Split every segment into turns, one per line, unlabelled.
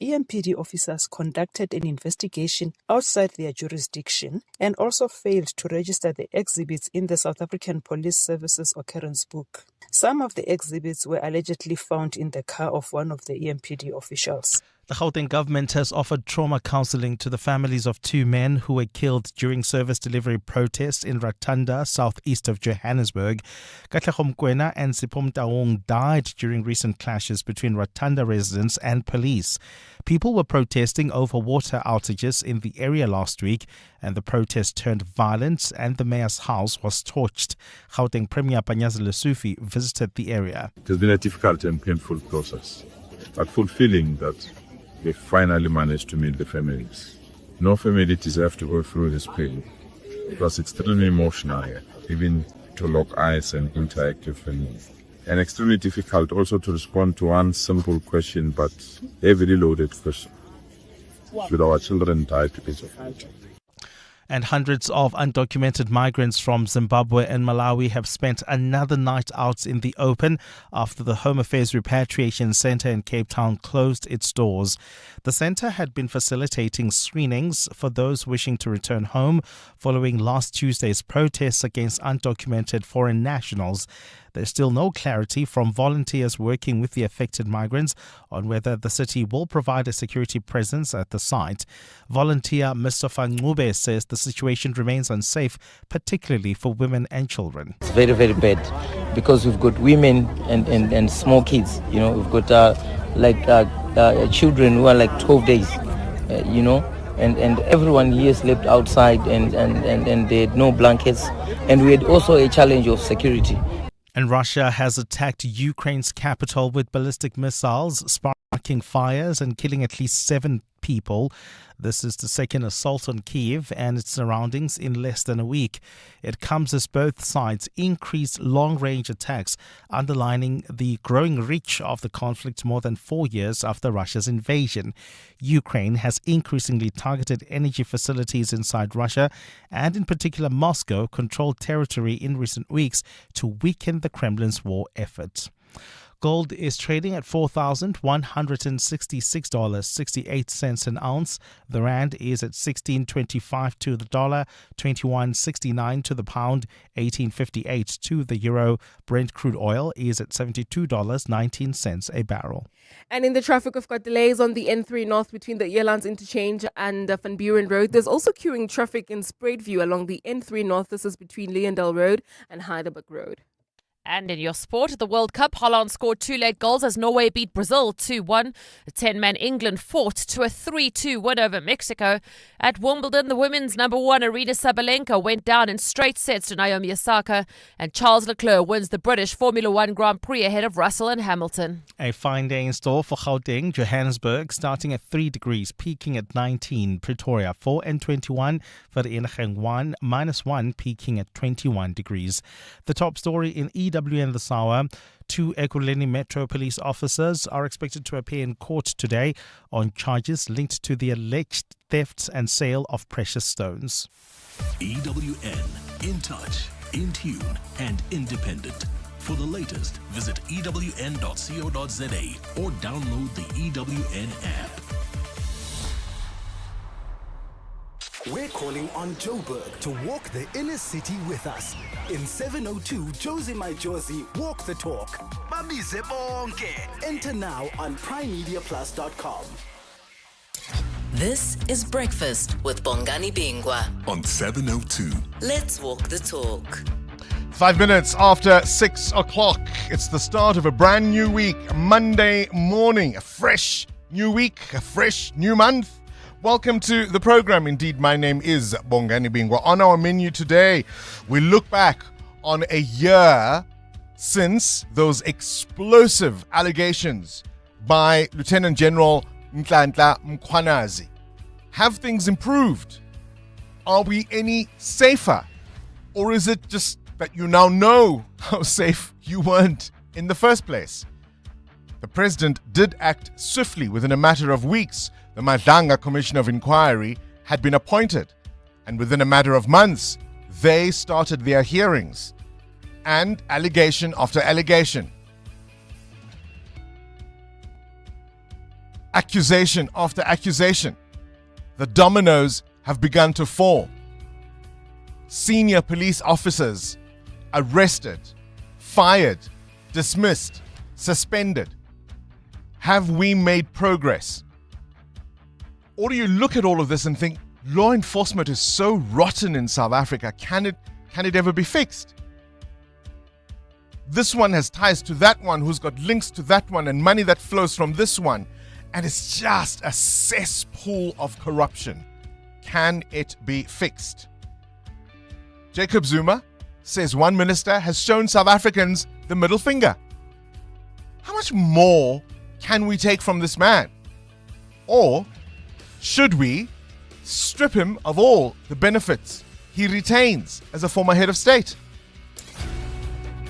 EMPD officers conducted an investigation outside their jurisdiction and also failed to register the exhibits in the South African Police Service's occurrence book. Some of the exhibits were allegedly found in the car of one of the EMPD officials.
The Gauteng government has offered trauma counselling to the families of two men who were killed during service delivery protests in Ratanda, southeast of Johannesburg. Katlego Mokoena and Sipho Mtaung died during recent clashes between Ratanda residents and police. People were protesting over water outages in the area last week, and the protest turned violent and the mayor's house was torched. Gauteng Premier Panyaza Lesufi visited the area.
It has been a difficult and painful process, but fulfilling that we finally managed to meet the families. No family deserves to go through this pain. It was extremely emotional, even to lock eyes and interact with families. And extremely difficult also to respond to one simple question, but heavily loaded question. Should our children die because of it?
And hundreds of undocumented migrants from Zimbabwe and Malawi have spent another night out in the open after the Home Affairs Repatriation Centre in Cape Town closed its doors. The centre had been facilitating screenings for those wishing to return home following last Tuesday's protests against undocumented foreign nationals. There's still no clarity from volunteers working with the affected migrants on whether the city will provide a security presence at the site. Volunteer Mustafa Ngube says the situation remains unsafe, particularly for women and children.
It's very, very bad because we've got women and small kids. You know, we've got children who are like 12 days, and everyone here slept outside and they had no blankets. And we had also a challenge of security.
And Russia has attacked Ukraine's capital with ballistic missiles, sparking fires and killing at least 7 people. This is the second assault on Kyiv and its surroundings in less than a week. It comes as both sides increase long-range attacks, underlining the growing reach of the conflict more than 4 years after Russia's invasion. Ukraine has increasingly targeted energy facilities inside Russia and in particular Moscow controlled territory in recent weeks to weaken the Kremlin's war effort. Gold is trading at $4,166.68 an ounce. The rand is at 16.25 to the dollar, 21.69 to the pound, 18.58 to the euro. Brent crude oil is at $72.19 a barrel.
And in the traffic, we've got delays on the N3 North between the Earlands Interchange and Van Buren Road. There's also queuing traffic in Spruitview along the N3 North. This is between Leondale Road and Heidelberg Road.
And in your sport, the World Cup, Holland scored 2 late goals as Norway beat Brazil 2-1. The 10-man England fought to a 3-2 win over Mexico. At Wimbledon, the women's number 1 Aryna Sabalenka went down in straight sets to Naomi Osaka. And Charles Leclerc wins the British Formula 1 Grand Prix ahead of Russell and Hamilton.
A fine day in store for Gauteng, Johannesburg, starting at 3 degrees, peaking at 19. Pretoria, 4 and 21. Vereeniging 1, -1, peaking at 21 degrees. The top story in EWN this hour. 2 Ekurhuleni Metro police officers are expected to appear in court today on charges linked to the alleged theft and sale of precious stones.
EWN, in touch, in tune and independent. For the latest, visit ewn.co.za or download the EWN app.
We're calling on Joburg to walk the inner city with us. In 702 Josie My Josie Walk the Talk. Babize bonke. Enter now on primemediaplus.com.
This is Breakfast with Bongani Bingwa
On 702.
Let's walk the talk.
5 minutes after 6 o'clock. It's the start of a brand new week, Monday morning. A fresh new week, a fresh new month. Welcome to the program. Indeed, my name is Bongani Bingwa. On our menu today, we look back on a year since those explosive allegations by Lieutenant General Nhlanhla Mkhwanazi. Have things improved? Are we any safer? Or is it just that you now know how safe you weren't in the first place? The president did act swiftly. Within a matter of weeks, the Madlanga Commission of Inquiry had been appointed. And within a matter of months, they started their hearings. And allegation after allegation. accusation after accusation. The dominoes have begun to fall. Senior police officers arrested, fired, dismissed, suspended. Have we made progress? Or do you look at all of this and think, law enforcement is so rotten in South Africa, can it ever be fixed? This one has ties to that one, who's got links to that one, and money that flows from this one. And it's just a cesspool of corruption. Can it be fixed? Jacob Zuma says one minister has shown South Africans the middle finger. How much more can we take from this man? Or should we strip him of all the benefits he retains as a former head of state?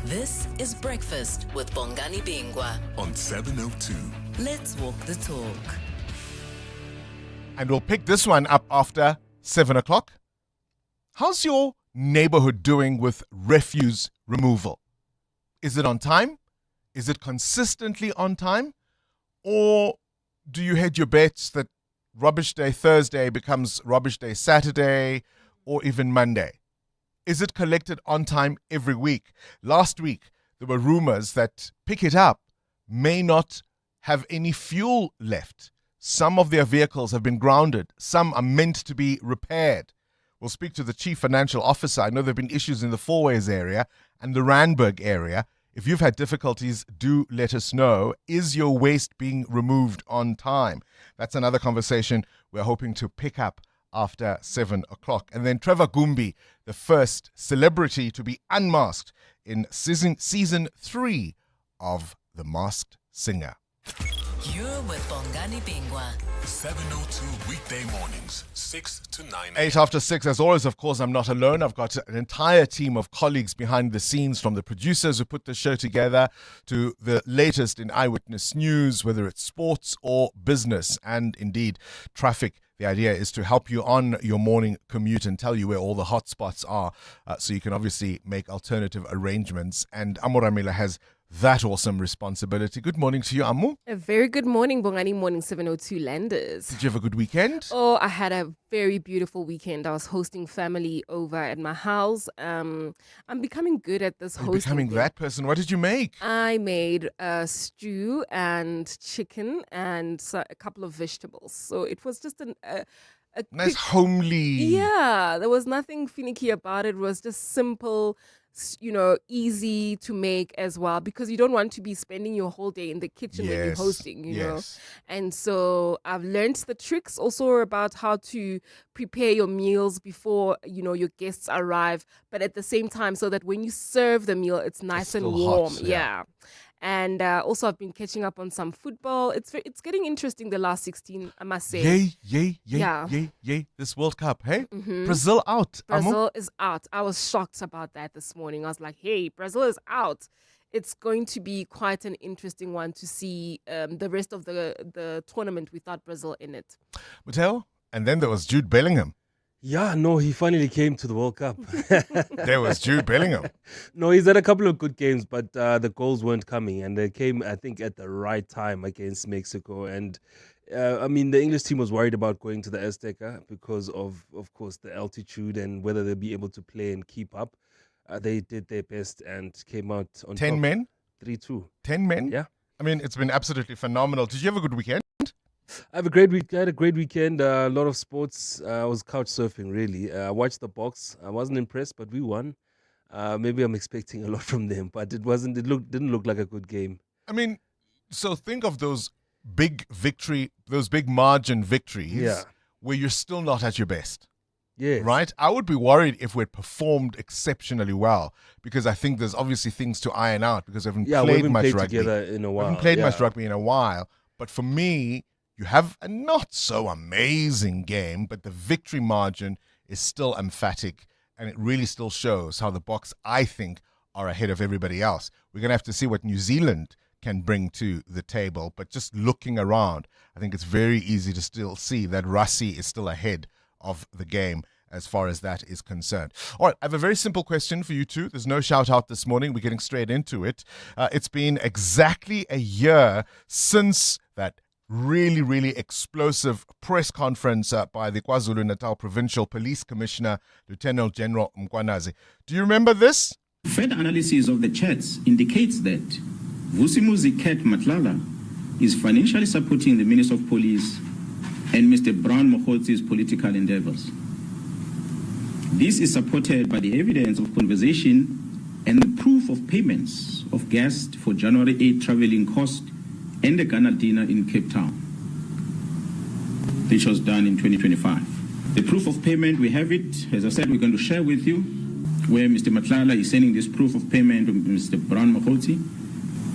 This is Breakfast with Bongani Bingwa
on 702.
Let's walk the talk.
And we'll pick this one up after 7 o'clock. How's your neighborhood doing with refuse removal? Is it on time? Is it consistently on time? Or do you hedge your bets that Rubbish Day Thursday becomes Rubbish Day Saturday or even Monday? Is it collected on time every week? Last week, there were rumors that Pick It Up may not have any fuel left. Some of their vehicles have been grounded. Some are meant to be repaired. We'll speak to the chief financial officer. I know there have been issues in the Fourways area and the Randburg area. If you've had difficulties, do let us know. Is your waste being removed on time? That's another conversation we're hoping to pick up after 7 o'clock. And then Trevor Gumbi, the first celebrity to be unmasked in season 3 of The Masked Singer.
You're with Bongani Bingwa.
702 weekday mornings, 6 to 9
8 after 6. As always, of course, I'm not alone. I've got an entire team of colleagues behind the scenes, from the producers who put the show together to the latest in eyewitness news, whether it's sports or business, and indeed traffic. The idea is to help you on your morning commute and tell you where all the hot spots are, so you can obviously make alternative arrangements. And Amoramila has that awesome responsibility. Good morning to you, Amu.
A very good morning, Bongani Morning 702 Landers.
Did you have a good weekend?
Oh, I had a very beautiful weekend. I was hosting family over at my house. I'm becoming good at this hosting.
Becoming that person. What did you make?
I made a stew and chicken and a couple of vegetables. So it was just a
nice
quick,
homely.
Yeah, there was nothing finicky about it. It was just simple, easy to make as well, because you don't want to be spending your whole day in the kitchen when you're hosting, you know. And so I've learned the tricks also about how to prepare your meals before, your guests arrive, but at the same time so that when you serve the meal, it's nice and warm.
Hot,
yeah. And also, I've been catching up on some football. It's getting interesting, the last 16, I must say.
Yay. This World Cup, hey?
Mm-hmm.
Brazil out.
Brazil is out. I was shocked about that this morning. I was like, hey, Brazil is out. It's going to be quite an interesting one to see the rest of the tournament without Brazil in it.
Mateo? And then there was Jude Bellingham.
Yeah, no, he finally came to the World Cup.
There was Jude Bellingham.
No, he's had a couple of good games, but the goals weren't coming. And they came, I think, at the right time against Mexico. And, the English team was worried about going to the Azteca because of course, the altitude and whether they'll be able to play and keep up. They did their best and came out on
10
top.
men?
3-2.
10 men?
Yeah.
It's been absolutely phenomenal. Did you have a good weekend?
I had a great weekend. A lot of sports. I was couch surfing, really. I watched the box. I wasn't impressed, but we won. Maybe I'm expecting a lot from them, but it wasn't. Didn't look like a good game.
So think of those big margin victories, where you're still not at your best.
Yeah.
Right? I would be worried if we'd performed exceptionally well, because I think there's obviously things to iron out, because we haven't played much rugby
together in a while.
We haven't played much rugby in a while. But for me, you have a not so amazing game, but the victory margin is still emphatic, and it really still shows how the Boks, I think, are ahead of everybody else. We're going to have to see what New Zealand can bring to the table, but just looking around, I think it's very easy to still see that Rassie is still ahead of the game as far as that is concerned. All right, I have a very simple question for you two. There's no shout out this morning. We're getting straight into it. It's been exactly a year since that really, really explosive press conference by the KwaZulu-Natal Provincial Police Commissioner, Lieutenant General Mkwanazi. Do you remember this?
Further analysis of the chats indicates that Vusimuzi Kat Matlala is financially supporting the Minister of Police and Mr. Brown Mokhotzi's political endeavors. This is supported by the evidence of conversation and the proof of payments of guests for January 8 traveling cost and the Ghana dinner in Cape Town, which was done in 2025. The proof of payment, we have it. As I said, we're going to share with you where Mr. Matlala is sending this proof of payment to Mr. Brown Mokhotzi.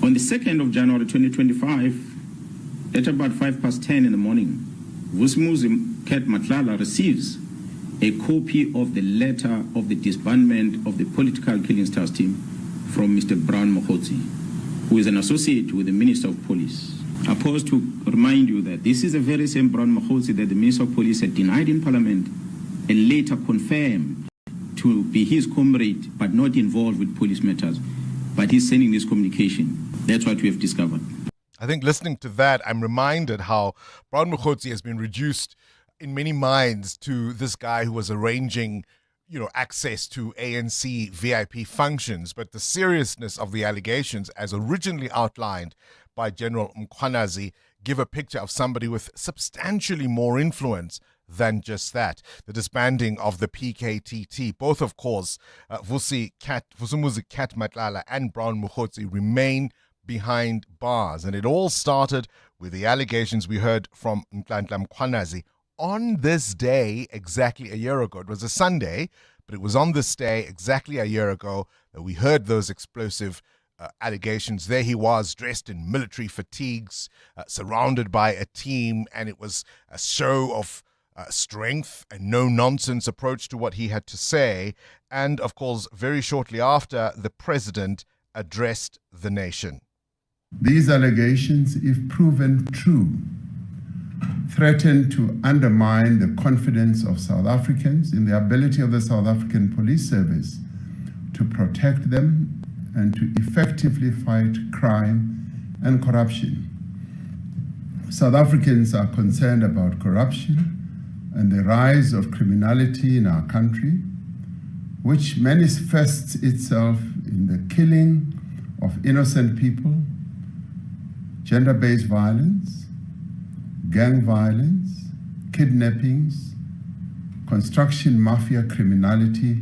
On the 2nd of January 2025, at about 10:05 in the morning, Vusimuzi Kat Matlala receives a copy of the letter of the disbandment of the political killing stars team from Mr. Brown Mokhotzi, who is an associate with the Minister of Police. I pause to remind you that this is the very same Brown Mokhotzi that the Minister of Police had denied in Parliament and later confirmed to be his comrade but not involved with police matters. But he's sending this communication. That's what we have discovered.
I think listening to that, I'm reminded how Brown Mokhotzi has been reduced in many minds to this guy who was arranging, access to ANC VIP functions. But the seriousness of the allegations, as originally outlined by General Mkwanazi, give a picture of somebody with substantially more influence than just that. The disbanding of the PKTT, both, of course, Vusumuzi Kat Matlala and Brown Mokhotzi remain behind bars. And it all started with the allegations we heard from Nhlanhla Mkhwanazi on this day exactly a year ago. It was a Sunday, but it was on this day exactly a year ago that we heard those explosive allegations. There he was, dressed in military fatigues, surrounded by a team, and it was a show of strength and no-nonsense approach to what he had to say. And, of course, very shortly after, the president addressed the nation.
These allegations, if proven true, threaten to undermine the confidence of South Africans in the ability of the South African Police Service to protect them and to effectively fight crime and corruption. South Africans are concerned about corruption and the rise of criminality in our country, which manifests itself in the killing of innocent people, gender-based violence, gang violence, kidnappings, construction mafia criminality.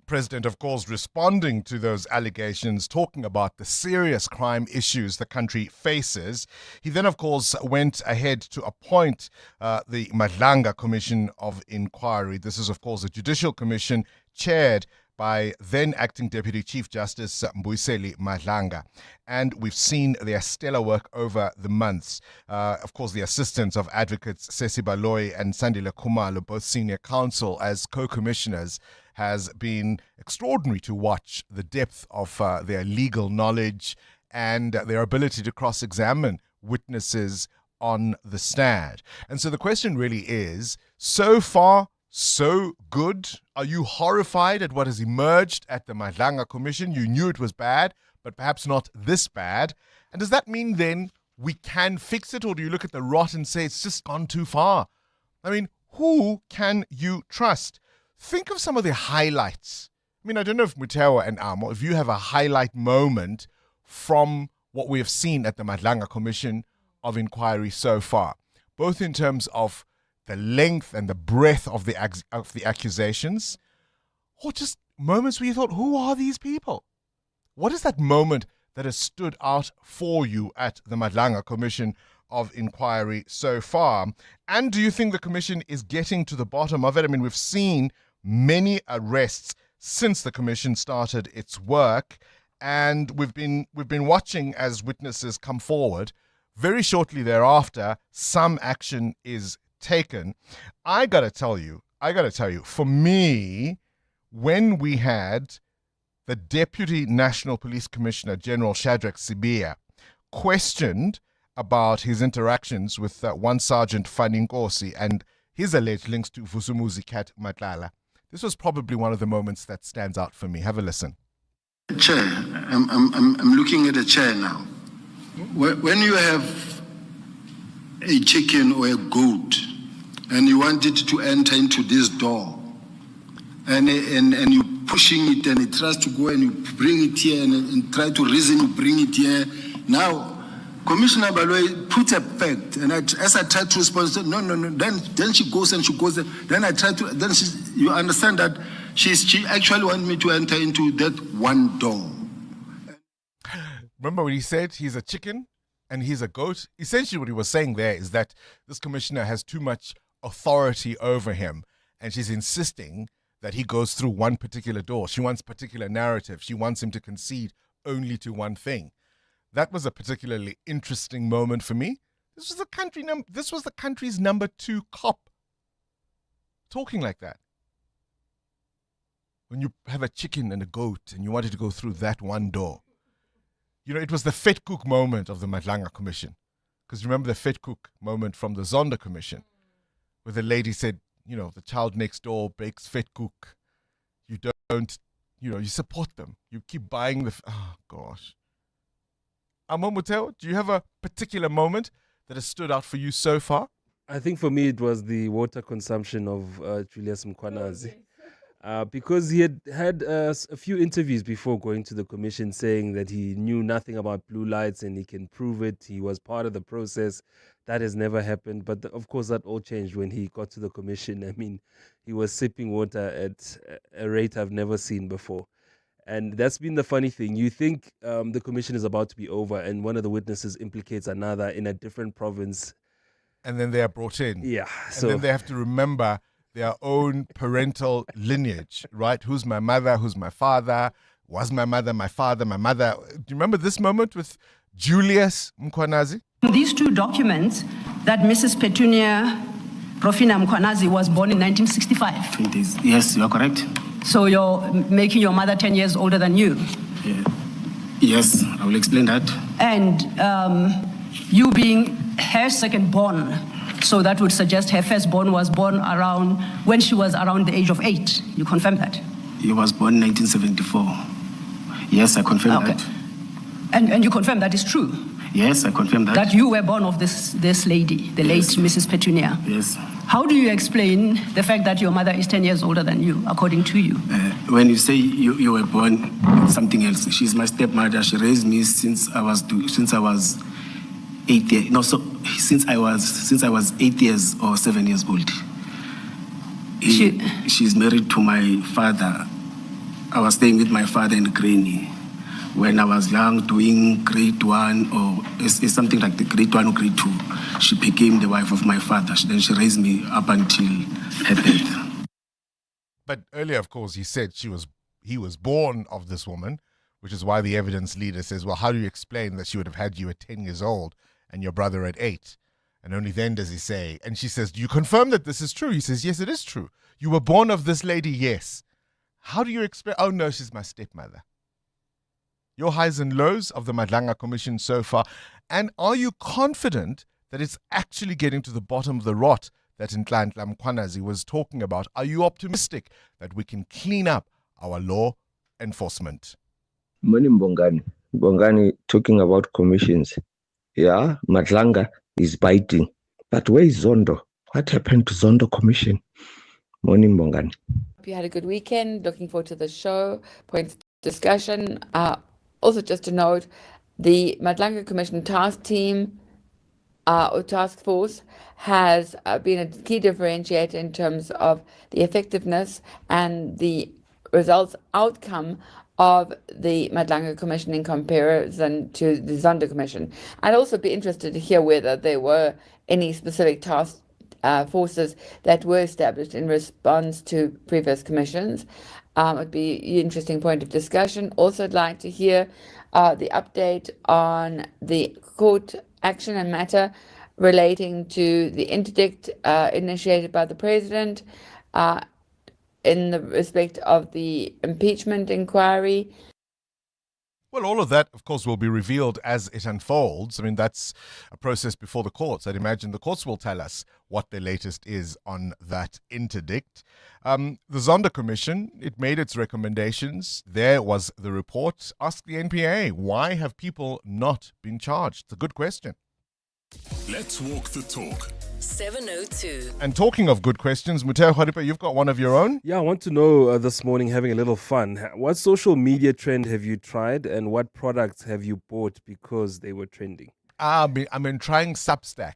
President, of course, responding to those allegations, talking about the serious crime issues the country faces. He then, of course, went ahead to appoint the Madlanga Commission of Inquiry. This is, of course, a judicial commission chaired by then Acting Deputy Chief Justice Mbuyiseli Madlanga. And we've seen their stellar work over the months. Of course, the assistance of advocates Sesi Baloyi and Sandile Khumalo, both senior counsel as co-commissioners, has been extraordinary to watch. The depth of their legal knowledge and their ability to cross-examine witnesses on the stand. And so the question really is, so far, so good? Are you horrified at what has emerged at the Madlanga Commission? You knew it was bad, but perhaps not this bad. And does that mean then we can fix it, or do you look at the rot and say it's just gone too far? I mean, who can you trust? Think of some of the highlights. I mean, I don't know if Mutewa and Amo, if you have a highlight moment from what we have seen at the Madlanga Commission of Inquiry so far, both in terms of the length and the breadth of the accusations, or just moments where you thought, who are these people? What is that moment that has stood out for you at the Madlanga Commission of Inquiry so far? And do you think the commission is getting to the bottom of it? I mean, we've seen many arrests since the commission started its work, and we've been watching as witnesses come forward. Very shortly thereafter, some action is taken. I gotta tell you, for me, when we had the Deputy National Police Commissioner, General Shadrack Sibiya, questioned about his interactions with one Sergeant Faninkosi and his alleged links to Vusumuzi Kat Matlala, this was probably one of the moments that stands out for me. Have a listen.
Chair, I'm looking at the chair now. When you have a chicken or a goat and you want it to enter into this door and you're pushing it and it tries to go and you bring it here and try to reason you bring it here. Now, Commissioner Baloy put a fact, and as I tried to respond, she said, no. Then she goes and she goes. Then I tried to. Then you understand that she actually wanted me to enter into that one door.
Remember when he said he's a chicken and he's a goat? Essentially, what he was saying there is that this commissioner has too much authority over him, and she's insisting that he goes through one particular door. She wants particular narrative. She wants him to concede only to one thing. That was a particularly interesting moment for me. This was the country's number 2 cop talking like that. When you have a chicken and a goat and you wanted to go through that one door. You know, it was the Vet Cook moment of the Madlanga Commission. Because remember the Vet Cook moment from the Zondo Commission, where the lady said, you know, the child next door bakes Vet Cook. You don't, you know, you support them. You keep buying oh gosh. Amomuteo, do you have a particular moment that has stood out for you so far?
I think for me it was the water consumption of Julius Mkhwanazi. Because he had a few interviews before going to the commission saying that he knew nothing about blue lights and he can prove it. He was part of the process. That has never happened. But of course, that all changed when he got to the commission. I mean, he was sipping water at a rate I've never seen before. And that's been the funny thing. You think the commission is about to be over and one of the witnesses implicates another in a different province.
And then they are brought in.
Yeah.
And then they have to remember their own parental lineage, right? Who's my mother? Who's my father? Was my mother my father? My mother. Do you remember this moment with Julius Mkhwanazi?
These two documents that Mrs. Petunia Rofina Mkhwanazi was born in 1965.
It is. Yes, you are correct.
So you're making your mother 10 years older than you?
Yeah. Yes, I will explain that.
And you being her second born, so that would suggest her firstborn was born around when she was around the age of 8. You confirm that?
He was born in 1974. Yes, I confirm that.
And you confirm that is true?
Yes, I confirm that.
That you were born of this lady, the late Mrs. Petunia?
Yes.
How do you explain the fact that your mother is 10 years older than you, according to you?
When you say you were born, something else. She's my stepmother. She raised me since I was 8 years. No, so since I was 8 years or 7 years old. She's married to my father. I was staying with my father in Granny. When I was young, doing grade 1 or it's something like the grade 1 or grade 2, she became the wife of my father. Then she raised me up until her death.
But earlier, of course, he said he was born of this woman, which is why the evidence leader says, well, how do you explain that she would have had you at 10 years old and your brother at 8? And only then does he say, and she says, do you confirm that this is true? He says, yes, it is true. You were born of this lady, yes. How do you explain? Oh, no, she's my stepmother. Your highs and lows of the Madlanga Commission so far. And are you confident that it's actually getting to the bottom of the rot that Nhlanhla Mkhwanazi was talking about? Are you optimistic that we can clean up our law enforcement?
Morning, Bongani. Bongani talking about commissions. Yeah, Madlanga is biting. But where is Zondo? What happened to Zondo Commission? Morning, Bongani.
Hope you had a good weekend. Looking forward to the show. Points of discussion. Also, just to note, the Madlanga Commission task team or task force has been a key differentiator in terms of the effectiveness and the results outcome of the Madlanga Commission in comparison to the Zondo Commission. I'd also be interested to hear whether there were any specific task forces that were established in response to previous commissions. It would be an interesting point of discussion. Also, I'd like to hear the update on the court action and matter relating to the interdict initiated by the president in the respect of the impeachment inquiry.
Well, all of that, of course, will be revealed as it unfolds. I mean, that's a process before the courts. I'd imagine the courts will tell us what the latest is on that interdict. The Zondo Commission, it made its recommendations. There was the report. Ask the NPA, why have people not been charged? It's a good question.
Let's walk the talk.
702.
And talking of good questions, Muteo Haripa, you've got one of your own?
Yeah, I want to know this morning, having a little fun, what social media trend have you tried and what products have you bought because they were trending?
I've been trying Substack.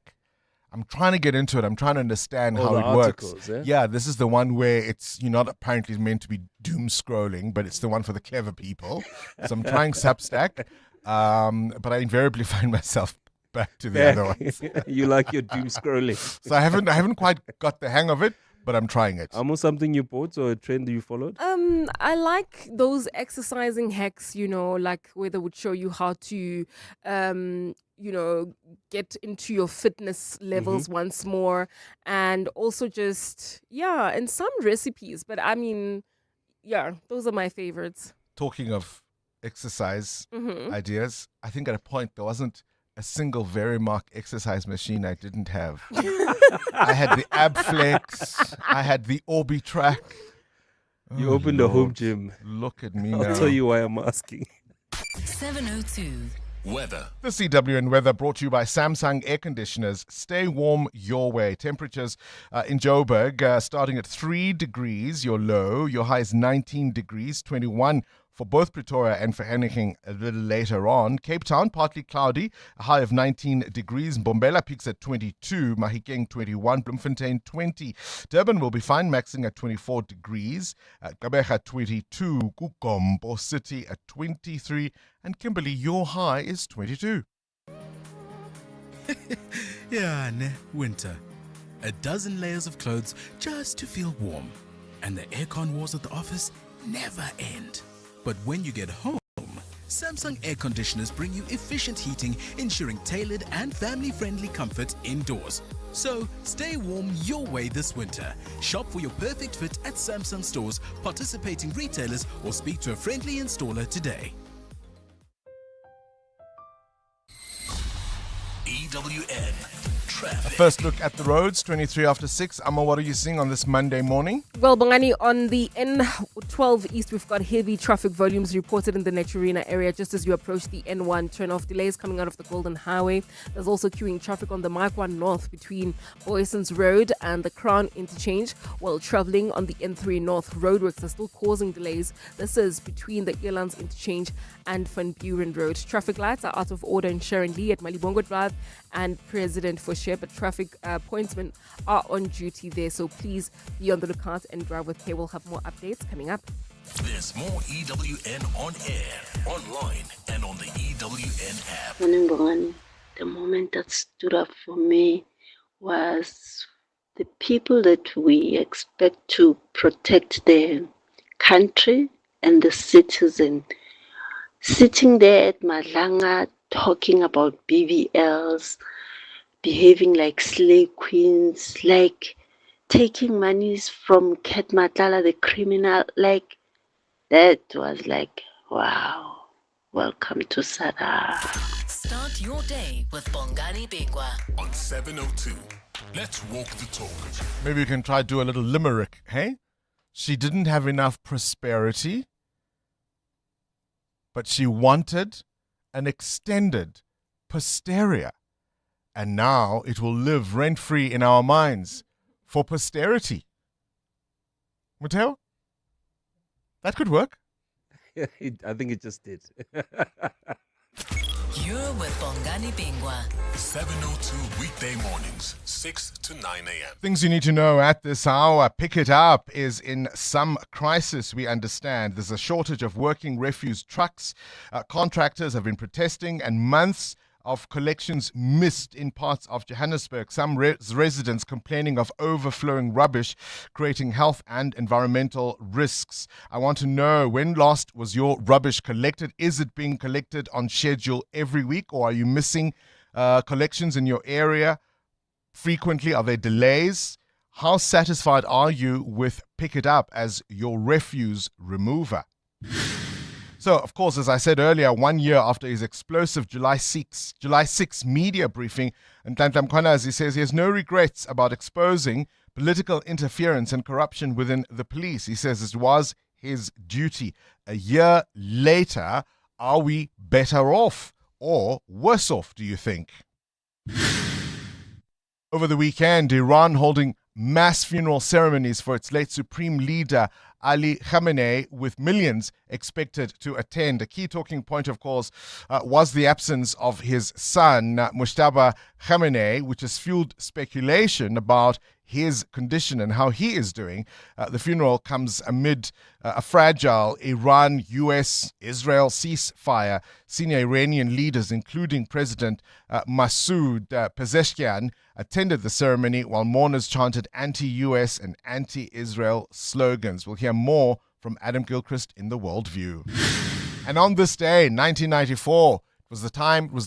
I'm trying to get into it. I'm trying to understand how
the
it
articles,
works.
yeah?
Yeah, this is the one where you're not apparently meant to be doom scrolling, but it's the one for the clever people. So I'm trying Substack, but I invariably find myself back to the other ones.
You like your doom scrolling.
So I haven't quite got the hang of it, but I'm trying it.
Almost something you bought or a trend you followed?
I like those exercising hacks, like where they would show you how to, get into your fitness levels once more. And also and some recipes. But those are my favorites.
Talking of exercise ideas, I think at a point there wasn't a single Verimark exercise machine I didn't have. I had the Abflex. I had the Orbitrack.
You opened a home gym.
Look at me
I'll
now.
tell you why I'm asking.
702.
Weather.
The CWN weather brought to you by Samsung Air Conditioners. Stay warm your way. Temperatures in Joburg starting at 3 degrees, your low. Your high is 19 degrees, 21 for both Pretoria and for Vereeniging a little later on. Cape Town, partly cloudy, a high of 19 degrees. Mbombela peaks at 22, Mahikeng 21, Bloemfontein 20. Durban will be fine, maxing at 24 degrees. Gqeberha 22, Kukombo City at 23, and Kimberley, your high is 22.
Yeah, winter. A dozen layers of clothes just to feel warm. And the aircon wars at the office never end. But when you get home, Samsung air conditioners bring you efficient heating, ensuring tailored and family-friendly comfort indoors. So stay warm your way this winter. Shop for your perfect fit at Samsung stores, participating retailers, or speak to a friendly installer today.
EWN Traffic.
A first look at the roads, 23 after 6. Amma, what are you seeing on this Monday morning?
Well, Bongani, on the N12 East, we've got heavy traffic volumes reported in the Nectarina area just as you approach the N1 turn-off. Delays coming out of the Golden Highway. There's also queuing traffic on the Mark 1 North between Boyson's Road and the Crown Interchange, while traveling on the N3 North. Roadworks are still causing delays. This is between the Elands Interchange and Van Buren Road. Traffic lights are out of order in Sharon Lee at Malibongo Drive and President Foshe, but traffic pointsmen are on duty there, so please be on the lookout and drive with care. We'll have more updates coming up.
There's more EWN on air, online, and on the EWN app.
Morning, Bongani. The moment that stood up for me was the people that we expect to protect the country and the citizen sitting there at Madlanga talking about BBLs, behaving like slave queens, like taking monies from Ket Matlala, the criminal. Like, that was like, wow, welcome to Sada.
Start your day with Bongani Bingwa.
On 702. Let's walk the talk.
Maybe you can try to do a little limerick, hey? She didn't have enough prosperity, but she wanted an extended posteria. And now it will live rent-free in our minds for posterity. Muteo? That could work.
I think it just did.
You're with Bongani Bingwa.
702 weekday mornings, 6 to 9 a.m.
Things you need to know at this hour. Pick It Up is in some crisis, we understand. There's a shortage of working refuse trucks. Contractors have been protesting, and months of collections missed in parts of Johannesburg. Some residents complaining of overflowing rubbish, creating health and environmental risks. I want to know, when last was your rubbish collected? Is it being collected on schedule every week, or are you missing collections in your area frequently? Are there delays? How satisfied are you with Pick It Up as your refuse remover? So, of course, as I said earlier, 1 year after his explosive July 6 media briefing, and Ntlanhla Mkhwana, as he says, he has no regrets about exposing political interference and corruption within the police. He says it was his duty. A year later, are we better off or worse off, do you think? Over the weekend, Iran holding mass funeral ceremonies for its late supreme leader, Ali Khamenei, with millions expected to attend. A key talking point, of course, was the absence of his son, Mujtaba Khamenei, which has fueled speculation about his condition and how he is doing. The funeral comes amid a fragile Iran, US, Israel ceasefire. Senior Iranian leaders, including President Masoud Pezeshkian, attended the ceremony while mourners chanted anti-US and anti-Israel slogans. We'll hear more from Adam Gilchrist in The Worldview. And on this day, 1994, it was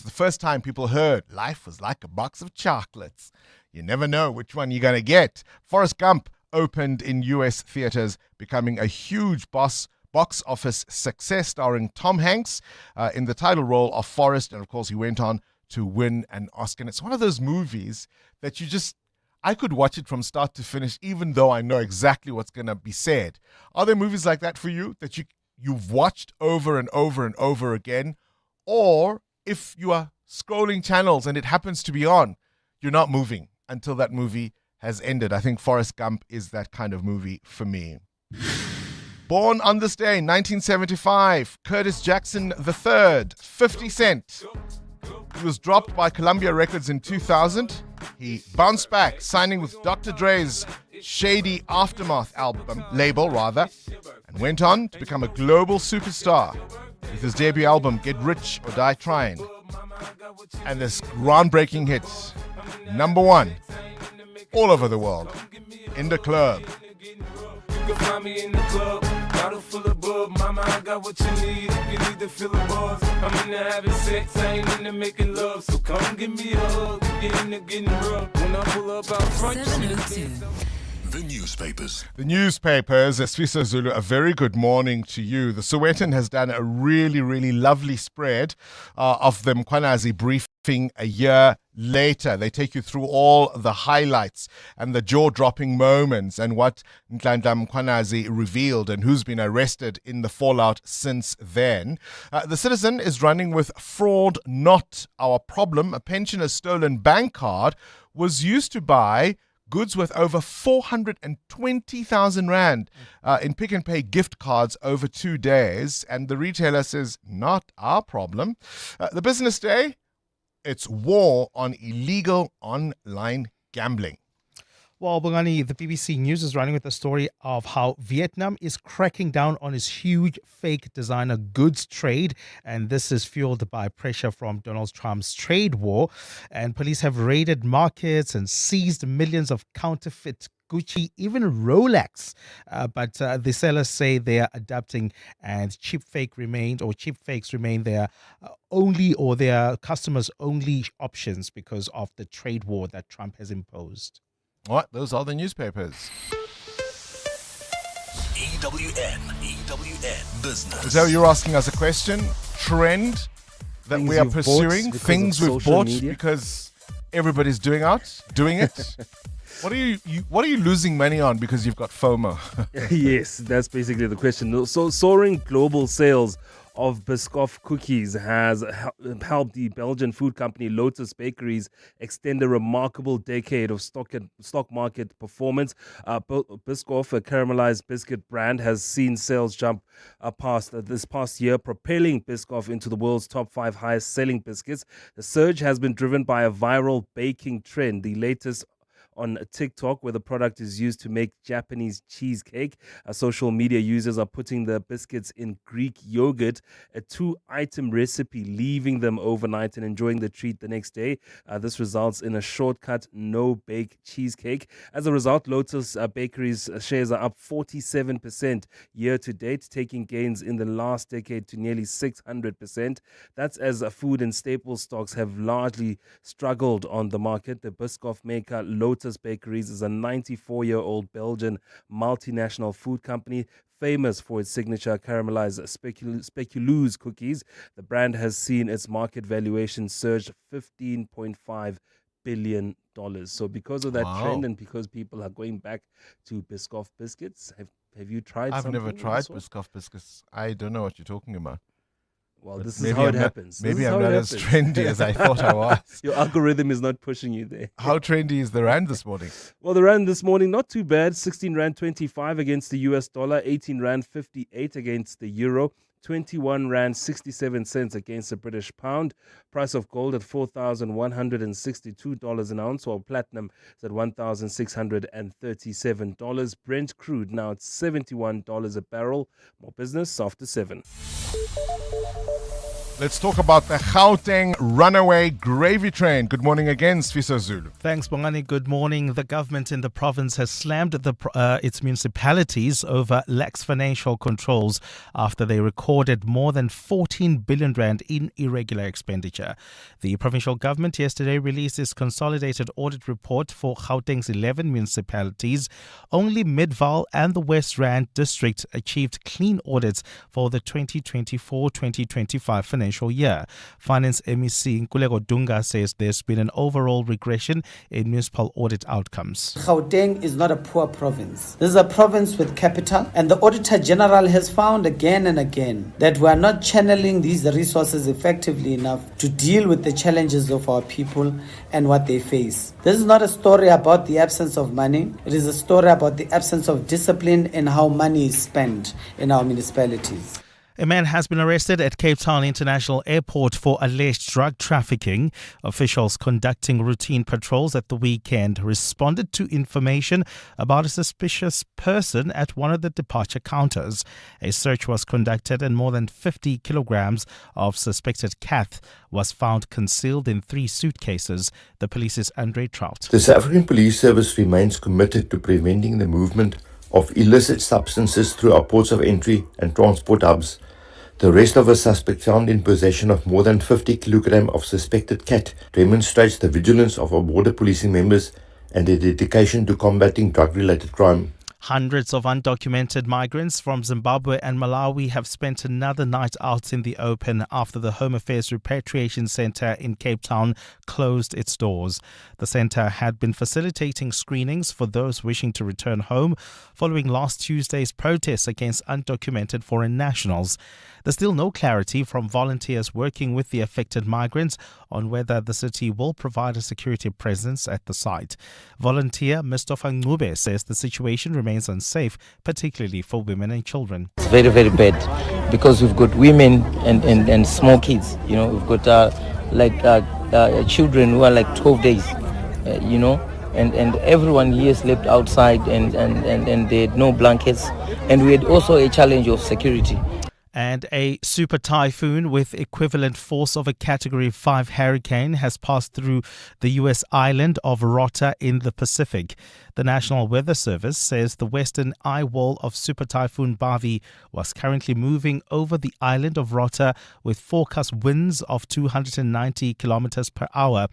the first time people heard life was like a box of chocolates. You never know which one you're going to get. Forrest Gump opened in US theaters, becoming a huge box office success, starring Tom Hanks in the title role of Forrest. And of course, he went on to win an Oscar. And it's one of those movies that I could watch it from start to finish, even though I know exactly what's going to be said. Are there movies like that for you that you've watched over and over and over again? Or if you are scrolling channels and it happens to be on, you're not moving until that movie has ended. I think Forrest Gump is that kind of movie for me. Born on this day, 1975, Curtis Jackson III, 50 Cent. He was dropped by Columbia Records in 2000. He bounced back, signing with Dr. Dre's Shady Aftermath label, and went on to become a global superstar with his debut album, Get Rich or Die Trying. And this groundbreaking hit, #1, all over the world, in the club.
You can find me in the club, bottle full of bub. Mama, I got what you need if you need to feel the buzz. I'm into having sex, I ain't into making love. So come give me a hug, get into getting rubbed. When I pull up out front,
702.
The newspapers.
The newspapers, Sfiso Zulu, a very good morning to you. The Sowetan has done a really, really lovely spread of the Mkhwanazi briefing a year later. They take you through all the highlights and the jaw-dropping moments and what Nhlanhla Mkhwanazi revealed and who's been arrested in the fallout since then. The Citizen is running with Fraud Not Our Problem. A pensioner's stolen bank card was used to buy goods worth over 420,000 Rand in Pick and Pay gift cards over 2 days. And the retailer says, not our problem. The Business Day, it's war on illegal online gambling.
Well, Bongani, the BBC News is running with the story of how Vietnam is cracking down on its huge fake designer goods trade. And this is fueled by pressure from Donald Trump's trade war. And police have raided markets and seized millions of counterfeit Gucci, even Rolex. But the sellers say they are adapting and cheap fakes remain their only or their customers' only options because of the trade war that Trump has imposed.
All right, those are the newspapers.
EWN Business.
So you're asking us a question, trend that we are pursuing, things we've bought because everybody's doing it. What are you losing money on because you've got FOMO?
Yes, that's basically the question. So soaring global sales of Biscoff cookies has helped the Belgian food company Lotus Bakeries extend a remarkable decade of stock market performance. Biscoff, a caramelized biscuit brand, has seen sales jump past this past year, propelling Biscoff into the world's top 5 highest selling biscuits. The surge has been driven by a viral baking trend, the latest on TikTok, where the product is used to make Japanese cheesecake. Social media users are putting the biscuits in Greek yogurt, a 2-item recipe, leaving them overnight and enjoying the treat the next day. This results in a shortcut, no-bake cheesecake. As a result, Lotus Bakeries shares are up 47% year to date, taking gains in the last decade to nearly 600%. That's as food and staple stocks have largely struggled on the market. The Biscoff maker Lotus Bakeries is a 94-year-old Belgian multinational food company famous for its signature caramelized speculoos cookies. The brand has seen its market valuation surge $15.5 billion. So because of that trend and because people are going back to Biscoff biscuits, have you tried something?
I've never tried Biscoff biscuits. I don't know what you're talking about.
Well, this is
maybe
how
I'm
it
not-
happens.
maybe
This is
I'm
how it
not as
happens.
trendy as I thought I was.
Your algorithm is not pushing you there.
How trendy is the rand this morning?
Well, the rand this morning, not too bad. 16 rand 25 against the US dollar, 18 rand 58 against the euro, 21 rand 67 cents against the British pound. Price of gold at $4,162 an ounce, while platinum is at $1,637. Brent crude now at $71 a barrel. More business after 7.
Let's talk about the Gauteng runaway gravy train. Good morning again, Sfiso Zulu.
Thanks, Bongani. Good morning. The government in the province has slammed its municipalities over lax financial controls after they recorded more than 14 billion rand in irregular expenditure. The provincial government yesterday released its consolidated audit report for Gauteng's 11 municipalities. Only Midvaal and the West Rand district achieved clean audits for the 2024-2025 financial year. Finance MEC Nkulego Dunga says there's been an overall regression in municipal audit outcomes.
Gauteng is not a poor province. This is a province with capital, and the Auditor General has found again and again that we are not channeling these resources effectively enough to deal with the challenges of our people and what they face. This is not a story about the absence of money. It is a story about the absence of discipline in how money is spent in our municipalities.
A man has been arrested at Cape Town International Airport for alleged drug trafficking. Officials conducting routine patrols at the weekend responded to information about a suspicious person at one of the departure counters. A search was conducted and more than 50 kilograms of suspected cath was found concealed in 3 suitcases. The police's Andre Trout.
The South African Police Service remains committed to preventing the movement of illicit substances through our ports of entry and transport hubs. The arrest of a suspect found in possession of more than 50 kilograms of suspected cat demonstrates the vigilance of our border policing members and their dedication to combating drug-related crime.
Hundreds of undocumented migrants from Zimbabwe and Malawi have spent another night out in the open after the Home Affairs Repatriation Centre in Cape Town closed its doors. The centre had been facilitating screenings for those wishing to return home following last Tuesday's protests against undocumented foreign nationals. There's still no clarity from volunteers working with the affected migrants on whether the city will provide a security presence at the site. Volunteer Mustafa Ngube says the situation remains unsafe, particularly for women and children.
It's very, very bad because we've got women and small kids. You know, we've got children who are like 12 days, and everyone here slept outside and they had no blankets. And we had also a challenge of security.
And a super typhoon with equivalent force of a Category 5 hurricane has passed through the U.S. island of Rota in the Pacific. The National Weather Service says the western eye wall of Super Typhoon Bavi was currently moving over the island of Rota with forecast winds of 290 kilometers per hour.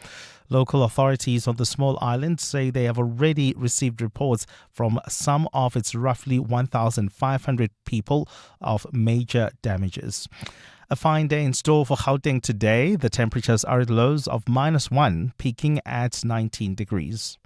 Local authorities on the small island say they have already received reports from some of its roughly 1,500 people of major damages. A fine day in store for Gauteng today. The temperatures are at lows of -1, peaking at 19 degrees.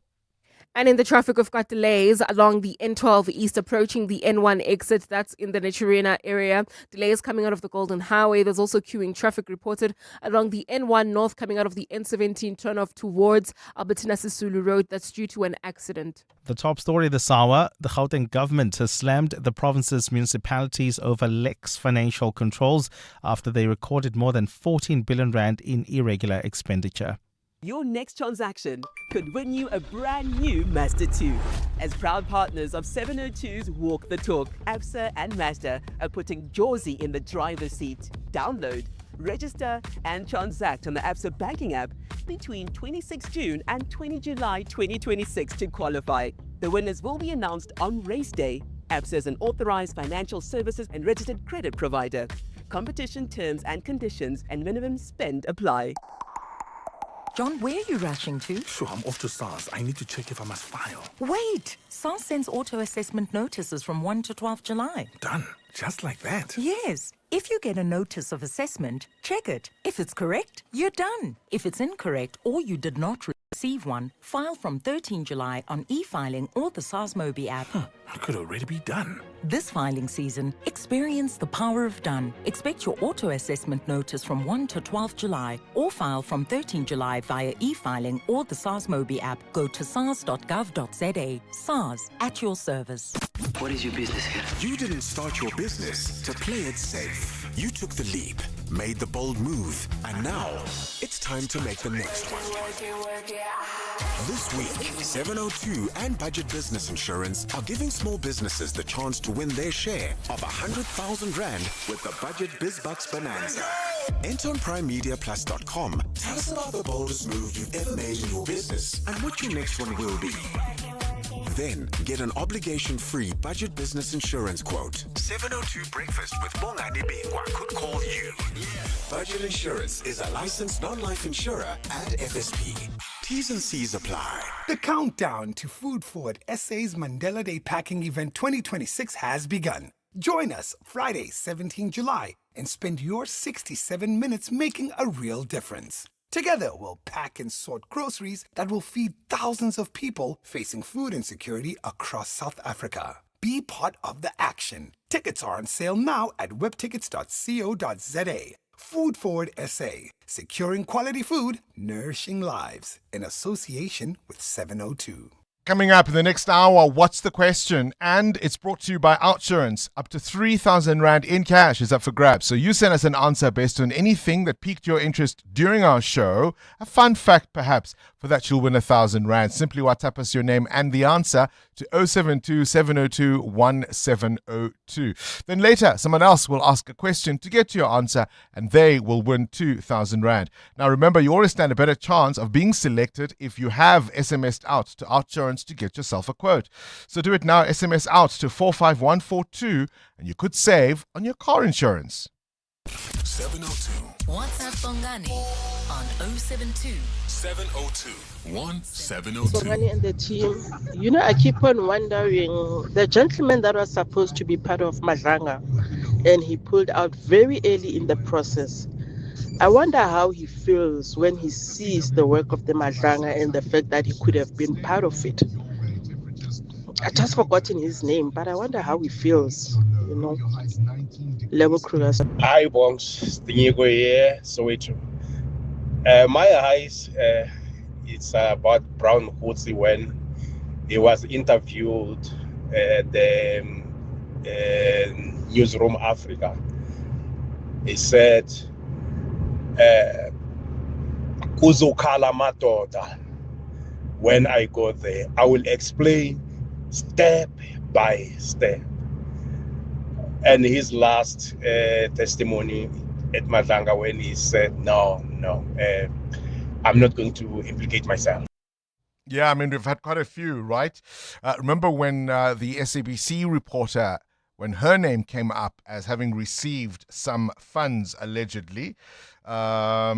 And in the traffic, we've got delays along the N12 East approaching the N1 exit. That's in the Nichirina area. Delays coming out of the Golden Highway. There's also queuing traffic reported along the N1 North coming out of the N17 turnoff towards Albertina Sisulu Road. That's due to an accident.
The top story this hour, the Gauteng government has slammed the province's municipalities over lax financial controls after they recorded more than 14 billion rand in irregular expenditure.
Your next transaction could win you a brand new Mazda 2. As proud partners of 702's Walk the Talk, Absa and Mazda are putting Josie in the driver's seat. Download, register and transact on the Absa banking app between 26 June and 20 July 2026 to qualify. The winners will be announced on race day. Absa is an authorized financial services and registered credit provider. Competition terms and conditions and minimum spend apply.
John, where are you rushing to?
Sure, I'm off to SARS. I need to check if I must file.
Wait! SARS sends auto-assessment notices from 1 to 12 July.
Done. Just like that?
Yes. If you get a notice of assessment, check it. If it's correct, you're done. If it's incorrect or you did not receive receive one, file from 13 July on e-filing or the SARS Mobi app.
It could already be done.
This filing season, experience the power of done. Expect your auto-assessment notice from 1 to 12 July or file from 13 July via e-filing or the SARS Mobi app. Go to sars.gov.za. SARS, at your service.
What is your business here? You didn't start your business to play it safe. You took the leap, made the bold move, and now it's time to make the next one. This week, 702 and Budget Business Insurance are giving small businesses the chance to win their share of 100,000 Rand with the Budget BizBucks Bonanza. Enter on primemediaplus.com. Tell us about the boldest move you've ever made in your business and what your next one will be. Then get an obligation-free Budget Business Insurance quote. 702 Breakfast with Bongani Bingwa could call you. Budget Insurance is a licensed non-life insurer and FSP. T's and C's apply.
The countdown to Food Forward SA's Mandela Day Packing Event 2026 has begun. Join us Friday, 17 July, and spend your 67 minutes making a real difference. Together, we'll pack and sort groceries that will feed thousands of people facing food insecurity across South Africa. Be part of the action. Tickets are on sale now at webtickets.co.za. Food Forward SA, securing quality food, nourishing lives, in association with 702.
Coming up in the next hour, what's the question? And it's brought to you by Outsurance. Up to 3,000 Rand in cash is up for grabs. So you send us an answer based on anything that piqued your interest during our show. A fun fact, perhaps. For that, you'll win 1,000 Rand. Simply WhatsApp us your name and the answer to 072 702 1702. Then later, someone else will ask a question to get to your answer, and they will win 2,000 Rand. Now, remember, you always stand a better chance of being selected if you have SMS'd out to Outsurance to get yourself a quote. So do it now. SMS out to 45142 and you could save on your car insurance.
702.
WhatsApp Bongani on 072
702 1702.
Bongani and the team, you know, I keep on wondering, the gentleman that was supposed to be part of Madlanga and he pulled out very early in the process. I wonder how he feels when he sees the work of the Madlanga and the fact that he could have been part of it. I just forgotten his name, but I wonder how he feels, you know. Level Kruger.
Hi, Bongs. Dinyigo here, Soweto. My eyes, it's about Brown Hutsi when he was interviewed at the Newsroom Africa. He said, Uzokala madoda. When I go there, I will explain step by step. And his last testimony at Madlanga when he said, no, I'm not going to implicate myself.
Yeah, I mean, we've had quite a few, right? Remember when the SABC reporter, when her name came up as having received some funds allegedly? Yeah,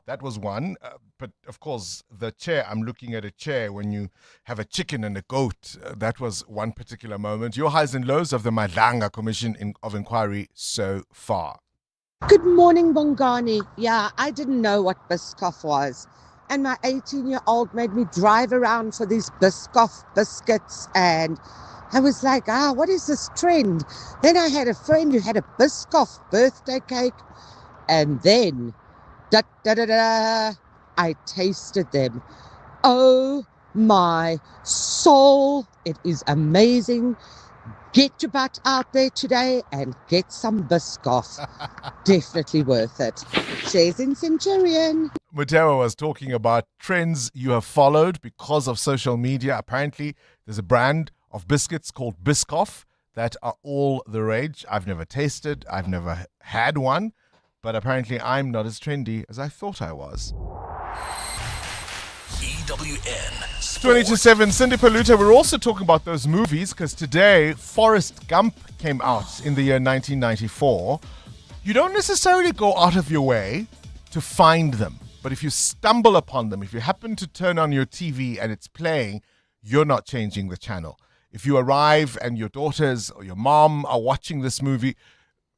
that was one. But of course, the chair, I'm looking at a chair when you have a chicken and a goat. That was one particular moment. Your highs and lows of the Madlanga Commission of Inquiry so far.
Good morning, Bongani. Yeah, I didn't know what Biscoff was. And my 18-year-old made me drive around for these Biscoff biscuits. And I was like, what is this trend? Then I had a friend who had a Biscoff birthday cake. And then, I tasted them. Oh my soul, it is amazing. Get your butt out there today and get some Biscoff. Definitely worth it. Shares in Centurion.
Mutewa was talking about trends you have followed because of social media. Apparently, there's a brand of biscuits called Biscoff that are all the rage. I've never tasted, I've never had one, but apparently I'm not as trendy as I thought I was.
EWN
20 to 7, Cindy Paluta. We're also talking about those movies because today Forrest Gump came out in the year 1994. You don't necessarily go out of your way to find them, but if you stumble upon them, if you happen to turn on your TV and it's playing, you're not changing the channel. If you arrive and your daughters or your mom are watching this movie,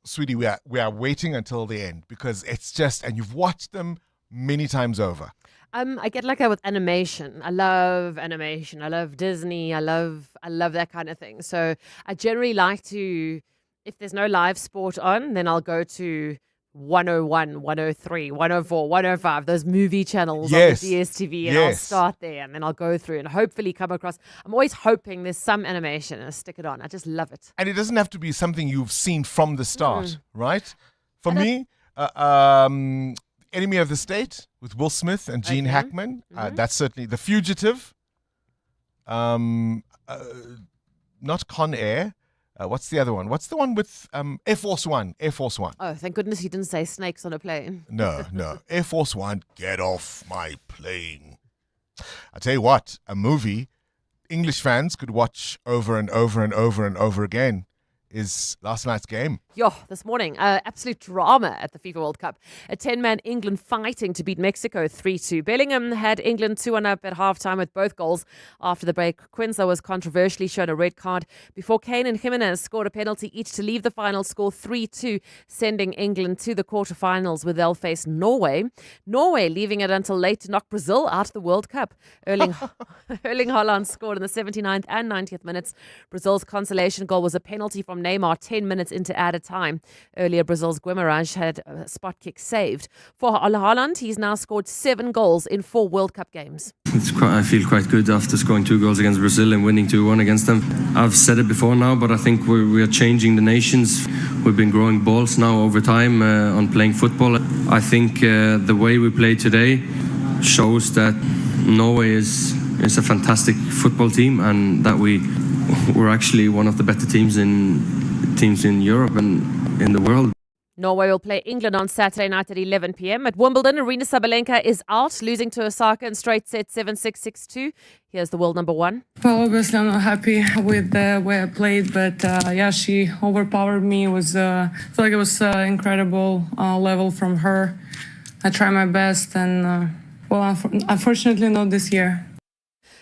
sweetie, we are waiting until the end because it's just, and you've watched them many times over?
I get like that with animation. I love animation. I love Disney. I love that kind of thing. So I generally like to, if there's no live sport on, then I'll go to 101, 103, 104, 105, those movie channels on the DSTV, and I'll start there, and then I'll go through and hopefully come across. I'm always hoping there's some animation and I stick it on. I just love it.
And it doesn't have to be something you've seen from the start, right? For me, Enemy of the State with Will Smith and Gene Hackman. That's certainly The Fugitive. Not Con Air. What's the other one? What's the one with Air Force One? Air Force One.
Oh, thank goodness you didn't say snakes on a plane.
No. Air Force One, get off my plane. I tell you what, a movie English fans could watch over and over and over and over again is last night's game.
This morning, absolute drama at the FIFA World Cup. A 10-man England fighting to beat Mexico 3-2. Bellingham had England 2-1 up at halftime with both goals. After the break, Quinza was controversially shown a red card before Kane and Jimenez scored a penalty each to leave the final score 3-2, sending England to the quarterfinals where they'll face Norway. Norway leaving it until late to knock Brazil out of the World Cup. Erling Haaland scored in the 79th and 90th minutes. Brazil's consolation goal was a penalty from Neymar 10 minutes into added time. Earlier, Brazil's Guimarães had a spot kick saved. For Haaland, he's now scored 7 goals in 4 World Cup games.
I feel quite good after scoring 2 goals against Brazil and winning 2-1 against them. I've said it before now, but I think we are changing the nations. We've been growing balls now over time on playing football. I think the way we play today shows that Norway is a fantastic football team, and that we're actually one of the better teams in Europe and in the world.
Norway will play England on Saturday night at 11 p.m. At Wimbledon. Arina Sabalenka is out, losing to Osaka in straight sets 7-6, 6-2. Here's the world number 1.
Well, obviously I'm not happy with the way I played, but she overpowered me. I feel like it was incredible level from her. I tried my best, and unfortunately not this year.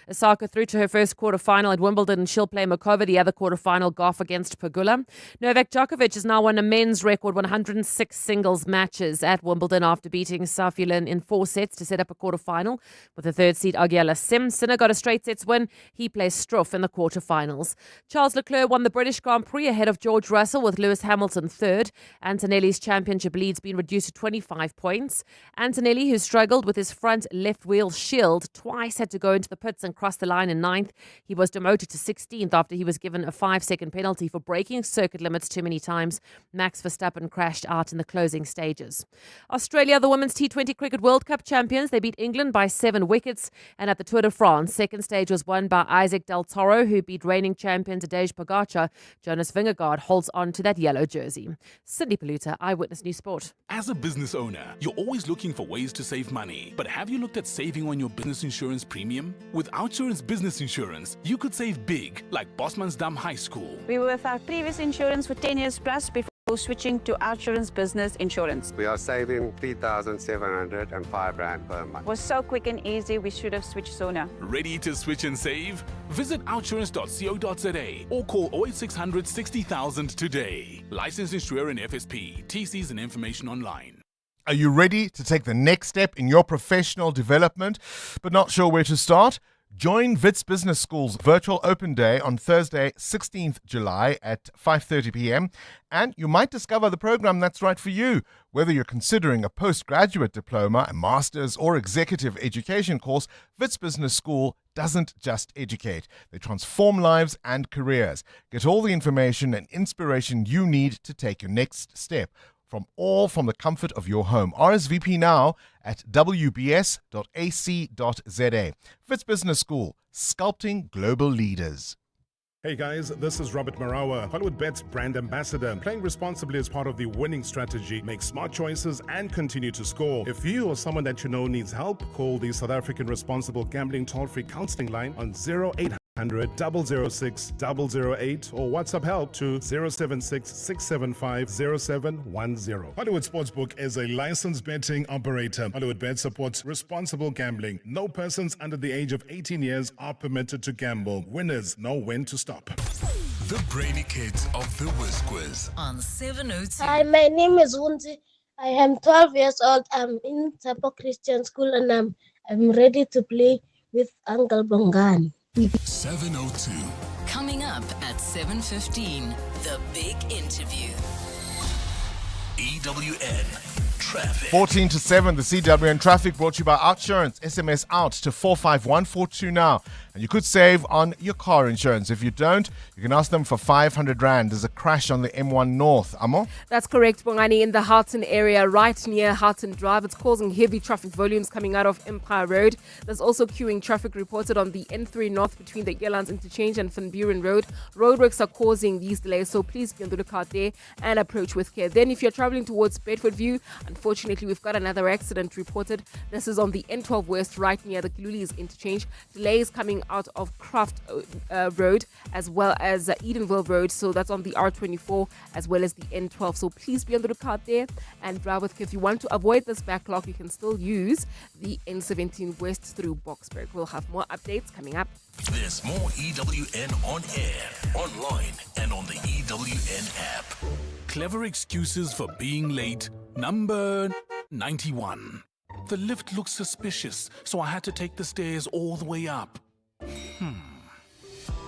Osaka through to her first quarterfinal at Wimbledon, and she'll play Mokova, the other quarterfinal, Goff against Pegula. Novak Djokovic has now won a men's record 106 singles matches at Wimbledon after beating Safiullin in 4 sets to set up a quarterfinal. With the third seed Augiela Sinner got a straight sets win. He plays Struff in the quarterfinals. Charles Leclerc won the British Grand Prix ahead of George Russell, with Lewis Hamilton third. Antonelli's championship lead's been reduced to 25 points. Antonelli, who struggled with his front left wheel shield twice, had to go into the pits and crossed the line in 9th. He was demoted to 16th after he was given a 5-second penalty for breaking circuit limits too many times. Max Verstappen crashed out in the closing stages. Australia, the Women's T20 Cricket World Cup champions. They beat England by 7 wickets. And at the Tour de France, second stage was won by Isaac Del Toro, who beat reigning champion Tadej Pogacar. Jonas Vingegaard holds on to that yellow jersey. Cindy Paluta, Eyewitness News Sport.
As a business owner, you're always looking for ways to save money. But have you looked at saving on your business insurance premium? With OUTsurance Business Insurance, you could save big, like Bosmansdam High School.
We were with our previous insurance for 10 years plus before switching to OUTsurance Business Insurance.
We are saving 3,705 Rand per month.
It was so quick and easy, we should have switched sooner.
Ready to switch and save? Visit outsurance.co.za or call 08600 60,000 today. Licensed insurer in FSP. TCs and information online.
Are you ready to take the next step in your professional development, but not sure where to start? Join Wits Business School's virtual open day on Thursday, 16th July at 5:30 p.m. and you might discover the program that's right for you. Whether you're considering a postgraduate diploma, a master's or executive education course, Wits Business School doesn't just educate. They transform lives and careers. Get all the information and inspiration you need to take your next step. From the comfort of your home. RSVP now at wbs.ac.za. Wits Business School, sculpting global leaders.
Hey guys, this is Robert Marawa, Hollywood Bet's brand ambassador. Playing responsibly is part of the winning strategy. Make smart choices and continue to score. If you or someone that you know needs help, call the South African Responsible Gambling Toll-Free Counseling Line on 0800 006 008 or WhatsApp help to 076 675 0710. Hollywood Sportsbook is a licensed betting operator. Hollywood Bet supports responsible gambling. No persons under the age of 18 years are permitted to gamble. Winners know when to stop.
The brainy kids of the Whiz Quiz
on 702.
Hi, my name is Wunzi.
I am 12 years old. I'm in Tapo Christian School and I'm ready to play with Uncle Bongani.
702.
Coming up at 7:15, the big interview.
EWN Traffic.
14 to 7, the CWN traffic brought to you by Outsurance. SMS out to 45142 now. And you could save on your car insurance. If you don't, you can ask them for 500 Rand. There's a crash on the M1 North. Amo?
That's correct, Bongani, in the Houghton area, right near Houghton Drive. It's causing heavy traffic volumes coming out of Empire Road. There's also queuing traffic reported on the N3 North between the Yelands Interchange and Van Buren Road. Roadworks are causing these delays, so please be on the lookout there and approach with care. Then if you're traveling towards Bedford View, unfortunately, we've got another accident reported. This is on the N12 West, right near the Kiluli's Interchange. Delays coming out of Craft Road as well as Edenville Road. So that's on the R24 as well as the N12. So please be on the lookout there and drive with care. If you want to avoid this backlog, you can still use the N17 West through Boksburg. We'll have more updates coming up.
There's more EWN on air, online, and on the EWN app. Clever excuses for being late. Number 91. The lift looks suspicious, so I had to take the stairs all the way up.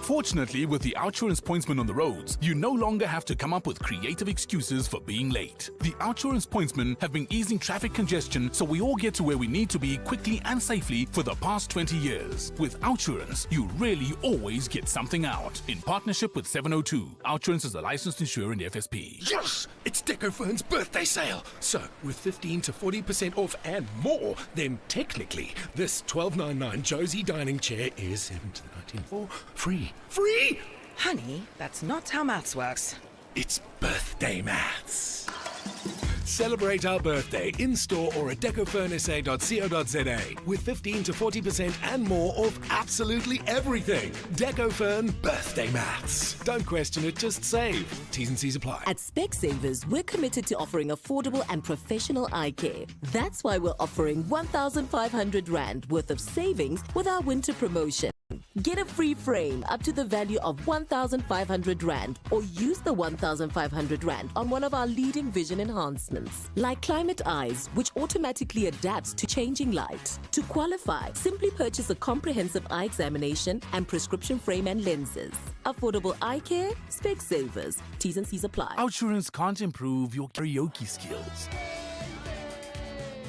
Fortunately, with the Outsurance pointsman on the roads, you no longer have to come up with creative excuses for being late. The Outsurance pointsmen have been easing traffic congestion so we all get to where we need to be quickly and safely for the past 20 years. With Outsurance, you really always get something out. In partnership with 702, Outsurance is a licensed insurer in the FSP.
Yes! It's Decofern's birthday sale. So, with 15 to 40% off and more, then technically, this $12.99 Josie dining chair is $17.94 free. Free?
Honey, that's not how maths works.
It's birthday maths. Celebrate our birthday in-store or at decofurnsa.co.za with 15 to 40% and more off absolutely everything. Decofern birthday maths. Don't question it, just save. T's and C's apply.
At Specsavers, we're committed to offering affordable and professional eye care. That's why we're offering 1,500 Rand worth of savings with our winter promotion. Get a free frame up to the value of 1,500 Rand or use the 1,500 Rand on one of our leading vision enhancements, like Climate Eyes, which automatically adapts to changing light. To qualify, simply purchase a comprehensive eye examination and prescription frame and lenses. Affordable eye care, Specsavers. T's and C's apply.
Outsurance can't improve your karaoke skills,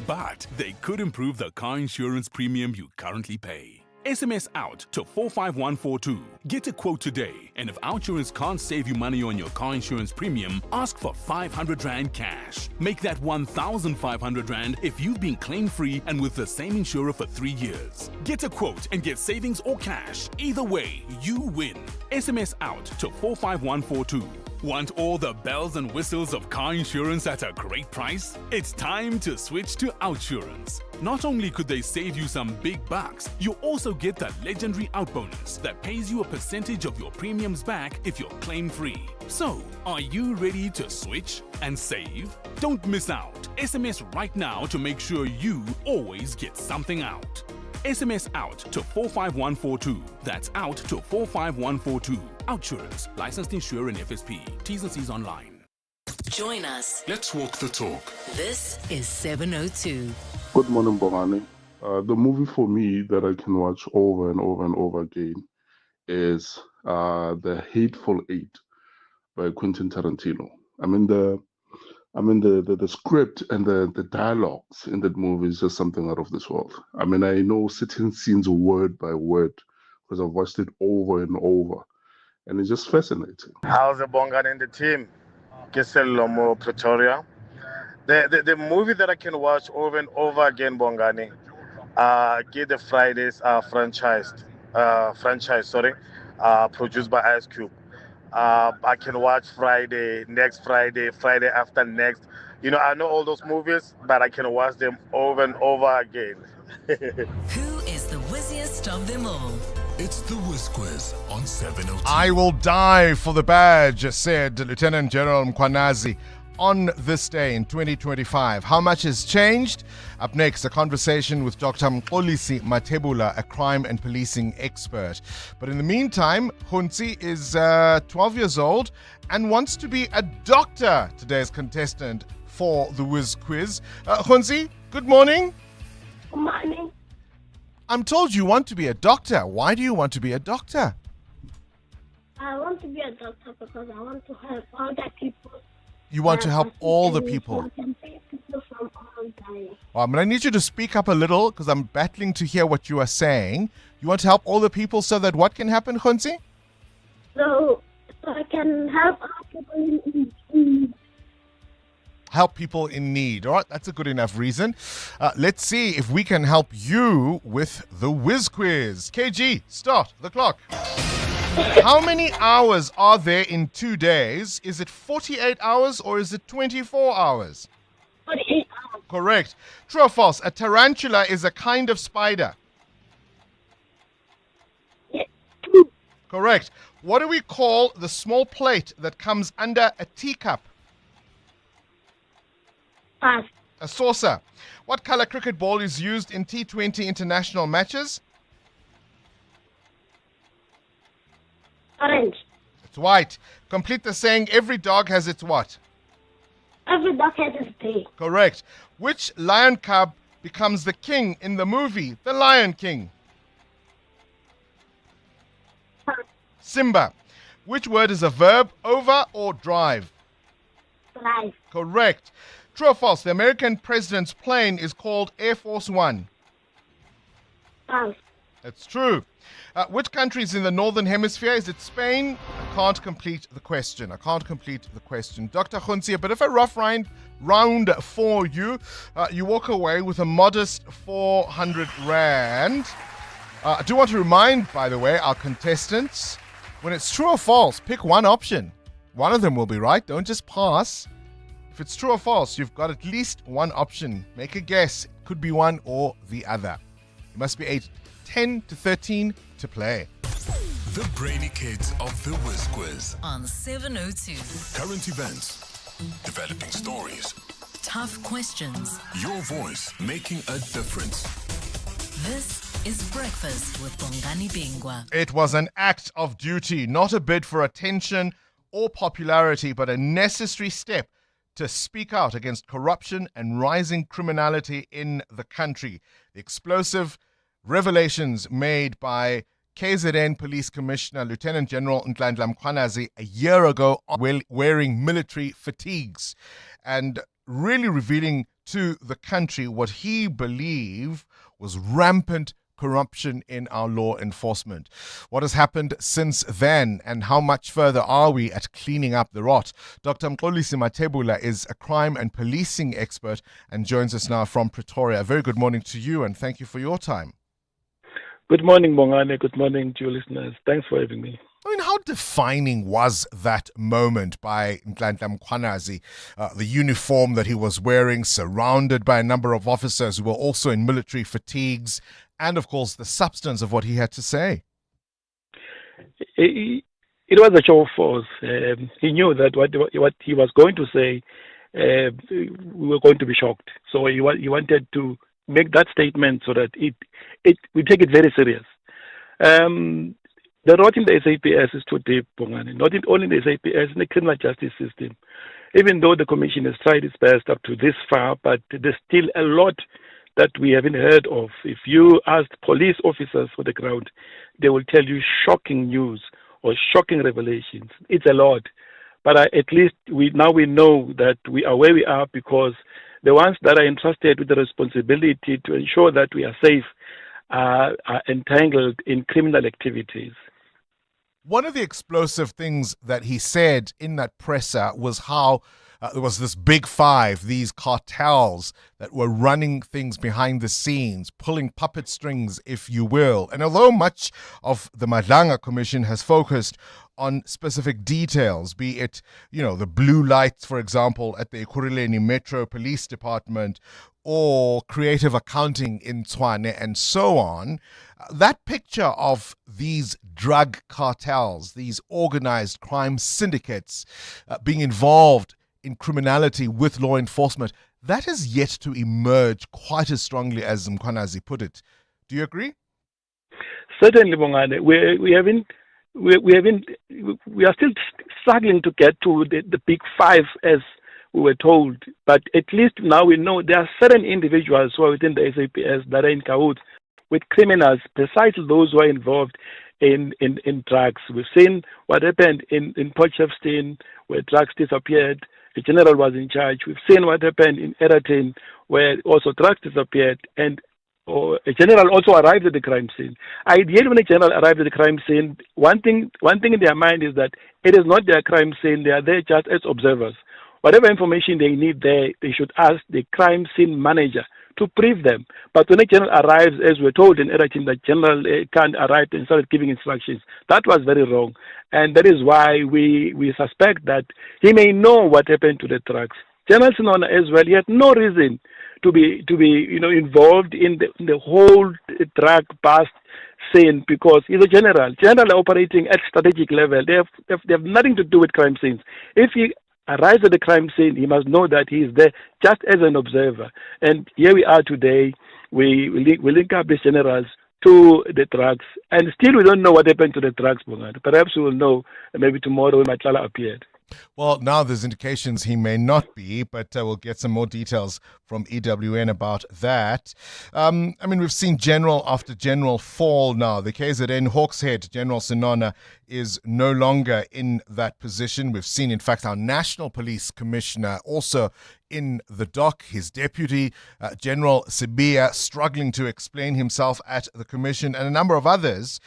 but they could improve the car insurance premium you currently pay. SMS out to 45142. Get a quote today, and if Outsurance can't save you money on your car insurance premium, ask for 500 Rand cash. Make that 1,500 Rand if you've been claim-free and with the same insurer for 3 years. Get a quote and get savings or cash. Either way, you win. SMS out to 45142. Want all the bells and whistles of car insurance at a great price? It's time to switch to Outsurance. Not only could they save you some big bucks, you also get that legendary out bonus that pays you a percentage of your premiums back if you're claim-free. So, are you ready to switch and save? Don't miss out. SMS right now to make sure you always get something out. SMS out to 45142. That's out to 45142. Outsurance, licensed insurer in FSP. T's and C's online.
Join us.
Let's walk the talk.
This is 702.
Good morning, Bongani. The movie for me that I can watch over and over and over again is The Hateful Eight by Quentin Tarantino. The script and the dialogues in that movie is just something out of this world. I know certain scenes word by word because I've watched it over and over, and it's just fascinating.
How's the Bongani and the team? Giselle Lomo, Pretoria. The movie that I can watch over and over again, Bongani, Get the Fridays franchise, produced by Ice Cube. I can watch Friday, next Friday, Friday after next. I know all those movies, but I can watch them over and over again.
Who is the whizziest of them all?
It's the Whiz Quiz on 702.
I will die for the badge, said Lieutenant General Mkwanazi on this day in 2025. How much has changed? Up next, a conversation with Dr. Mxolisi Mathebula, a crime and policing expert. But in the meantime, Hunzi is 12 years old and wants to be a doctor. Today's contestant for the Whiz Quiz. Khonsi, good morning.
Good morning.
I'm told you want to be a doctor. Why do you want to be a doctor?
I want to be a doctor because I want to help all the people.
You want to help all the people.
I can save people from all dying.
Well, I'm going to need you to speak up a little because I'm battling to hear what you are saying. You want to help all the people so that what can happen, Khonsi?
So I can help all people in need.
Help people in need. All right, that's a good enough reason. Let's see if we can help you with the Whiz Quiz. KG, start the clock. How many hours are there in 2 days? Is it 48 hours or is it 24 hours?
48 hours.
Correct. True or false? A tarantula is a kind of spider.
Yeah.
Correct. What do we call the small plate that comes under a teacup?
Pass.
A saucer. What color cricket ball is used in T20 international matches?
Orange.
It's white. Complete the saying, every dog has its what?
Every dog has its day.
Correct. Which lion cub becomes the king in the movie The Lion King?
Pass.
Simba. Which word is a verb, over or drive?
Drive.
Correct. True or false? The American president's plane is called Air Force One.
Pass.
That's true. Which country is in the northern hemisphere? Is it Spain? I can't complete the question. Dr. Khonsi, a bit of a rough round for you. You walk away with a modest 400 Rand. I do want to remind, by the way, our contestants, when it's true or false, pick one option. One of them will be right. Don't just pass. If it's true or false, you've got at least one option. Make a guess. It could be one or the other. You must be aged 10 to 13 to play.
The Brainy Kids of the Whiz Quiz.
On 702.
Current events, developing stories,
Tough questions.
your voice making a difference.
This is Breakfast with Bongani Bingwa.
It was an act of duty, not a bid for attention or popularity, but a necessary step to speak out against corruption and rising criminality in the country. The explosive revelations made by KZN Police Commissioner Lieutenant General Nhlanhla Mkhwanazi a year ago wearing military fatigues and really revealing to the country what he believed was rampant corruption in our law enforcement. What has happened since then and how much further are we at cleaning up the rot? Dr. Mxolisi Matebula is a crime and policing expert and joins us now from Pretoria. A very good morning to you and thank you for your time.
Good morning, Bongani. Good morning to your listeners. Thanks for having me.
I mean, how defining was that moment by Nhlanhla Mkhwanazi? The uniform that he was wearing, surrounded by a number of officers who were also in military fatigues, and of course, the substance of what he had to say.
It was a show of force. He knew that what he was going to say, we were going to be shocked. So he wanted to make that statement so that we take it very serious. The rot in the SAPS is too deep, Bongani. Not only in the SAPS, in the criminal justice system. Even though the Commission has tried its best up to this far, but there's still a lot that we haven't heard of. If you ask police officers for the ground, they will tell you shocking news or shocking revelations. It's a lot. But at least we know that we are where we are because the ones that are entrusted with the responsibility to ensure that we are safe are entangled in criminal activities.
One of the explosive things that he said in that presser was how there was this big five, these cartels that were running things behind the scenes, pulling puppet strings, if you will. And although much of the Madlanga Commission has focused on specific details, be it, the blue lights, for example, at the Ekurhuleni Metro Police Department, or creative accounting in Tshwane, and so on, that picture of these drug cartels, these organized crime syndicates being involved in criminality with law enforcement, that has yet to emerge quite as strongly as Mkhwanazi put it. Do you agree?
Certainly, Bongani. We are still struggling to get to the big five as we were told. But at least now we know there are certain individuals who are within the SAPS that are in cahoots with criminals, precisely those who are involved in drugs. We've seen what happened in Potchefstroom, where drugs disappeared. The general was in charge. We've seen what happened in Eratin, where also drugs disappeared, and a general also arrived at the crime scene. Ideally, when a general arrives at the crime scene, one thing in their mind is that it is not their crime scene. They are there just as observers. Whatever information they need there, they should ask the crime scene manager to brief them. But when a general arrives, as we're told in Eratin, that general can't arrive and started giving instructions. That was very wrong. And that is why we suspect that he may know what happened to the drugs. General Sinona as well, he had no reason to be involved in the whole drug bust scene, because he's a general operating at strategic level. They have nothing to do with crime scenes. If he arrives at the crime scene, he must know that he is there just as an observer. And here we are today. We link up these generals to the drugs, and still we don't know what happened to the drugs, Bongani. Perhaps we will know maybe tomorrow when Matlala appeared.
Well, now there's indications he may not be, but we'll get some more details from EWN about that. We've seen general after general fall now. The KZN Hawks head, General Sinona, is no longer in that position. We've seen, in fact, our National Police Commissioner also in the dock, his deputy, General Sibia, struggling to explain himself at the commission, and a number of others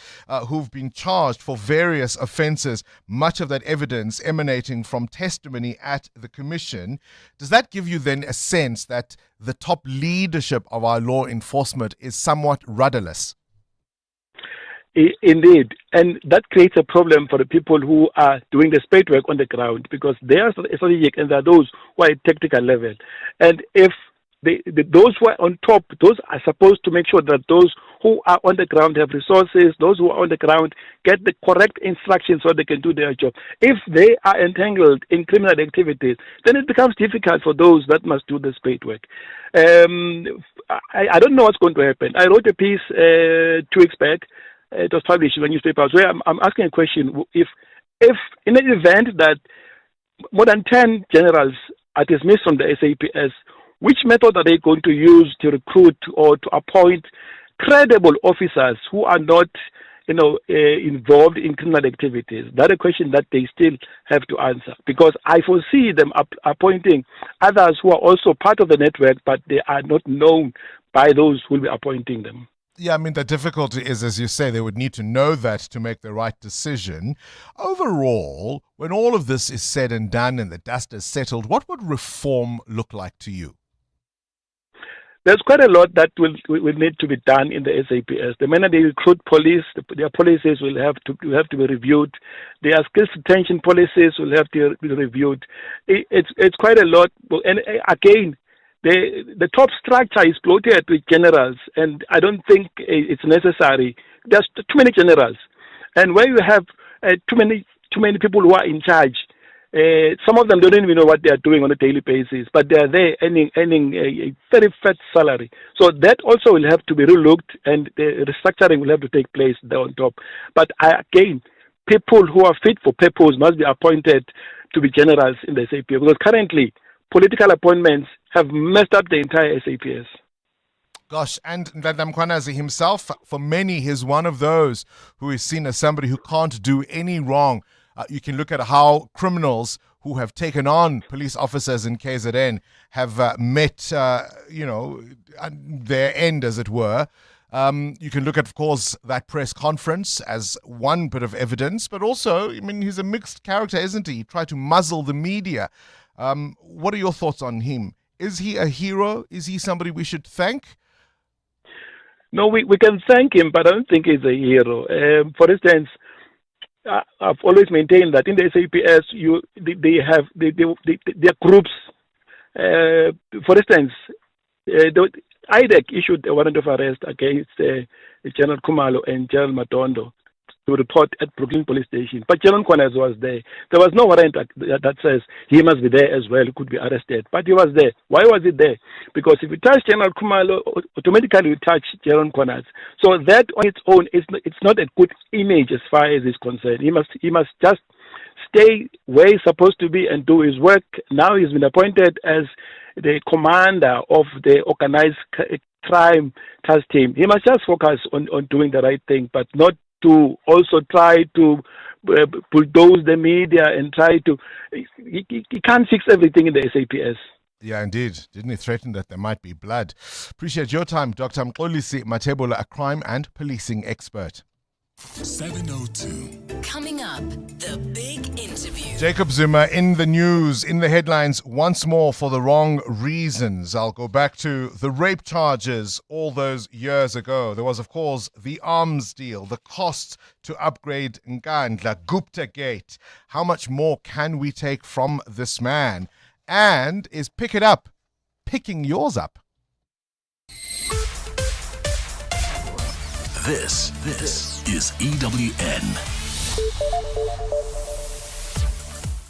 who've been charged for various offences, much of that evidence emanating from testimony at the commission. Does that give you then a sense that the top leadership of our law enforcement is somewhat rudderless?
Indeed, and that creates a problem for the people who are doing the spade work on the ground, because they are strategic and there are those who are at tactical level. And if those who are on top, those are supposed to make sure that those who are on the ground have resources, those who are on the ground get the correct instructions so they can do their job. If they are entangled in criminal activities, then it becomes difficult for those that must do the spade work. I don't know what's going to happen. I wrote a piece 2 weeks back. It was published in the newspapers, where I'm asking a question. If in an event that more than 10 generals are dismissed from the SAPS, which method are they going to use to recruit or to appoint credible officers who are not involved in criminal activities? That's a question that they still have to answer, because I foresee them appointing others who are also part of the network, but they are not known by those who will be appointing them.
Yeah, the difficulty is, as you say, they would need to know that to make the right decision. Overall, when all of this is said and done and the dust is settled, what would reform look like to you?
There's quite a lot that will need to be done in the SAPS. The manner they recruit police, their policies will have to be reviewed. Their skills retention policies will have to be reviewed. It's quite a lot. And again, the top structure is bloated with generals, and I don't think it's necessary. There's too many generals, and where you have too many people who are in charge, some of them don't even know what they are doing on a daily basis, but they are there earning a very fat salary. So that also will have to be relooked, and the restructuring will have to take place there on top. But again, people who are fit for purpose must be appointed to be generals in the SAPS, because currently political appointments have messed up the entire SAPS.
Gosh, and Ndandla Mkhwanazi himself, for many, he's one of those who is seen as somebody who can't do any wrong. You can look at how criminals who have taken on police officers in KZN have met, their end, as it were. You can look at, of course, that press conference as one bit of evidence, but also, he's a mixed character, isn't he? He tried to muzzle the media. What are your thoughts on him? Is he a hero? Is he somebody we should thank?
No, we can thank him, but I don't think he's a hero. For instance, I've always maintained that in the SAPS, they are groups. For instance, IDEC issued a warrant of arrest against General Kumalo and General Matondo to report at Brooklyn Police Station. But General Mkhwanazi was there. There was no warrant that says he must be there as well, he could be arrested. But he was there. Why was he there? Because if you touch General Kumalo, automatically you touch General Mkhwanazi. So that on its own, it's not a good image as far as is concerned. He must just stay where he's supposed to be and do his work. Now he's been appointed as the commander of the organized crime task team. He must just focus on doing the right thing, but not to also try to bulldoze the media and try to... He can't fix everything in the SAPS.
Yeah, indeed. Didn't he threaten that there might be blood? Appreciate your time, Dr. Mxolisi Matebola, a crime and policing expert.
7:02. Coming up, the big interview.
Jacob Zuma in the news, in the headlines once more for the wrong reasons. I'll go back to the rape charges all those years ago. There was, of course, the arms deal, the cost to upgrade Nkandla, Gupta Gate. How much more can we take from this man? And is Pick It Up picking yours up?
This is EWN.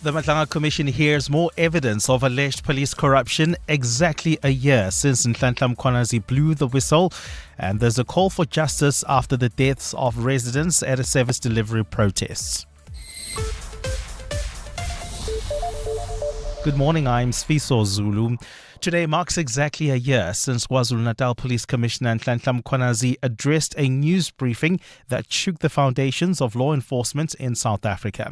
The Matlanga Commission hears more evidence of alleged police corruption exactly a year since Nhlanhla Mkhwanazi blew the whistle, and there's a call for justice after the deaths of residents at a service delivery protest. Good morning, I'm Sfiso Zulu. Today marks exactly a year since KwaZulu-Natal Police Commissioner Nhlanhla Mkhwanazi addressed a news briefing that shook the foundations of law enforcement in South Africa.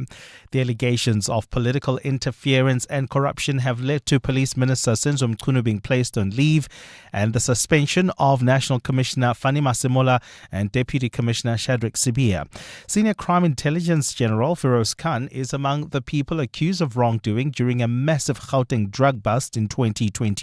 The allegations of political interference and corruption have led to Police Minister Senzo Mchunu being placed on leave and the suspension of National Commissioner Fani Masemola and Deputy Commissioner Shadrack Sibia. Senior Crime Intelligence General Feroz Khan is among the people accused of wrongdoing during a massive Gauteng drug bust in 2021.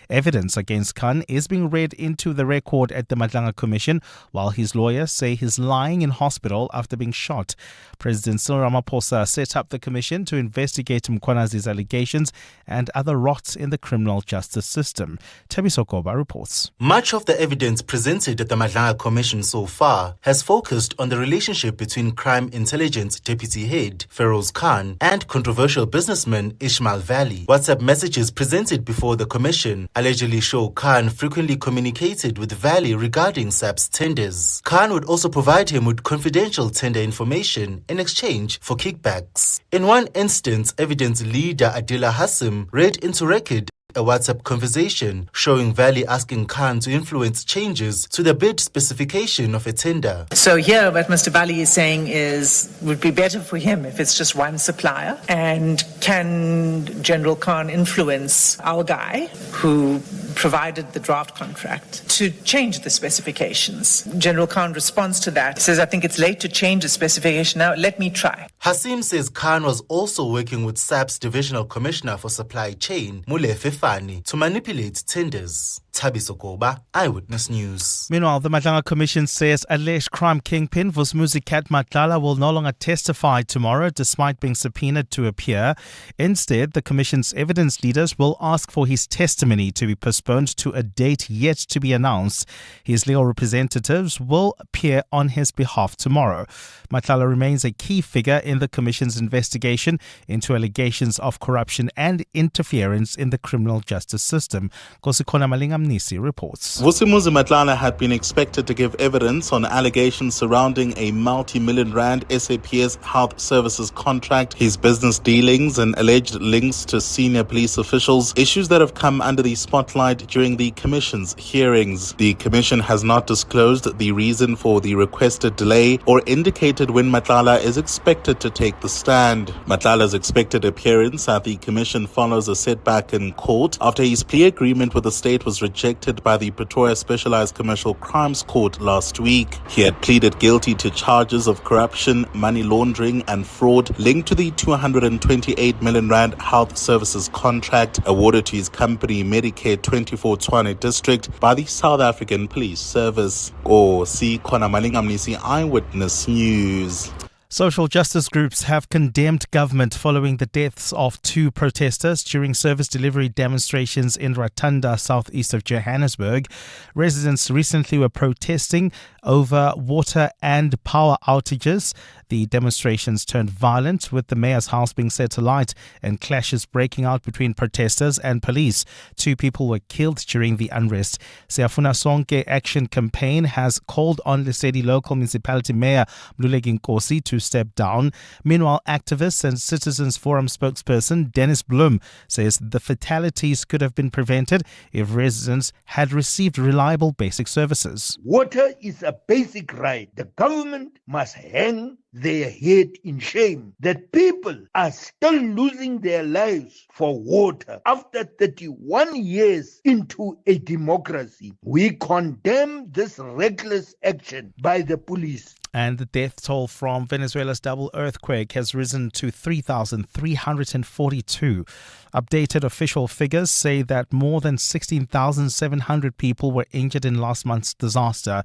Evidence against Khan is being read into the record at the Matlanga Commission, while his lawyers say he's lying in hospital after being shot. President Cyril Ramaphosa set up the commission to investigate Mkhwanazi's allegations and other rots in the criminal justice system. Tabiso Koba reports.
Much of the evidence presented at the Matlanga Commission so far has focused on the relationship between Crime Intelligence Deputy Head Feroz Khan and controversial businessman Ishmael Valley. WhatsApp messages presented before the commission allegedly show Khan frequently communicated with Valley regarding SAP's tenders. Khan would also provide him with confidential tender information in exchange for kickbacks. In one instance, evidence leader Adila Hassim read into record a WhatsApp conversation showing Valley asking Khan to influence changes to the bid specification of a tender.
So here what Mr. Valley is saying is would be better for him if it's just one supplier, and can General Khan influence our guy who provided the draft contract to change the specifications. General Khan responds to that. He says, I think it's late to change the specification now, let me try.
Hassim says Khan was also working with SAP's Divisional Commissioner for Supply Chain, Molefe Fani, to manipulate tenders. Tabiso Koba, Eyewitness News.
Meanwhile, the Matlanga Commission says alleged crime kingpin Vusmuzi Kat Matlala will no longer testify tomorrow despite being subpoenaed to appear. Instead, the Commission's evidence leaders will ask for his testimony to be postponed to a date yet to be announced. His legal representatives will appear on his behalf tomorrow. Matlala remains a key figure in the Commission's investigation into allegations of corruption and interference in the criminal justice system. Kosikona Malinga Mnisi reports.
Vusumuzi Matlala had been expected to give evidence on allegations surrounding a multi-million rand SAPS Health Services contract, his business dealings and alleged links to senior police officials, issues that have come under the spotlight during the Commission's hearings. The Commission has not disclosed the reason for the requested delay or indicated when Matlala is expected to take the stand. Matlala's expected appearance at the Commission follows a setback in court after his plea agreement with the state was rejected by the Pretoria Specialized Commercial Crimes Court last week. He had pleaded guilty to charges of corruption, money laundering and fraud linked to the 228 million rand health services contract awarded to his company Medicare 24 Tshwane District by the South African Police Service. Khona Malinga Mnisi, Eyewitness News.
Social justice groups have condemned government following the deaths of two protesters during service delivery demonstrations in Ratanda, southeast of Johannesburg. Residents recently were protesting over water and power outages. The demonstrations turned violent, with the mayor's house being set alight and clashes breaking out between protesters and police. 2 people were killed during the unrest. Siyafuna Sonke Action Campaign has called on Lesedi Local Municipality Mayor Mluleki Nkosi to to step down. Meanwhile, activists and Citizens Forum spokesperson Dennis Bloem says the fatalities could have been prevented if residents had received reliable basic services.
Water is a basic right. The government must hang their head in shame that people are still losing their lives for water after 31 years into a democracy. We condemn this reckless action by the police.
And the death toll from Venezuela's double earthquake has risen to 3,342. Updated official figures say that more than 16,700 people were injured in last month's disaster.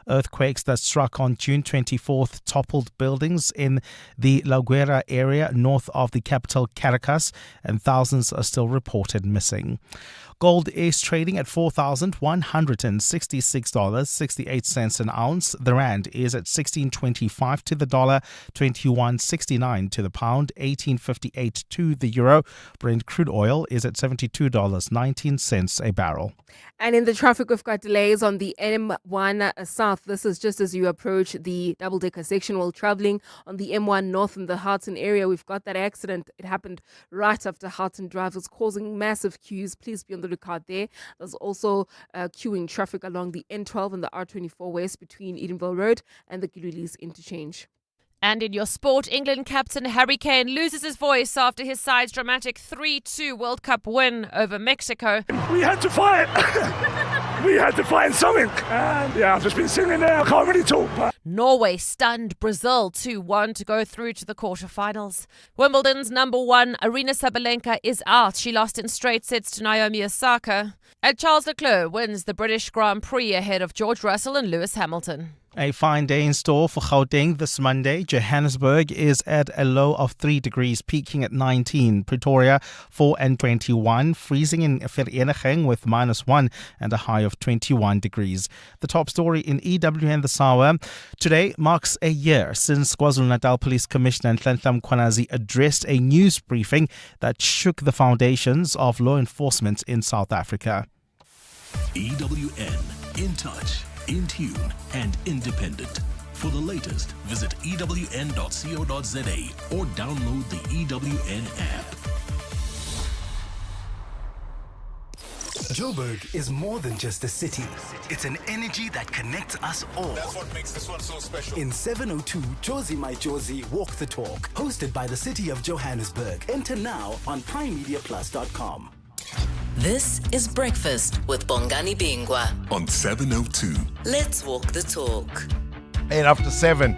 Earthquakes that struck on June 24th toppled buildings in the La Guaira area north of the capital Caracas, and thousands are still reported missing. Gold is trading at $4,166.68 an ounce. The rand is at 16.25 to the dollar, 21.69 to the pound, 18.58 to the euro. Brent crude oil is at $72.19 a barrel.
And in the traffic, we've got delays on the M1 South. This is just as you approach the double-decker section while traveling on the M1 North in the Harton area. We've got that accident. It happened right after Harton Drive. It was causing massive queues. Please be on the lookout there. There's also queuing traffic along the N12 and the R24 West between Edenville Road and the Gilulis interchange.
And in your sport, England captain Harry Kane loses his voice after his side's dramatic 3-2 World Cup win over Mexico.
We had to fight. We had to find something. And I've just been singing there. I can't really talk. But
Norway stunned Brazil 2-1 to go through to the quarterfinals. Wimbledon's number one, Aryna Sabalenka, is out. She lost in straight sets to Naomi Osaka. And Charles Leclerc wins the British Grand Prix ahead of George Russell and Lewis Hamilton.
A fine day in store for Gauteng this Monday. Johannesburg is at a low of 3 degrees, peaking at 19. Pretoria, 4 and 21. Freezing in Vereeniging with -1 and a high of 21 degrees. The top story in EWN this hour. Today marks a year since KwaZulu-Natal Police Commissioner Nhlanhla Mkhwanazi addressed a news briefing that shook the foundations of law enforcement in South Africa.
EWN, in touch, in tune, and independent. For the latest, visit ewn.co.za or download the EWN app.
Joburg is more than just a city. It's an energy that connects us all.
That's what makes this one so special.
In 702, Josie My Josie Walk the Talk, hosted by the city of Johannesburg. Enter now on primeMediaPlus.com.
This is Breakfast with Bongani Bingwa
on 702.
Let's walk the talk.
8 after 7.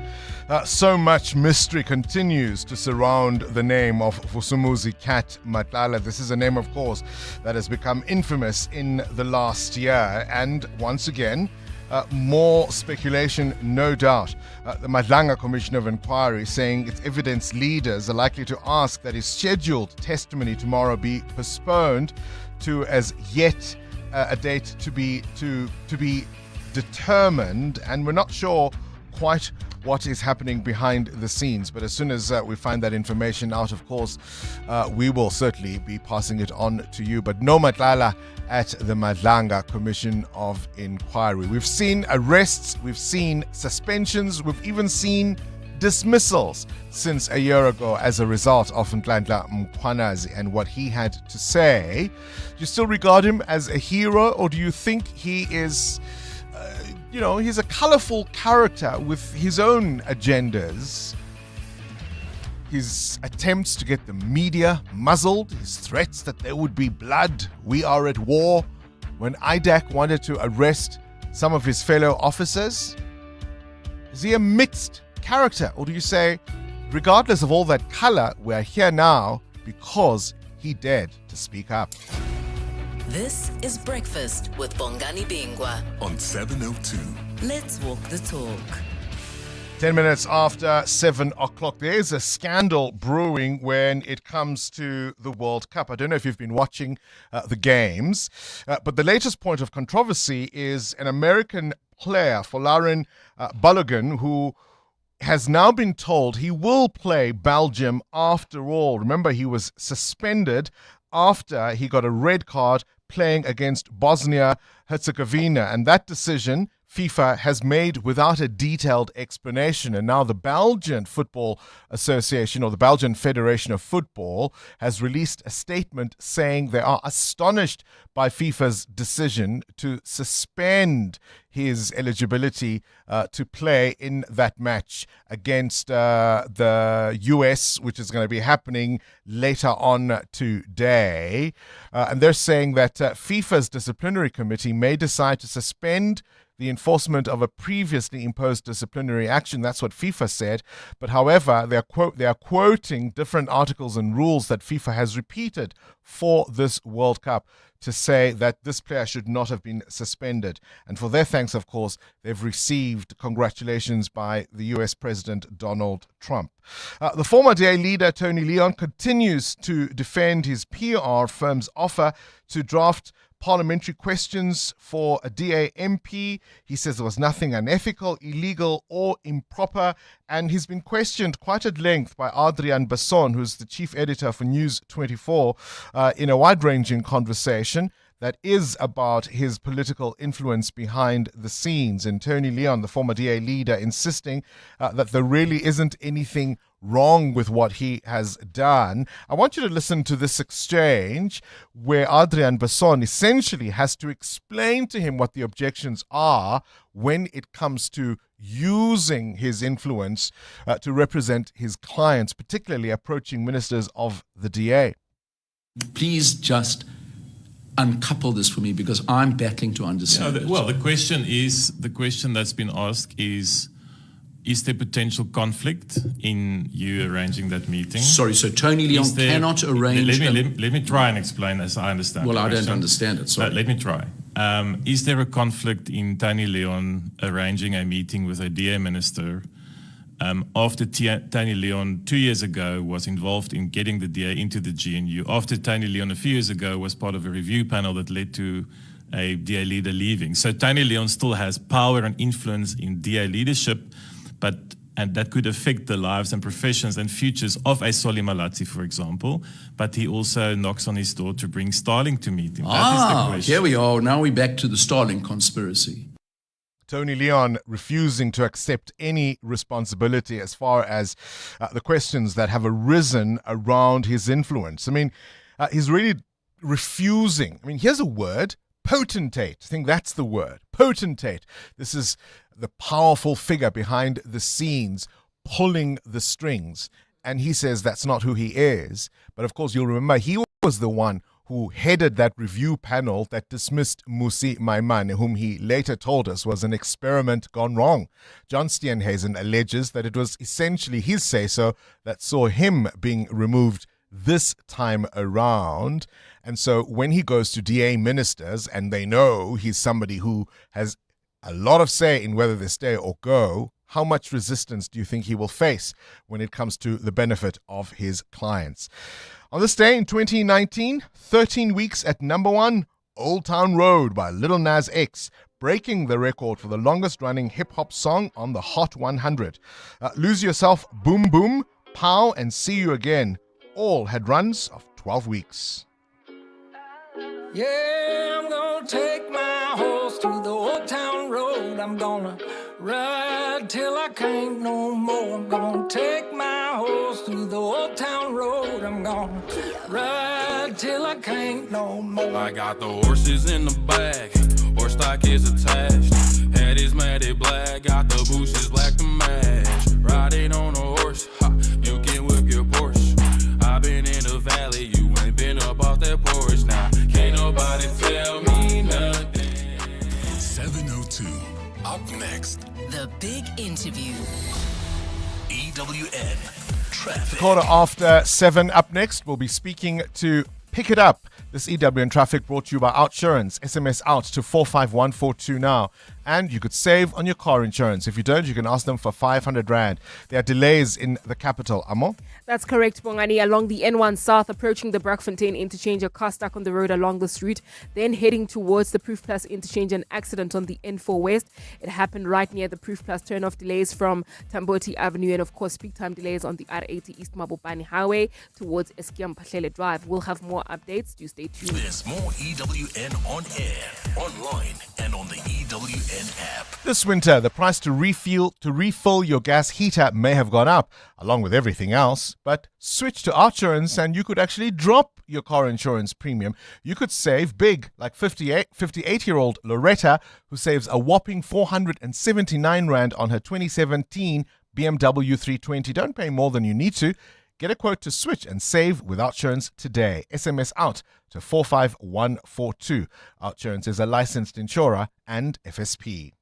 So much mystery continues to surround the name of Vusumuzi Cat Matlala. This is a name, of course, that has become infamous in the last year. And once again, more speculation, no doubt. The Madlanga Commission of Inquiry saying its evidence leaders are likely to ask that his scheduled testimony tomorrow be postponed to as yet a date to be determined, and we're not sure quite what is happening behind the scenes. But as soon as we find that information out, of course, we will certainly be passing it on to you. But no Matlala at the Madlanga Commission of Inquiry. We've seen arrests, we've seen suspensions, we've even seen dismissals since a year ago as a result of Nhlanhla Mkhwanazi and what he had to say. Do you still regard him as a hero, or do you think he is, he's a colorful character with his own agendas? His attempts to get the media muzzled, his threats that there would be blood, we are at war, when IDAC wanted to arrest some of his fellow officers? Is he a mixed character, or do you say, regardless of all that color, we're here now because he dared to speak up?
This is Breakfast with Bongani Bingwa
on 702.
Let's walk the talk.
10 minutes after 7 o'clock, there is a scandal brewing when it comes to the World Cup. I don't know if you've been watching the games, but the latest point of controversy is an American player, Folarin Balogun, who has now been told he will play Belgium after all. Remember, he was suspended after he got a red card playing against Bosnia-Herzegovina, and that decision FIFA has made without a detailed explanation. And now the Belgian Football Association, or the Belgian Federation of Football, has released a statement saying they are astonished by FIFA's decision to suspend his eligibility to play in that match against the US, which is going to be happening later on today. And they're saying that FIFA's disciplinary committee may decide to suspend the enforcement of a previously imposed disciplinary action. That's what FIFA said. But however, they are quoting different articles and rules that FIFA has repeated for this World Cup to say that this player should not have been suspended. And for their thanks, of course, they've received congratulations by the US President Donald Trump. The former DA leader, Tony Leon, continues to defend his PR firm's offer to draft parliamentary questions for a DA MP. He says there was nothing unethical, illegal, or improper. And he's been questioned quite at length by Adrian Basson, who's the chief editor for News 24, in a wide-ranging conversation that is about his political influence behind the scenes. And Tony Leon, the former DA leader, insisting that there really isn't anything wrong with what he has done. I want you to listen to this exchange where Adrian Basson essentially has to explain to him what the objections are when it comes to using his influence to represent his clients, particularly approaching ministers of the DA.
Please just uncouple this for me, because I'm battling to understand it.
Well, the question that's been asked is there potential conflict in you arranging that meeting?
Sorry, so Tony Leon cannot arrange...
Let me try and explain as I understand.
Well, I don't understand it, sorry.
Let me try. Is there a conflict in Tony Leon arranging a meeting with a DA minister after Tony Leon 2 years ago was involved in getting the DA into the GNU, after Tony Leon a few years ago was part of a review panel that led to a DA leader leaving? So Tony Leon still has power and influence in DA leadership, and that could affect the lives and professions and futures of a Solly Malatsi, for example. But he also knocks on his door to bring Starling to meet him. That is the question.
Here we are. Now we're back to the Starling conspiracy.
Tony Leon refusing to accept any responsibility as far as the questions that have arisen around his influence. I mean, he's really refusing. I mean, here's a word, potentate. I think that's the word, potentate. This is the powerful figure behind the scenes pulling the strings. And he says that's not who he is. But of course, you'll remember he was the one who headed that review panel that dismissed Musi Maimane, whom he later told us was an experiment gone wrong. John Steenhuisen alleges that it was essentially his say-so that saw him being removed this time around. And so when he goes to DA ministers and they know he's somebody who has a lot of say in whether they stay or go, how much resistance do you think he will face when it comes to the benefit of his clients? On this day in 2019, 13 weeks at number 1, Old Town Road by Lil Nas X, breaking the record for the longest running hip-hop song on the Hot 100. Lose Yourself, Boom Boom, Pow, and See You Again all had runs of 12 weeks.
Yeah, I'm gonna take my horse to the Old Town Road. I'm gonna ride till I can't no more. I'm gonna take my horse to the Old Town Road. I'm gonna ride till I can't no more. I got the horses in the bag, horse stock is attached. Head is matted black, got the bushes black to match. Riding on a horse, ha, you can whip your Porsche. I've been in the valley, you ain't been up off that porch. Now, can't nobody tell me nothing.
702. Up next.
The Big Interview.
EWN Traffic.
Quarter after 7. Up next, we'll be speaking to Pick It Up. This EWN Traffic brought to you by Outsurance. SMS out to 45142 now. And you could save on your car insurance. If you don't, you can ask them for 500 Rand. There are delays in the capital. Amo?
That's correct, Bongani. Along the N1 South, approaching the Brakfontein interchange, a car stuck on the road along this route. Then heading towards the Proof Plus interchange, an accident on the N4 West. It happened right near the Proof Plus turn-off. Delays from Tamboti Avenue and, of course, peak time delays on the R80 East Mabopane Highway towards Eskiam Pahlele Drive. We'll have more updates. Do stay tuned.
There's more EWN on air, online, and on the EWN app.
This winter, the price to refill your gas heater may have gone up, along with everything else, but switch to Outsurance and you could actually drop your car insurance premium. You could save big, like 58-year-old Loretta, who saves a whopping 479 Rand on her 2017 BMW 320. Don't pay more than you need to. Get a quote to switch and save with Outsurance today. SMS out to 45142. Outsurance is a licensed insurer and FSP.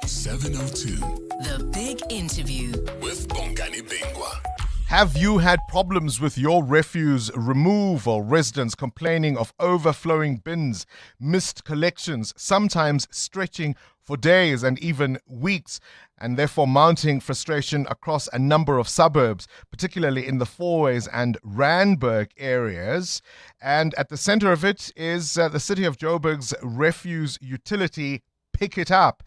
702.
The Big Interview
with Bongani Bingwa.
Have you had problems with your refuse removal? Residents complaining of overflowing bins, missed collections, sometimes stretching for days and even weeks, and therefore mounting frustration across a number of suburbs, particularly in the Fourways and Randburg areas. And at the center of it is the City of Joburg's refuse utility, Pick It Up.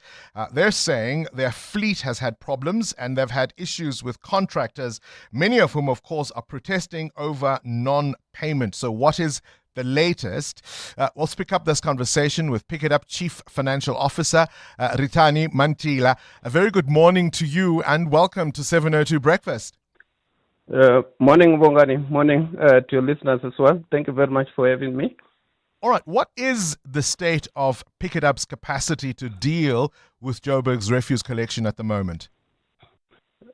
They're saying their fleet has had problems and they've had issues with contractors, many of whom, of course, are protesting over non-payment. So what is the latest? We'll pick up this conversation with Pick It Up Chief Financial Officer, Ritani Mantila. A very good morning to you and welcome to 702 Breakfast.
Morning, Bongani. Morning to your listeners as well. Thank you very much for having me.
All right, what is the state of Pick It Up's capacity to deal with Joburg's refuse collection at the moment?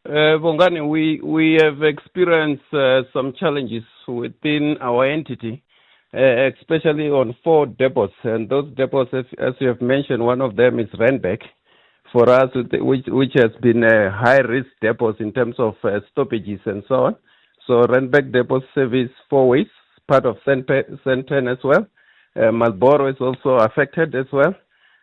Bongani, we have experienced some challenges within our entity, especially on 4 depots. And those depots, as you have mentioned, one of them is Randburg, for us, which has been a high-risk depot in terms of stoppages and so on. So Randburg depot service 4 ways, part of Centen as well. Marlborough is also affected as well.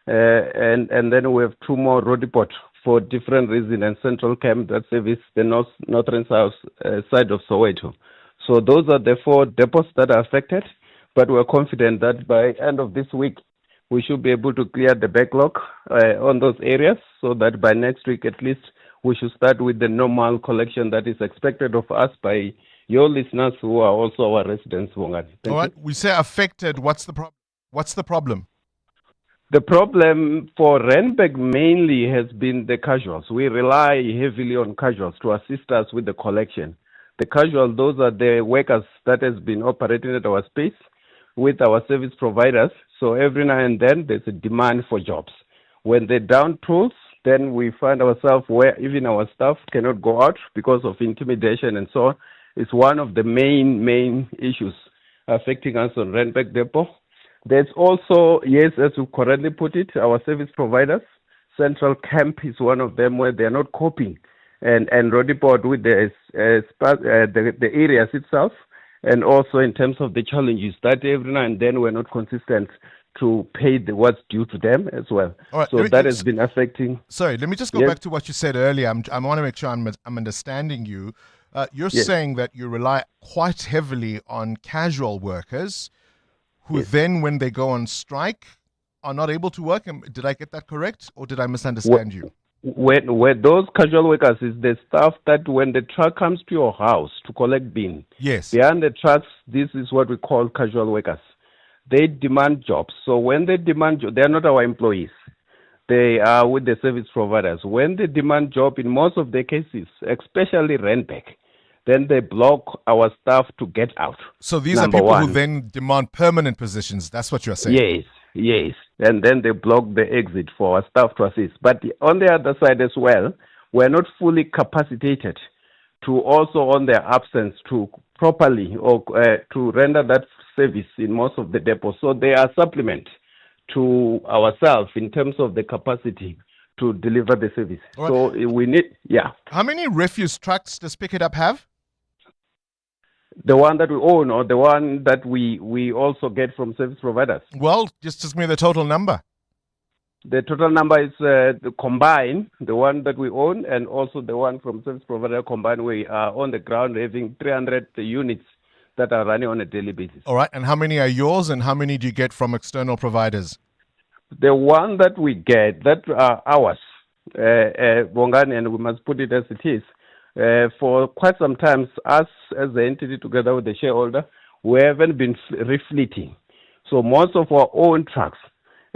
And then we have 2 more road depot for different reasons, and Central Camp that service the northern south side of Soweto. So those are the 4 depots that are affected, but we're confident that by end of this week, we should be able to clear the backlog on those areas so that by next week at least, we should start with the normal collection that is expected of us by your listeners who are also our residents, Bongani.
All right, we say affected. What's the problem?
The problem for Randburg mainly has been the casuals. We rely heavily on casuals to assist us with the collection. The casual, those are the workers that has been operating at our space with our service providers. So every now and then there's a demand for jobs. When they're down tools, then we find ourselves where even our staff cannot go out because of intimidation and so on. It's one of the main issues affecting us on Randburg Depot. There's also, yes, as you correctly put it, our service providers. Central Camp is one of them where they're not coping and road depot with the areas itself, and also in terms of the challenges that every now and then we're not consistent to pay what's due to them as well.
Right,
so that has been affecting.
Sorry, let me just go back to what you said earlier. I want to make sure I'm understanding you. You're saying that you rely quite heavily on casual workers who then, when they go on strike, are not able to work. Did I get that correct, or did I misunderstand you?
Where those casual workers is the staff that when the truck comes to your house to collect bin,
yes,
behind the trucks, this is what we call casual workers. They demand jobs. So when they demand jobs, they are not our employees. They are with the service providers. When they demand job, in most of the cases, especially Randburg, then they block our staff to get out.
So these are people who then demand permanent positions. That's what you're saying?
Yes. And then they block the exit for our staff to assist. But on the other side as well, we're not fully capacitated to also, on their absence, to properly or to render that service in most of the depots. So they are supplement to ourselves in terms of the capacity to deliver the service. Right. So we need,
How many refuse trucks does Pick It Up have?
The one that we own or the one that we also get from service providers?
Well, just give me the total number.
The total number is the combined, the one that we own and also the one from service provider combined. We are on the ground having 300 units that are running on a daily basis.
All right. And how many are yours and how many do you get from external providers?
The one that we get, that are ours, Bongani, and we must put it as it is. For quite some time, us as the entity together with the shareholder, we haven't been refleeting. So most of our own trucks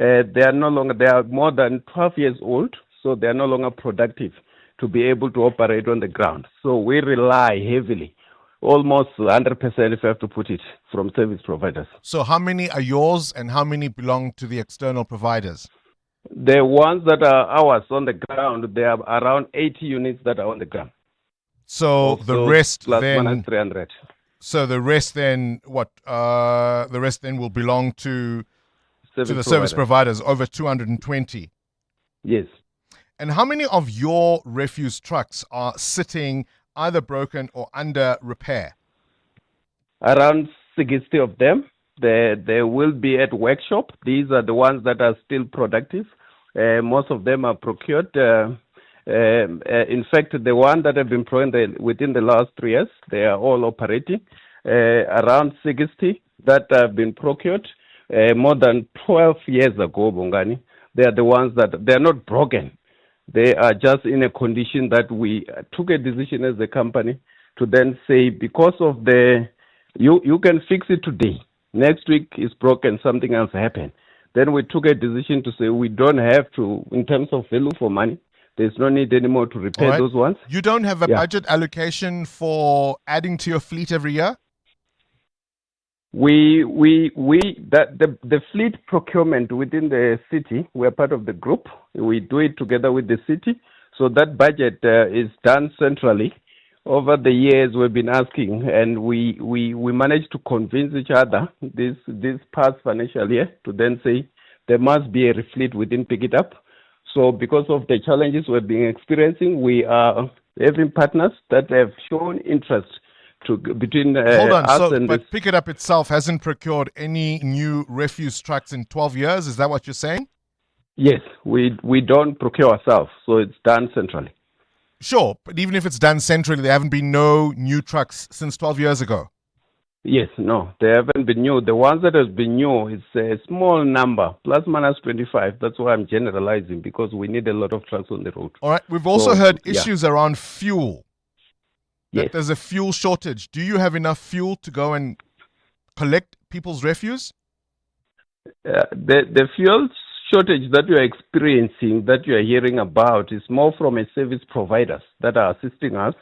they are no longer, they are more than 12 years old, so they are no longer productive to be able to operate on the ground. So we rely heavily, almost 100% if I have to put it, from service providers.
So how many are yours and how many belong to the external providers?
The ones that are ours on the ground, there are around 80 units that are on the ground.
So the rest
plus
then,
minus 300.
So the rest then, what? The rest then will belong to the service providers, over 220.
Yes.
And how many of your refuse trucks are sitting either broken or under repair?
Around 60 of them. They will be at workshop. These are the ones that are still productive. Most of them are procured. In fact, the one that have been procured within the last 3 years, they are all operating. Around 60 that have been procured more than 12 years ago, Bongani. They are the ones that, they are not broken. They are just in a condition that we took a decision as a company to then say, because of you can fix it today. Next week it's broken, something else happened. Then we took a decision to say we don't have to, in terms of value for money, there's no need anymore to repair those ones.
You don't have a budget allocation for adding to your fleet every year?
The fleet procurement within the city, we're part of the group. We do it together with the city. So that budget is done centrally. Over the years, we've been asking, and we managed to convince each other this past financial year to then say there must be a refleet within Pick It Up. So because of the challenges we've been experiencing, we are having partners that have shown interest between
Hold on,
us and
but Pick It Up itself hasn't procured any new refuse trucks in 12 years. Is that what you're saying?
Yes, we don't procure ourselves, so it's done centrally.
Sure, but even if it's done centrally, there haven't been no new trucks since 12 years ago.
Yes, no, they haven't been new. The ones that have been new is a small number, plus minus 25. That's why I'm generalizing, because we need a lot of trucks on the road.
All right, we've also heard issues around fuel.
Yes.
That there's a fuel shortage. Do you have enough fuel to go and collect people's refuse?
The fuel shortage that you are experiencing, that you are hearing about, is more from a service providers that are assisting us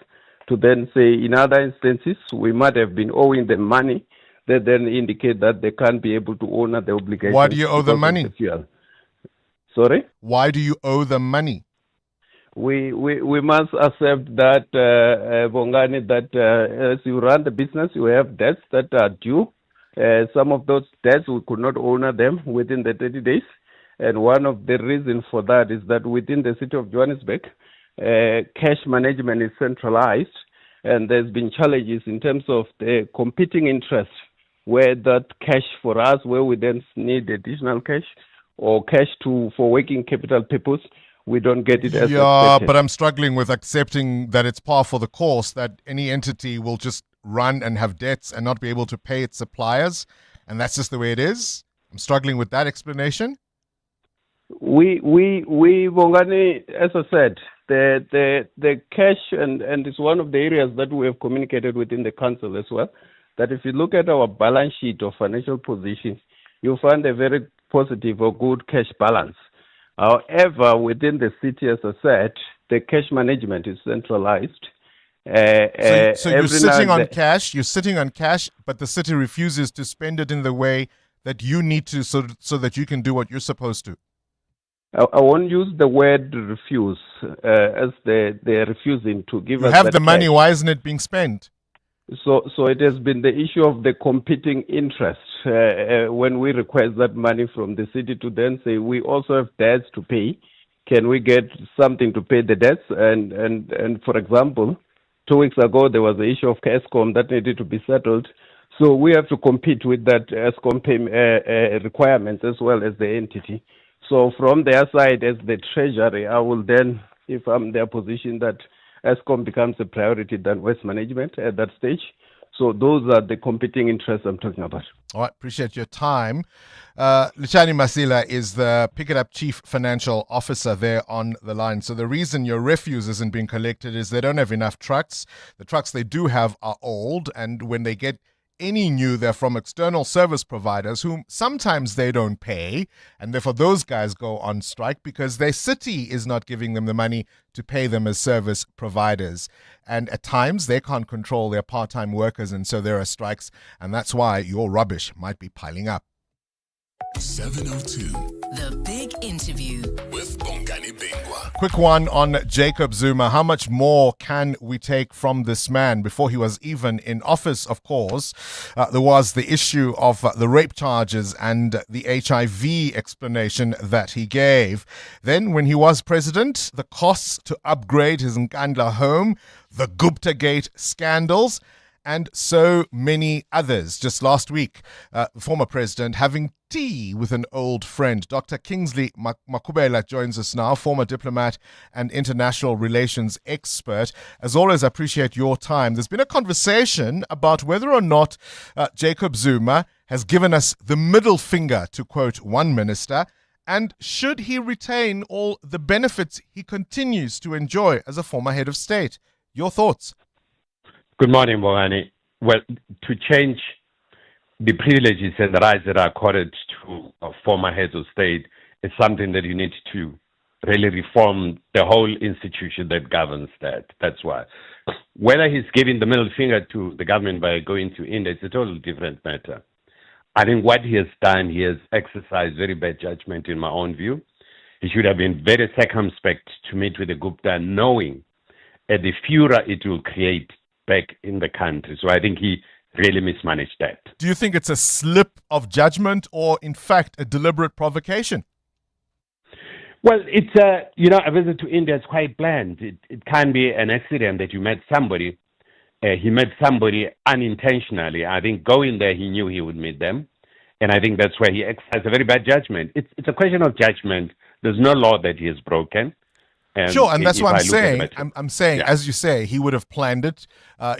to then say, in other instances, we might have been owing them money. They then indicate that they can't be able to honor the obligation.
Why do you owe them money?
Sorry?
Why do you owe them money?
We must accept that, Bongani, that as you run the business, you have debts that are due. Some of those debts, we could not honor them within the 30 days. And one of the reasons for that is that within the city of Johannesburg, cash management is centralized, and there's been challenges in terms of the competing interests, where that cash for us, where we then need additional cash or cash for working capital purpose, we don't get it as expected.
But I'm struggling with accepting that it's par for the course that any entity will just run and have debts and not be able to pay its suppliers, and that's just the way it is. I'm struggling with that explanation.
We Bongani, as I said, the cash, and it's one of the areas that we have communicated within the council as well, that if you look at our balance sheet of financial position, you'll find a very positive or good cash balance. However, within the city, as I said, the cash management is centralized.
So you're sitting on cash. You're sitting on cash, but the city refuses to spend it in the way that you need to, so that you can do what you're supposed to.
I won't use the word refuse, as they're refusing to give us.
You have the
cash.
money. Why isn't it being spent?
So it has been the issue of the competing interests when we request that money from the city to then say we also have debts to pay. Can we get something to pay the debts? And for example, 2 weeks ago there was the issue of ESCOM that needed to be settled. So we have to compete with that ESCOM requirements as well as the entity. So from their side, as the treasury, I will then, if I'm their position, that ESCOM becomes a priority than Waste Management at that stage. So those are the competing interests I'm talking about.
All right, appreciate your time. Luchani Masila is the Pick It Up Chief Financial Officer there on the line. So the reason your refuse isn't being collected is they don't have enough trucks. The trucks they do have are old, and when they get any new, they're from external service providers whom sometimes they don't pay, and therefore those guys go on strike because their city is not giving them the money to pay them as service providers. And at times they can't control their part-time workers, and so there are strikes, and that's why your rubbish might be piling up.
702.
The Big Interview
with Bongani Bingwa.
Quick one on Jacob Zuma. How much more can we take from this man? Before he was even in office, of course, there was the issue of the rape charges and the HIV explanation that he gave. Then, when he was president, the costs to upgrade his Nkandla home, the Gupta Gate scandals, and so many others. Just last week, the former president having tea with an old friend. Dr. Kingsley Makubela joins us now, former diplomat and international relations expert. As always, I appreciate your time. There's been a conversation about whether or not Jacob Zuma has given us the middle finger, to quote one minister, and should he retain all the benefits he continues to enjoy as a former head of state. Your thoughts?
Good morning, Bongani. Well, to change the privileges and the rights that are accorded to former heads of state is something that you need to really reform the whole institution that governs that. That's why. Whether he's giving the middle finger to the government by going to India, it's a totally different matter. I think what he has done, he has exercised very bad judgment in my own view. He should have been very circumspect to meet with the Gupta, knowing the furor it will create back in the country. So I think he really mismanaged that.
Do you think it's a slip of judgment or, in fact, a deliberate provocation?
Well, it's a visit to India is quite planned. It can be an accident that you met somebody. He met somebody unintentionally. I think going there, he knew he would meet them. And I think that's where he exercised a very bad judgment. It's a question of judgment. There's no law that he has broken.
Sure, and that's what I'm saying. I'm saying, as you say, he would have planned it.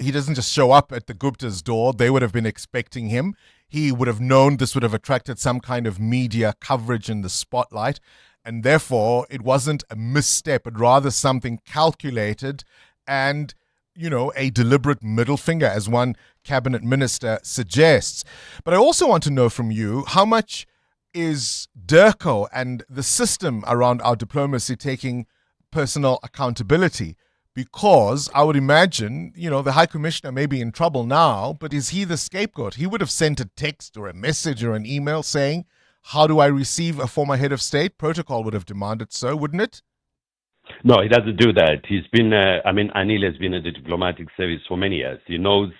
He doesn't just show up at the Gupta's door. They would have been expecting him. He would have known this would have attracted some kind of media coverage in the spotlight. And therefore, it wasn't a misstep, but rather something calculated and, a deliberate middle finger, as one cabinet minister suggests. But I also want to know from you, how much is DIRCO and the system around our diplomacy taking personal accountability? Because I would imagine, the High Commissioner may be in trouble now, but is he the scapegoat? He would have sent a text or a message or an email saying, how do I receive a former head of state? Protocol would have demanded so, wouldn't it?
No, he doesn't do that. He's been, Anil has been in the diplomatic service for many years. He knows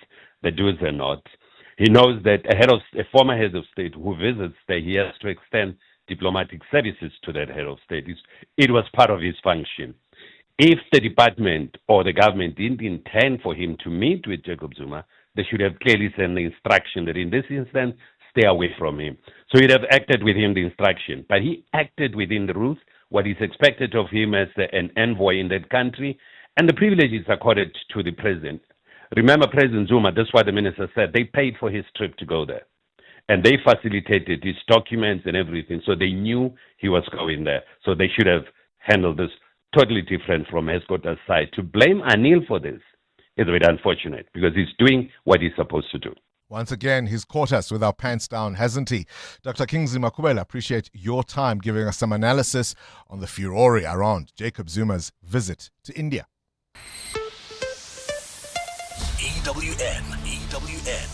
the do's and don'ts. He knows that a former head of state who visits there, he has to extend diplomatic services to that head of state. It was part of his function. If the department or the government didn't intend for him to meet with Jacob Zuma, they should have clearly sent the instruction that in this instance, stay away from him. So he'd have acted within the instruction. But he acted within the rules, what is expected of him as an envoy in that country, and the privileges accorded to the president. Remember, President Zuma, that's what the minister said, they paid for his trip to go there. And they facilitated his documents and everything, so they knew he was going there. So they should have handled this totally different from Escota's side. To blame Anil for this is very unfortunate, because he's doing what he's supposed to do.
Once again, he's caught us with our pants down, hasn't he? Dr. Kingsley Makubela, appreciate your time giving us some analysis on the furore around Jacob Zuma's visit to India.
EWN.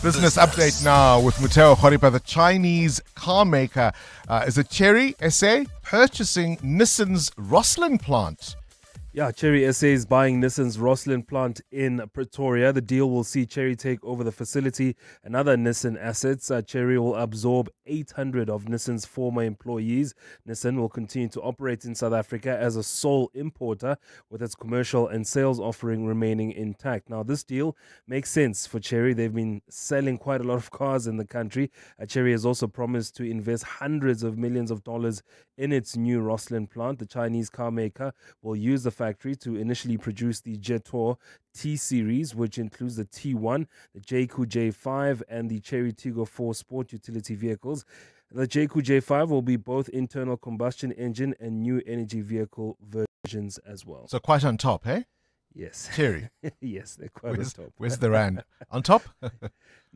Business update now with Muteo Khoripa. The Chinese car maker is a Chery SA purchasing Nissan's Rosslyn plant.
Yeah, Chery SA is buying Nissan's Rosslyn plant in Pretoria. The deal will see Chery take over the facility and other Nissan assets. Chery will absorb 800 of Nissan's former employees. Nissan will continue to operate in South Africa as a sole importer, with its commercial and sales offering remaining intact. Now, this deal makes sense for Chery. They've been selling quite a lot of cars in the country. Chery has also promised to invest hundreds of millions of dollars in its new Rosslyn plant. The Chinese car maker will use the factory to initially produce the Jetour T-Series, which includes the T1, the JQ J5, and the Chery Tiggo 4 sport utility vehicles. The JQ J5 will be both internal combustion engine and new energy vehicle versions as well.
So quite on top, eh?
Yes.
Chery.
Yes, they're quite on top.
Where's the rand? On top?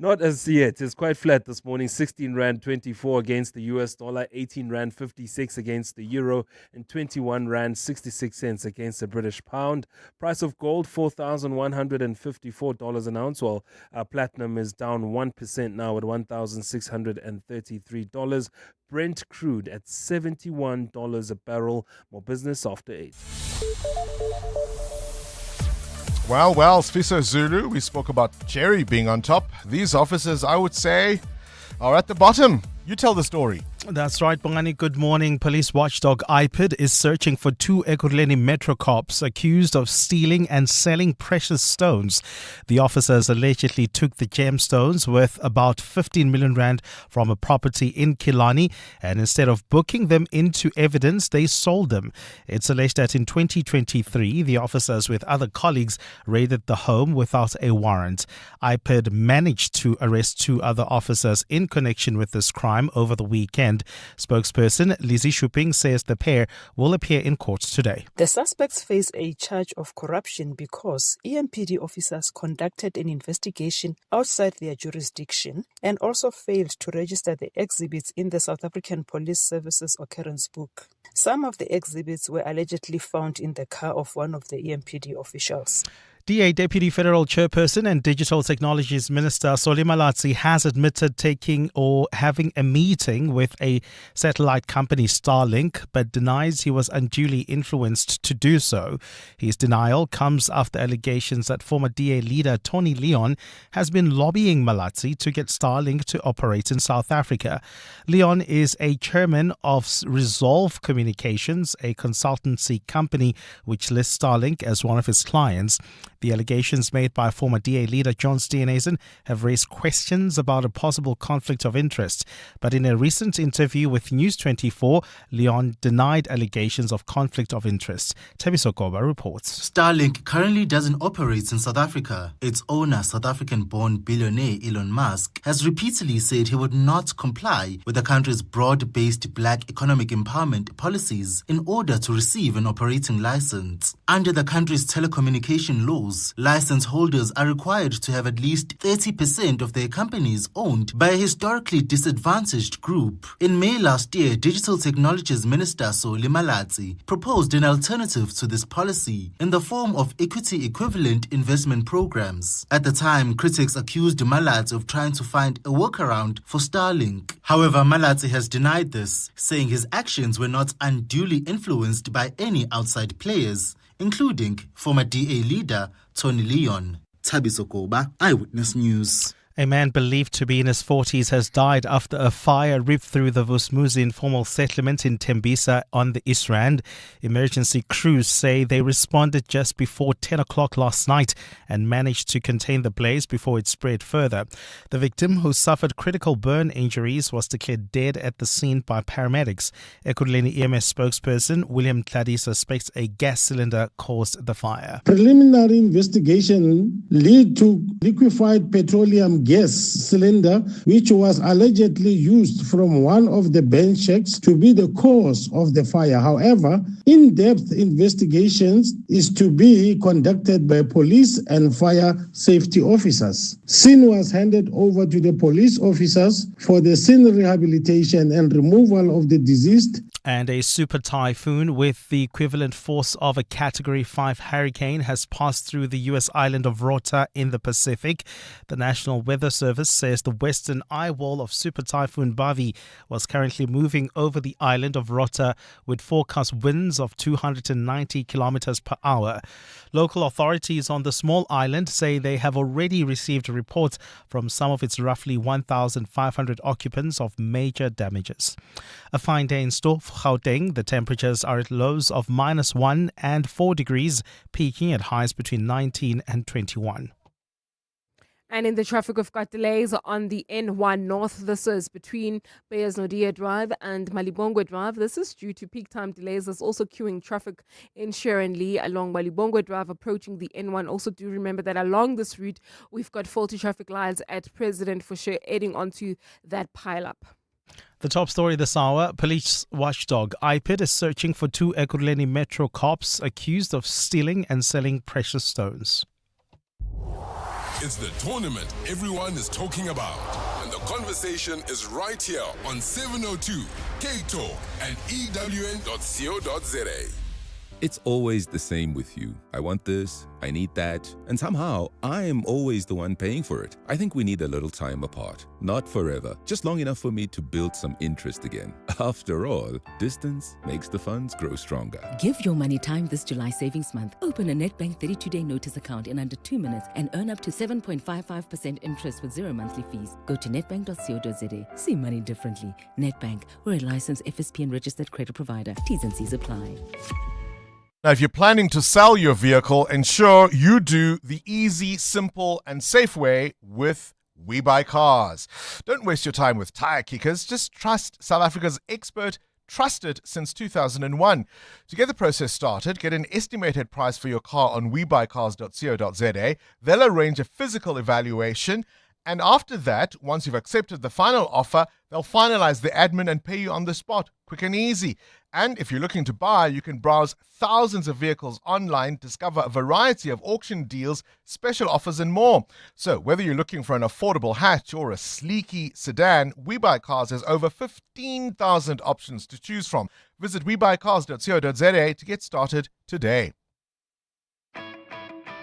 Not as yet. It's quite flat this morning. 16 Rand 24 against the US dollar, 18 Rand 56 against the euro, and 21 Rand 66 cents against the British pound. Price of gold, $4,154 an ounce, while platinum is down 1% now at $1,633. Brent crude at $71 a barrel. More business after 8.
Well, Sfiso Zulu, we spoke about Cherry being on top. These officers, I would say, are at the bottom. You tell the story.
That's right, Bongani. Good morning. Police watchdog IPID is searching for 2 Ekurhuleni Metro cops accused of stealing and selling precious stones. The officers allegedly took the gemstones worth about 15 million rand from a property in Killarney, and instead of booking them into evidence, they sold them. It's alleged that in 2023, the officers with other colleagues raided the home without a warrant. IPID managed to arrest 2 other officers in connection with this crime over the weekend. Spokesperson Lizzie Shuping says the pair will appear in court today.
The suspects face a charge of corruption because EMPD officers conducted an investigation outside their jurisdiction and also failed to register the exhibits in the South African Police Services Occurrence Book. Some of the exhibits were allegedly found in the car of one of the EMPD officials.
DA Deputy Federal Chairperson and Digital Technologies Minister Solly Malatsi has admitted taking or having a meeting with a satellite company, Starlink, but denies he was unduly influenced to do so. His denial comes after allegations that former DA leader Tony Leon has been lobbying Malatsi to get Starlink to operate in South Africa. Leon is a chairman of Resolve Communications, a consultancy company which lists Starlink as one of his clients. The allegations made by former DA leader John Steenhuisen have raised questions about a possible conflict of interest. But in a recent interview with News 24, Leon denied allegations of conflict of interest. Thabiso Koba reports.
Starlink currently doesn't operate in South Africa. Its owner, South African-born billionaire Elon Musk, has repeatedly said he would not comply with the country's broad-based black economic empowerment policies in order to receive an operating license. Under the country's telecommunication laws, license holders are required to have at least 30% of their companies owned by a historically disadvantaged group. In May last year, Digital Technologies Minister Solly Malatsi proposed an alternative to this policy in the form of equity-equivalent investment programs. At the time, critics accused Malatsi of trying to find a workaround for Starlink. However, Malatsi has denied this, saying his actions were not unduly influenced by any outside players, including former DA leader Tony Leon. Thabiso Koba, Eyewitness News.
A man believed to be in his 40s has died after a fire ripped through the Vusmuzi informal settlement in Tembisa on the East Rand. Emergency crews say they responded just before 10 o'clock last night and managed to contain the blaze before it spread further. The victim, who suffered critical burn injuries, was declared dead at the scene by paramedics. Ekurhuleni EMS spokesperson William Tladi suspects a gas cylinder caused the fire.
Preliminary investigation led to liquefied petroleum gas cylinder, which was allegedly used from one of the bench shacks to be the cause of the fire. However, in-depth investigations is to be conducted by police and fire safety officers. Scene was handed over to the police officers for the scene rehabilitation and removal of the deceased.
And a super typhoon with the equivalent force of a Category 5 hurricane has passed through the U.S. island of Rota in the Pacific. The National Weather Service says the western eye wall of Super Typhoon Bavi was currently moving over the island of Rota with forecast winds of 290 kilometers per hour. Local authorities on the small island say they have already received reports from some of its roughly 1,500 occupants of major damages. A fine day in store for Gauteng. The temperatures are at lows of -1 and 4 degrees, peaking at highs between 19 and 21.
And in the traffic, we've got delays on the N1 North. This is between Beyers Nodia Drive and Malibongwe Drive. This is due to peak time delays. There's also queuing traffic in Sharon Lee along Malibongwe Drive approaching the N1. Also, do remember that along this route, we've got faulty traffic lights at President Fouché adding onto that pile-up.
The top story this hour, police watchdog IPID is searching for 2 Ekurhuleni Metro cops accused of stealing and selling precious stones.
It's the tournament everyone is talking about. And the conversation is right here on 702 K-Talk and EWN.co.za.
It's always the same with you. I want this, I need that, and somehow I am always the one paying for it. I think we need a little time apart. Not forever, just long enough for me to build some interest again. After all, distance makes the funds grow stronger.
Give your money time this July savings month. Open a Nedbank 32-day notice account in under 2 minutes and earn up to 7.55% interest with 0 monthly fees. Go to nedbank.co.za. See money differently. Nedbank, we're a licensed FSP and registered credit provider. T's and C's apply.
Now, if you're planning to sell your vehicle, ensure you do the easy, simple, and safe way with We Buy Cars. Don't waste your time with tire kickers. Just trust South Africa's expert, trusted since 2001. To get the process started, get an estimated price for your car on webuycars.co.za. They'll arrange a physical evaluation. And after that, once you've accepted the final offer, they'll finalize the admin and pay you on the spot. Quick and easy. And if you're looking to buy, you can browse thousands of vehicles online, discover a variety of auction deals, special offers, and more. So whether you're looking for an affordable hatch or a sleeky sedan, We Buy Cars has over 15,000 options to choose from. Visit webuycars.co.za to get started today.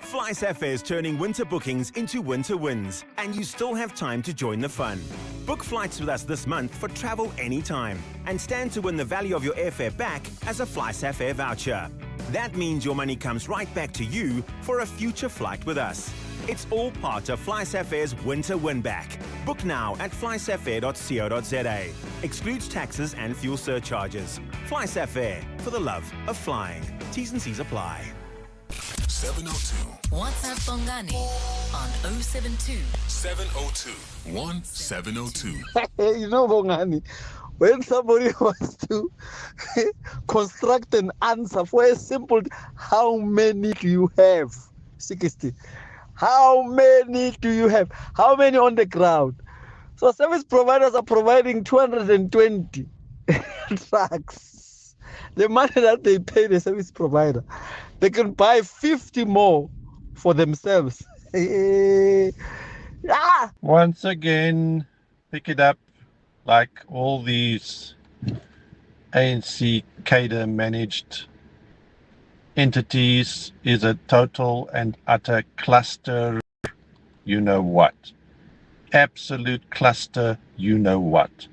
FlySafair is turning winter bookings into winter wins, and you still have time to join the fun. Book flights with us this month for travel anytime, and stand to win the value of your airfare back as a FlySafair voucher. That means your money comes right back to you for a future flight with us. It's all part of FlySafair's winter win back. Book now at flysafair.co.za. Excludes taxes and fuel surcharges. FlySafair, for the love of flying. T's and C's apply.
702.
WhatsApp Bongani on 072
702 1702.
You know, Bongani, when somebody wants to construct an answer for a simple, how many do you have? 60. How many do you have? How many on the ground? So service providers are providing 220 trucks. The money that they pay the service provider, they can buy 50 more for themselves.
Once again, pick it up like all these ANC cadre managed entities is a total and utter cluster, you know what. Absolute cluster, you know what.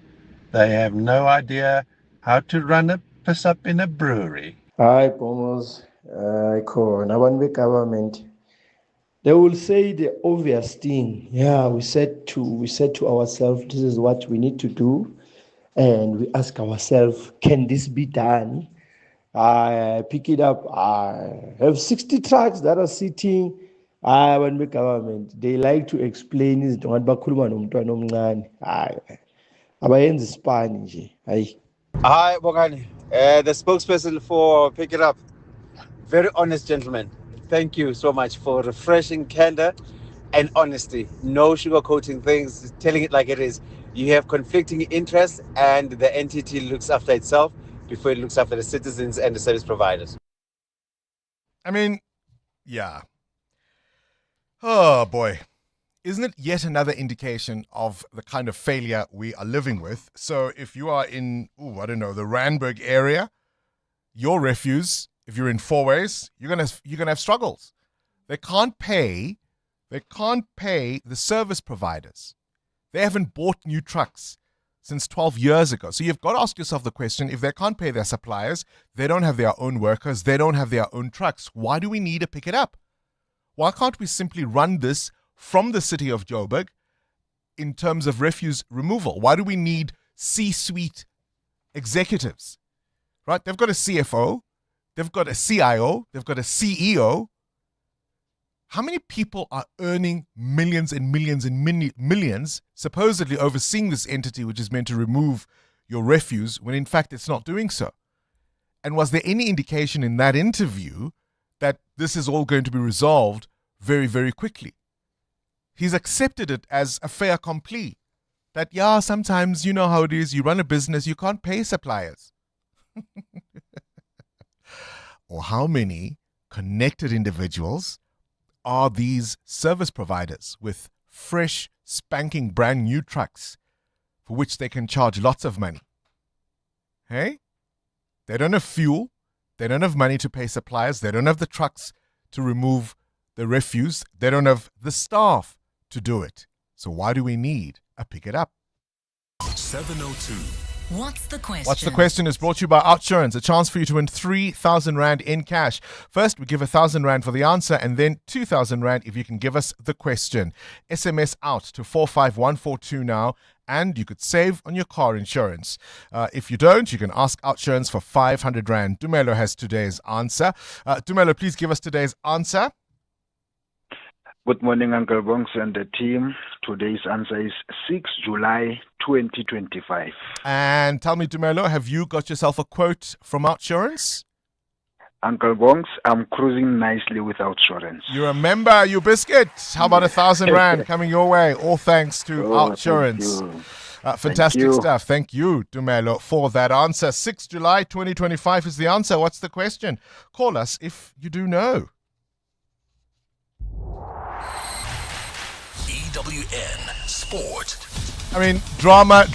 They have no idea how to run a piss up in a brewery.
Hi, Pomos. Nabanwe government. They will say the obvious thing. Yeah, we said to ourselves, this is what we need to do. And we ask ourselves, can this be done? I pick it up. I have 60 trucks that are sitting. When the government, they like to explain this. Hi,
Bongani. The spokesperson for Pick It Up. Very honest gentleman. Thank you so much for refreshing candor and honesty. No sugarcoating things, telling it like it is. You have conflicting interests, and the entity looks after itself before it looks after the citizens and the service providers.
I mean, yeah. Oh, boy. Isn't it yet another indication of the kind of failure we are living with? So if you are in, the Randburg area, your refuse, if you're in Fourways, you're gonna have struggles. They can't pay the service providers. They haven't bought new trucks since 12 years ago. So you've got to ask yourself the question, if they can't pay their suppliers, they don't have their own workers, they don't have their own trucks, why do we need to pick it up? Why can't we simply run this from the city of Joburg in terms of refuse removal? Why do we need C-suite executives? Right? They've got a CFO, they've got a CIO, they've got a CEO. How many people are earning millions and millions and millions, supposedly overseeing this entity which is meant to remove your refuse, when in fact it's not doing so? And was there any indication in that interview that this is all going to be resolved very, very quickly? He's accepted it as a fait accompli. That, yeah, sometimes you know how it is, you run a business, you can't pay suppliers. Or how many connected individuals are these service providers with fresh, spanking, brand new trucks for which they can charge lots of money. Hey? They don't have fuel. They don't have money to pay suppliers. They don't have the trucks to remove the refuse. They don't have the staff to do it. So why do we need a Pick It Up?
702.
What's the question?
What's the question is brought to you by Outsurance, a chance for you to win 3,000 Rand in cash. First, we give 1,000 Rand for the answer and then 2,000 Rand if you can give us the question. SMS out to 45142 now and you could save on your car insurance. If you don't, you can ask Outsurance for 500 Rand. Dumelo has today's answer. Dumelo, please give us today's answer.
Good morning, Uncle Bongs and the team. Today's answer is 6 July 2025.
And tell me, Dumelo, have you got yourself a quote from Outsurance?
Uncle Bongs, I'm cruising nicely with Outsurance.
You remember, you biscuit. How about 1,000 Rand coming your way? All thanks to Outsurance. Fantastic stuff. Thank you, Dumelo, for that answer. 6 July 2025 is the answer. What's the question? Call us if you do know.
EWN Sport.
I mean, drama,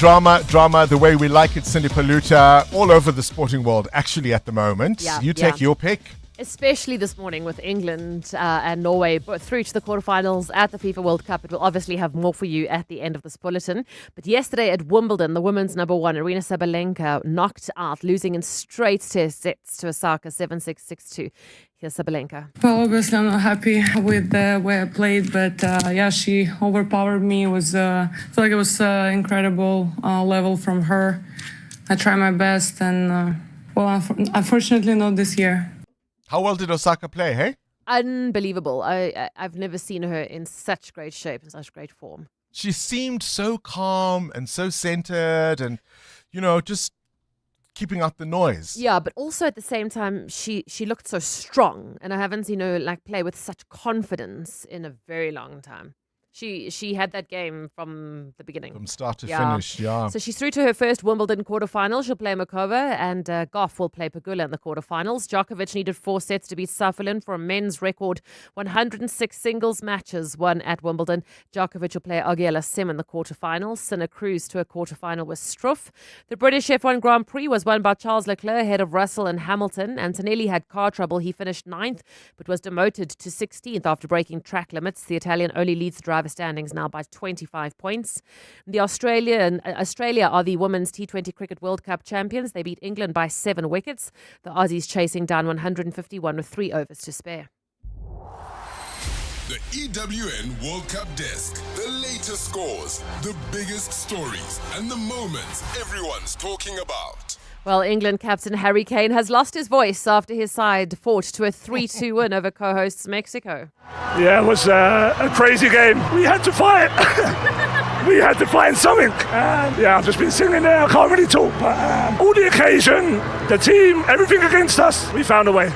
the way we like it, Cindy Paluta, all over the sporting world, actually, at the moment. You take your pick.
Especially this morning with England and Norway both through to the quarterfinals at the FIFA World Cup. It will obviously have more for you at the end of this bulletin. But yesterday at Wimbledon, the women's number one, Aryna Sabalenka, knocked out, losing in straight sets to Osaka 7-6, 6-2. Here's Sabalenka.
Well, obviously, I'm not happy with the way I played, but she overpowered me. I feel like it was incredible level from her. I tried my best, and unfortunately, not this year.
How well did Osaka play, hey?
Unbelievable. I've never seen her in such great shape, in such great form.
She seemed so calm and so centered and, just keeping out the noise.
Yeah, but also at the same time, she looked so strong. And I haven't seen her play with such confidence in a very long time. She had that game from the beginning.
From start to finish, yeah.
So she's through to her first Wimbledon quarterfinal. She'll play Makova and Goff will play Pegula in the quarterfinals. Djokovic needed 4 sets to beat Sutherland for a men's record 106 singles matches won at Wimbledon. Djokovic will play Auger Sim in the quarterfinals. Sinner Cruz to a quarterfinal with Struff. The British F1 Grand Prix was won by Charles Leclerc ahead of Russell and Hamilton. Antonelli had car trouble. He finished 9th but was demoted to 16th after breaking track limits. The Italian only leads the driver standings now by 25 points. Australia are the Women's T20 Cricket World Cup champions. They beat England by 7 wickets. The Aussies chasing down 151 with 3 overs to spare.
The EWN World Cup Desk. The latest scores, the biggest stories, and the moments everyone's talking about.
Well, England captain Harry Kane has lost his voice after his side fought to a 3-2 win over co-hosts Mexico.
Yeah, it was a crazy game. We had to fight. We had to find something. I've just been singing there. I can't really talk. But all the occasion, the team, everything against us, we found a way.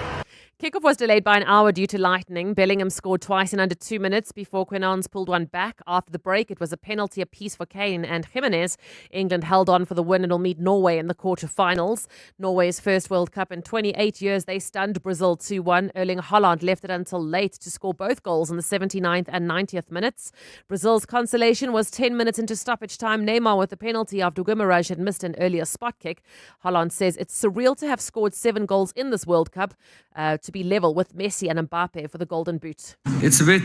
Kickoff was delayed by an hour due to lightning. Bellingham scored twice in under 2 minutes before Quinans pulled one back. After the break, it was a penalty apiece for Kane and Jimenez. England held on for the win and will meet Norway in the quarterfinals. Norway's first World Cup in 28 years. They stunned Brazil 2-1. Erling Haaland left it until late to score both goals in the 79th and 90th minutes. Brazil's consolation was 10 minutes into stoppage time. Neymar with the penalty after Guimarães had missed an earlier spot kick. Haaland says it's surreal to have scored 7 goals in this World Cup, to be level with Messi and Mbappe for the Golden Boot.
It's a bit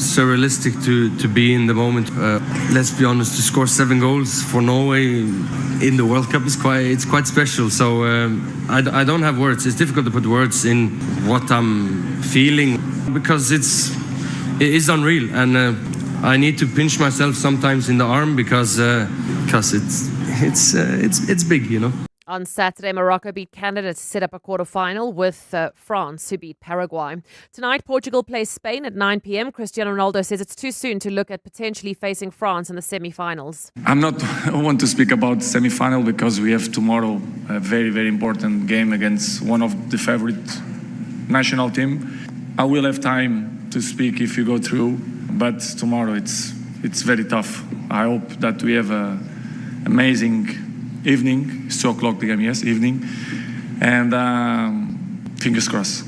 surrealistic to be in the moment. Let's be honest, to score 7 goals for Norway in the World Cup is quite special. So I don't have words. It's difficult to put words in what I'm feeling because it is unreal, and I need to pinch myself sometimes in the arm because it's big, you know.
On Saturday, Morocco beat Canada to set up a quarterfinal with France, who beat Paraguay. Tonight, Portugal plays Spain at 9 p.m. Cristiano Ronaldo says it's too soon to look at potentially facing France in the semi-finals.
I want to speak about semi-final because we have tomorrow a very, very important game against one of the favorite national team. I will have time to speak if you go through, but tomorrow it's very tough. I hope that we have an amazing evening. It's 2 o'clock the game, yes, evening. And fingers crossed.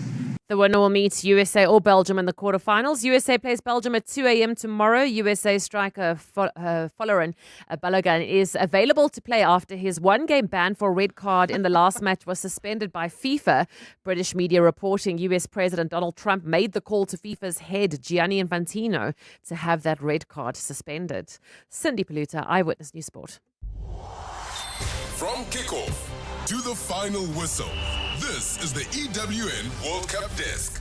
The winner will meet USA or Belgium in the quarterfinals. USA plays Belgium at 2 a.m. tomorrow. USA striker Folloran Balogun is available to play after his one-game ban for a red card in the last match was suspended by FIFA. British media reporting US President Donald Trump made the call to FIFA's head, Gianni Infantino, to have that red card suspended. Cindy Paluta, Eyewitness News Sport.
From kickoff to the final whistle, this is the EWN World Cup Desk.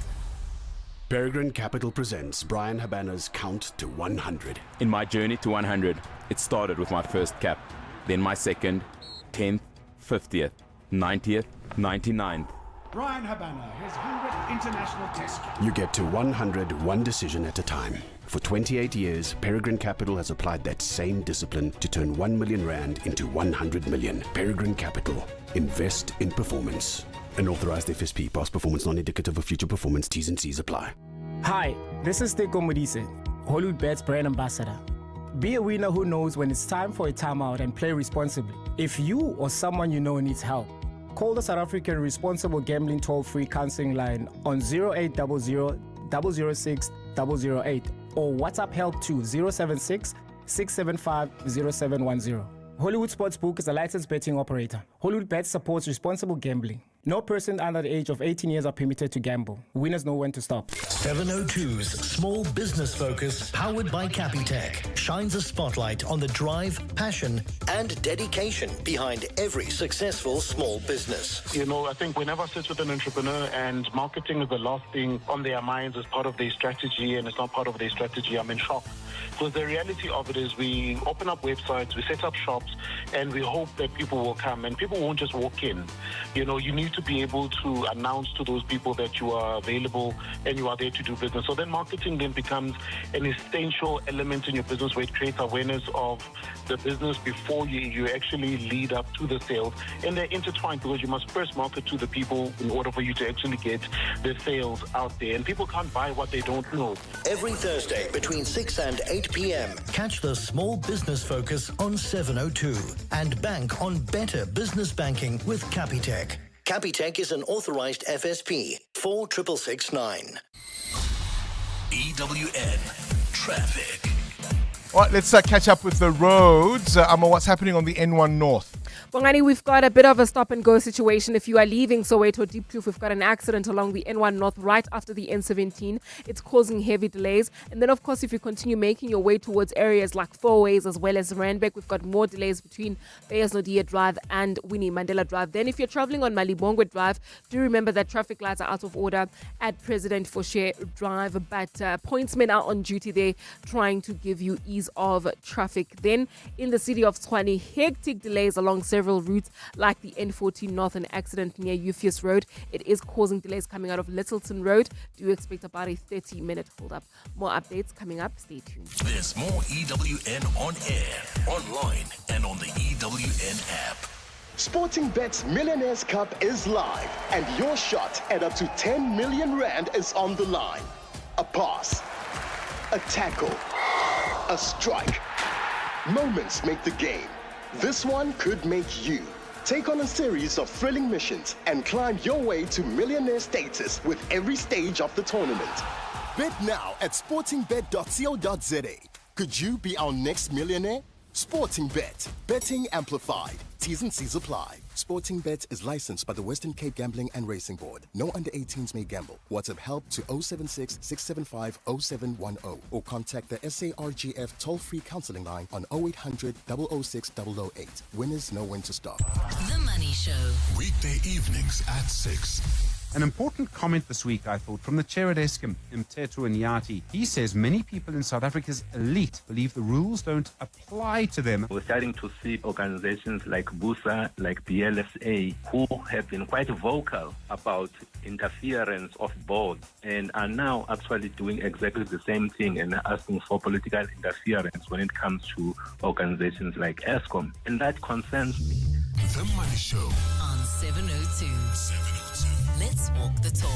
Peregrine Capital presents Brian Habana's Count to 100.
In my journey to 100, it started with my first cap, then my second, 10th, 50th, 90th, 99th.
Brian Habana, his 100th international test.
You get to 100 one decision at a time. For 28 years, Peregrine Capital has applied that same discipline to turn 1 million rand into 100 million. Peregrine Capital. Invest in performance. An authorized FSP. Past performance non-indicative of future performance. T's and C's apply.
Hi, this is Teko Modise, Hollywood Bet's brand ambassador. Be a winner who knows when it's time for a timeout and play responsibly. If you or someone you know needs help, call the South African Responsible Gambling Toll-Free Counseling Line on 0800 006 008 or WhatsApp help to 076 675 0710. Hollywood Sportsbook is a licensed betting operator. Hollywood Bet supports responsible gambling. No person under the age of 18 years are permitted to gamble. Winners know when to stop.
702's Small Business Focus, powered by Capitec, shines a spotlight on the drive, passion, and dedication behind every successful small business.
You know, I think whenever I sit with an entrepreneur and marketing is the last thing on their minds as part of their strategy, and it's not part of their strategy, I'm in shock. Because the reality of it is we open up websites, we set up shops, and we hope that people will come. And people won't just walk in. You know, you need to be able to announce to those people that you are available and you are there to do business. So then marketing then becomes an essential element in your business where it creates awareness of the business before you actually lead up to the sales. And they're intertwined because you must first market to the people in order for you to actually get the sales out there. And people can't buy what they don't know.
Every Thursday between 6 and 8 p.m. Catch the Small Business Focus on 702 and bank on better business banking with Capitec. Capitec is an authorized FSP 46669.
EWN Traffic. All right, let's catch up with the roads. Amma, what's happening on the N1 North?
Bongani, we've got a bit of a stop-and-go situation. If you are leaving Soweto Deep Kloof, we've got an accident along the N1 North right after the N17. It's causing heavy delays. And then, of course, if you continue making your way towards areas like Fourways as well as Randbeck, we've got more delays between Beyers Nodia Drive and Winnie Mandela Drive. Then, if you're traveling on Malibongwe Drive, do remember that traffic lights are out of order at President Foshe Drive, but pointsmen are on duty there trying to give you ease of traffic. Then, in the city of Tshwane, hectic delays along several routes like the N14 North, an accident near Euphus Road. It is causing delays coming out of Littleton Road. Do expect about a 30-minute hold up. More updates coming up. Stay tuned.
There's more EWN on air, online, and on the EWN app.
Sporting Bet's Millionaires Cup is live, and your shot at up to 10 million rand is on the line. A pass, a tackle, a strike. Moments make the game. This one could make you. Take on a series of thrilling missions and climb your way to millionaire status with every stage of the tournament. Bet now at sportingbet.co.za. Could you be our next millionaire? Sporting Bet. Betting amplified. T's and C's apply. Sporting Bet is licensed by the Western Cape Gambling and Racing Board. No under 18s may gamble. WhatsApp help to 076 675 0710 or contact the SARGF toll-free counseling line on 0800 006 008. Winners know when to stop.
The Money Show.
Weekday evenings at 6.
An important comment this week, I thought, from the chair at Eskom, Mteto Nyati. He says many people in South Africa's elite believe the rules don't apply to them.
We're starting to see organizations like BUSA, like BLSA, who have been quite vocal about interference of boards and are now actually doing exactly the same thing and asking for political interference when it comes to organizations like Eskom. And that concerns me.
The Money Show
on 702. Let's walk the talk.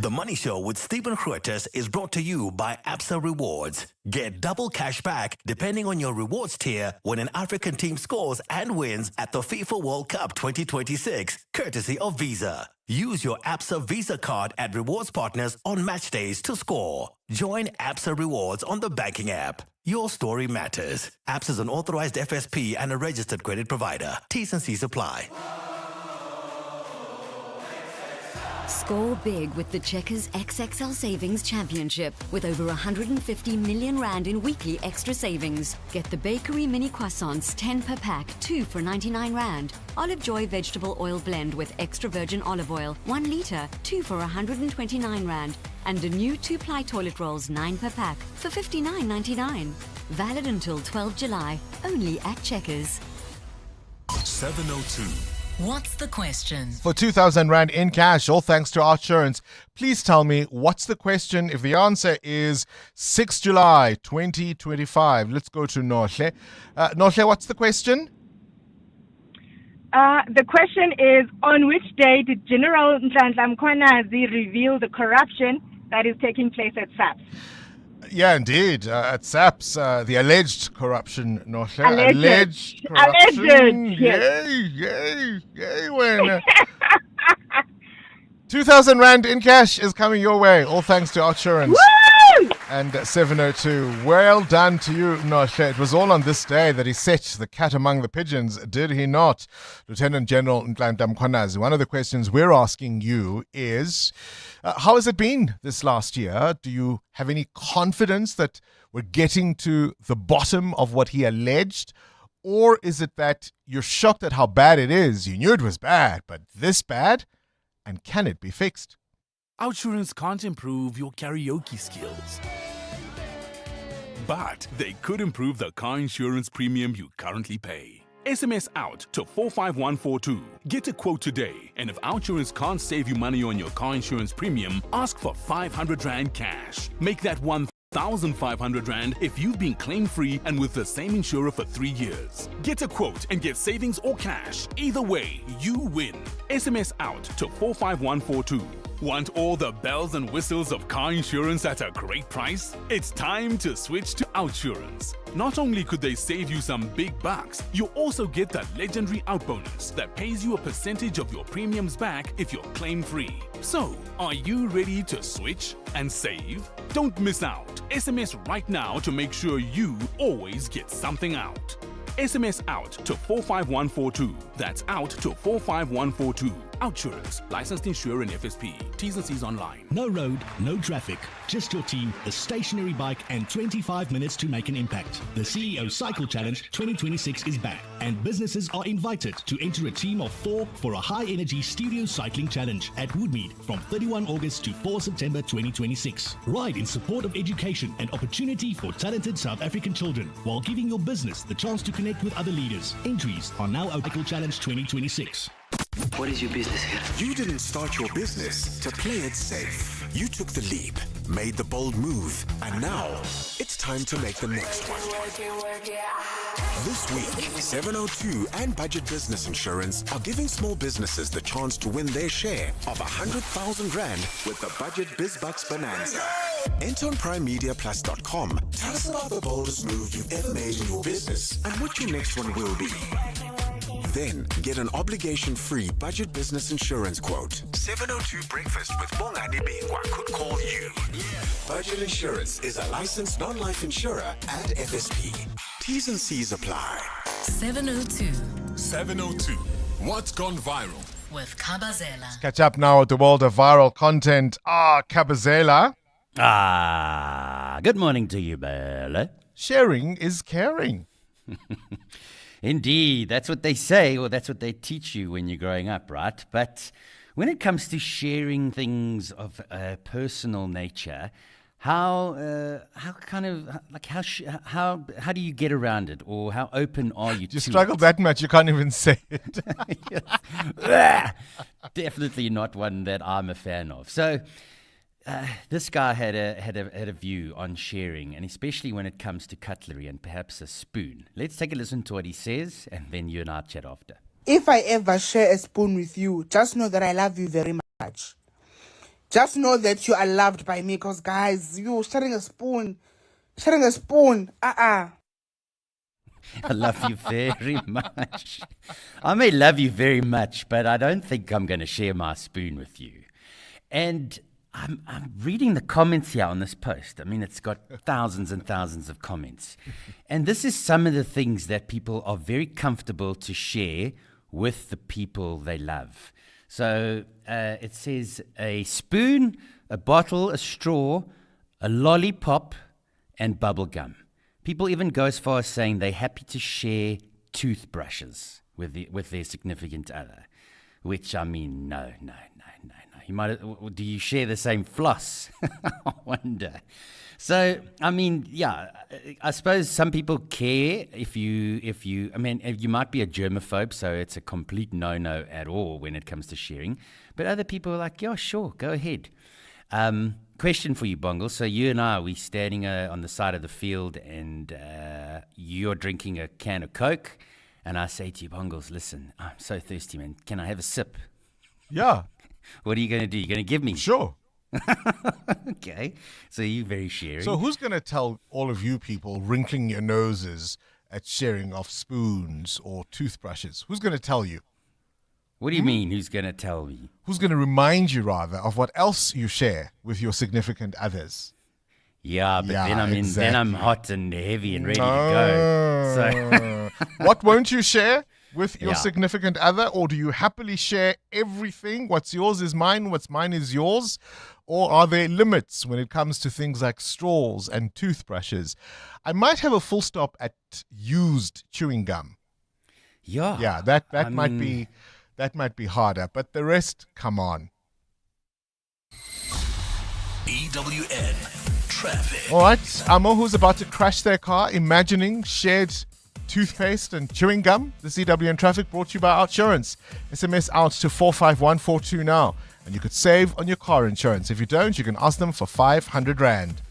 The Money Show with Stephen Grootes is brought to you by Absa Rewards. Get double cash back depending on your rewards tier when an African team scores and wins at the FIFA World Cup 2026, courtesy of Visa. Use your Absa Visa card at rewards partners on match days to score. Join Absa Rewards on the banking app. Your story matters. Absa is an authorized FSP and a registered credit provider. T's and C's apply.
Score big with the Checkers XXL Savings Championship with over 150 million rand in weekly extra savings. Get the bakery mini croissants 10 per pack, 2 for 99 rand. Olive Joy vegetable oil blend with extra virgin olive oil, 1 litre, 2 for 129 rand. And the new 2-ply toilet rolls 9 per pack for 59.99. Valid until 12 July, only at Checkers.
702.
What's the question?
For 2,000 Rand in cash, all thanks to Outsurance. Please tell me, what's the question? If the answer is 6 July 2025, let's go to Nohle. Nohle, what's the question?
The question is, on which day did General Nhlanhla Mkhwanazi reveal the corruption that is taking place at SAPS?
Yeah, indeed. At SAPS, the alleged corruption, Nohle.
Alleged
corruption.
Yes.
Yay. When 2,000 Rand in cash is coming your way, all thanks to Outsurance.
Woo!
And 702. Well done to you, Nohle. It was all on this day that he set the cat among the pigeons, did he not? Lieutenant General Nhlanhla Mkhwanazi. One of the questions we're asking you is, how has it been this last year? Do you have any confidence that we're getting to the bottom of what he alleged? Or is it that you're shocked at how bad it is? You knew it was bad, but this bad? And can it be fixed?
Outsurance can't improve your karaoke skills, but they could improve the car insurance premium you currently pay. SMS out to 45142. Get a quote today, and if Outsurance can't save you money on your car insurance premium, ask for 500 Rand cash. Make that 1,500 Rand if you've been claim-free and with the same insurer for 3 years. Get a quote and get savings or cash. Either way, you win. SMS out to 45142. Want all the bells and whistles of car insurance at a great price? It's time to switch to Outsurance. Not only could they save you some big bucks, you also get the legendary out bonus that pays you a percentage of your premiums back if you're claim-free. So, are you ready to switch and save? Don't miss out. SMS right now to make sure you always get something out. SMS out to 45142. That's out to 45142. Outsurance. Licensed insurer and FSP. T's and C's online.
No road, no traffic. Just your team, a stationary bike, and 25 minutes to make an impact. The CEO Cycle Challenge 2026 is back, and businesses are invited to enter a team of 4 for a high-energy studio cycling challenge at Woodmead from 31 August to 4 September 2026. Ride in support of education and opportunity for talented South African children, while giving your business the chance to connect with other leaders. Entries are now open. Cycle Challenge 2026.
What is your business here?
You didn't start your business to play it safe. You took the leap, made the bold move, and now it's time to make the next one. This week, 702 and Budget Business Insurance are giving small businesses the chance to win their share of 100,000 Rand with the Budget BizBucks Bonanza. Enter on primemediaplus.com. Tell us about the boldest move you've ever made in your business and what your next one will be. Then get an obligation-free Budget Business Insurance quote. 702 Breakfast with Bongani Bingwa could call you. Budget Insurance is a licensed non-life insurer and FSP. T's and C's apply.
702.
702. What's gone viral?
With Kabazela.
Catch up now with the world of viral content. Kabazela.
Good morning to you, Bella.
Sharing is caring.
Indeed, that's what they say, or that's what they teach you when you're growing up, right? But when it comes to sharing things of a personal nature, how do you get around it, or how open are you to it?
You struggle that much, you can't even say it.
Definitely not one that I'm a fan of. So this guy had a view on sharing, and especially when it comes to cutlery and perhaps a spoon. Let's take a listen to what he says, and then you and I chat after.
If I ever share a spoon with you, just know that I love you very much.
just know that you are loved by me. Because, guys, you sharing a spoon.
I love you very much. I may love you very much, but I don't think I'm going to share my spoon with you. And I'm reading the comments here on this post. I mean, it's got thousands and thousands of comments. And this is some of the things that people are very comfortable to share with the people they love. So it says a spoon, a bottle, a straw, a lollipop, and bubble gum. People even go as far as saying they're happy to share toothbrushes with their significant other. Which, I mean, no. Do you share the same floss? I wonder. So, I mean, yeah, I suppose some people care if you might be a germaphobe, so it's a complete no-no at all when it comes to sharing. But other people are like, yeah, sure, go ahead. Question for you, Bongle. So you and I, we're standing on the side of the field and you're drinking a can of Coke. And I say to you, Bongles, listen, I'm so thirsty, man. Can I have a sip?
Yeah.
What are you going to do? You're going to give me?
Sure.
Okay. So you're very sharing.
So who's going to tell all of you people wrinkling your noses at sharing of spoons or toothbrushes? Who's going to tell you?
What do you mean, who's going to tell me?
Who's going to remind you, rather, of what else you share with your significant others?
Yeah, but then I'm hot and heavy and ready to go. So
what won't you share with your significant other? Or do you happily share everything? What's yours is mine, what's mine is yours? Or are there limits when it comes to things like straws and toothbrushes? I might have a full stop at used chewing gum.
Yeah.
Yeah, that might be harder, but the rest, come on.
EWN Traffic.
All right, Amo, who's about to crash their car, imagining shared toothpaste and chewing gum. The EWN Traffic brought to you by Outsurance. SMS out to 45142 now, and you could save on your car insurance. If you don't, you can ask them for 500 Rand.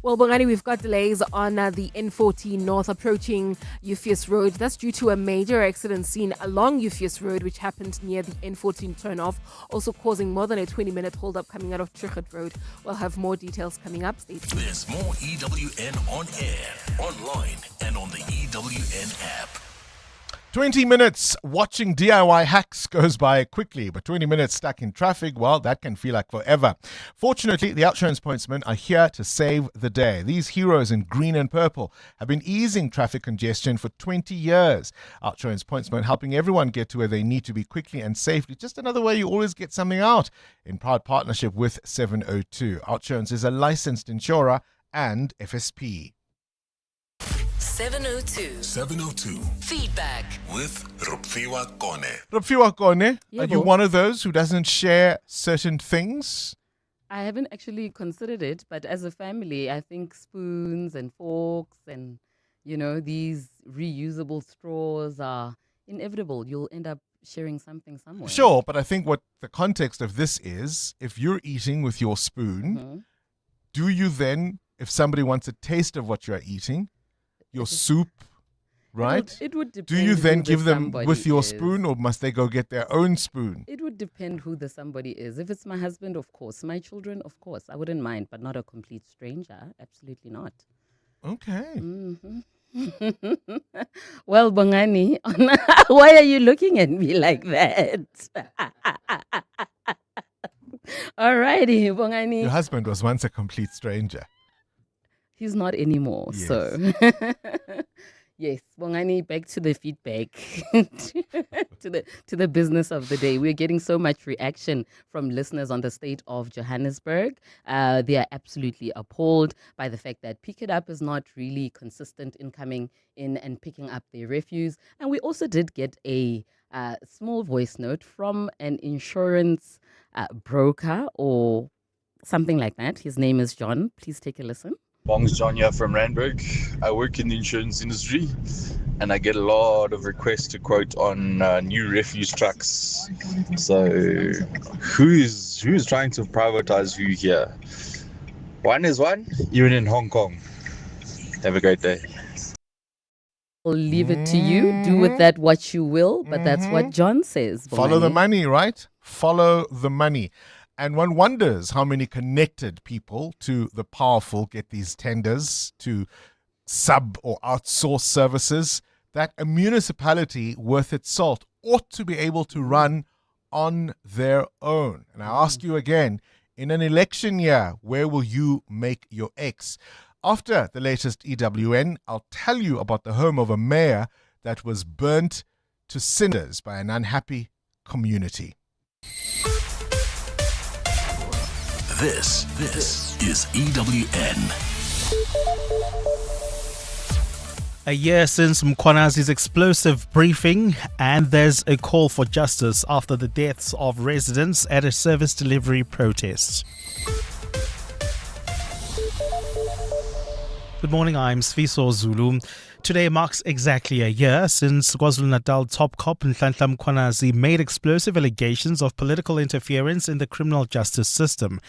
Well, Bongani, we've got delays on the N14 North approaching Euphus Road. That's due to a major accident seen along Euphus Road, which happened near the N14 turnoff, also causing more than a 20-minute hold-up coming out of Trichard Road. We'll have more details coming up. Stay tuned.
There's more EWN on air, online, and on the EWN app.
20 minutes watching DIY hacks goes by quickly, but 20 minutes stuck in traffic, well, that can feel like forever. Fortunately, the Outsurance pointsmen are here to save the day. These heroes in green and purple have been easing traffic congestion for 20 years. Outsurance pointsmen helping everyone get to where they need to be quickly and safely. Just another way you always get something out, in proud partnership with 702. Outsurance is a licensed insurer and FSP.
702 Feedback
with Rupfiwa Kone.
Rupfiwa Kone,
Yeah,
are you
Bo.
one of those who doesn't share certain things?
I haven't actually considered it, but as a family, I think spoons and forks and, these reusable straws are inevitable. You'll end up sharing something somewhere.
Sure, but I think what the context of this is, if you're eating with your spoon, do you then, if somebody wants a taste of what you're eating, your soup, right?
It would depend.
Do you then
who the
give them
somebody
with your
is.
spoon, or must they go get their own spoon?
It would depend who the somebody is. If it's my husband, of course. My children, of course. I wouldn't mind, but not a complete stranger. Absolutely not.
Okay.
Well, Bongani, why are you looking at me like that? All righty, Bongani.
Your husband was once a complete stranger.
He's not anymore,
Yes.
so yes, Bongani, back to the feedback, to the business of the day. We're getting so much reaction from listeners on the state of Johannesburg. They are absolutely appalled by the fact that Pick It Up is not really consistent in coming in and picking up their refuse. And we also did get a small voice note from an insurance broker or something like that. His name is John. Please take a listen.
Bong's John here from Randburg. I work in the insurance industry and I get a lot of requests to quote on new refuse trucks. So who is trying to privatize who here? One is one, even in Hong Kong. Have a great day.
I'll leave it to you. Do with that what you will, but that's what John says.
Follow the
Bongani.
money, right? Follow the money. And one wonders how many connected people to the powerful get these tenders to sub or outsource services that a municipality worth its salt ought to be able to run on their own. And I ask you again, in an election year, where will you make your X? After the latest EWN, I'll tell you about the home of a mayor that was burnt to cinders by an unhappy community.
This is EWN.
A year since Mkwanazi's explosive briefing, and there's a call for justice after the deaths of residents at a service delivery protest. Good morning, I'm Sfiso Zulu. Today marks exactly a year since KwaZulu-Natal top cop Nhlanhla Mkhwanazi made explosive allegations of political interference in the criminal justice system.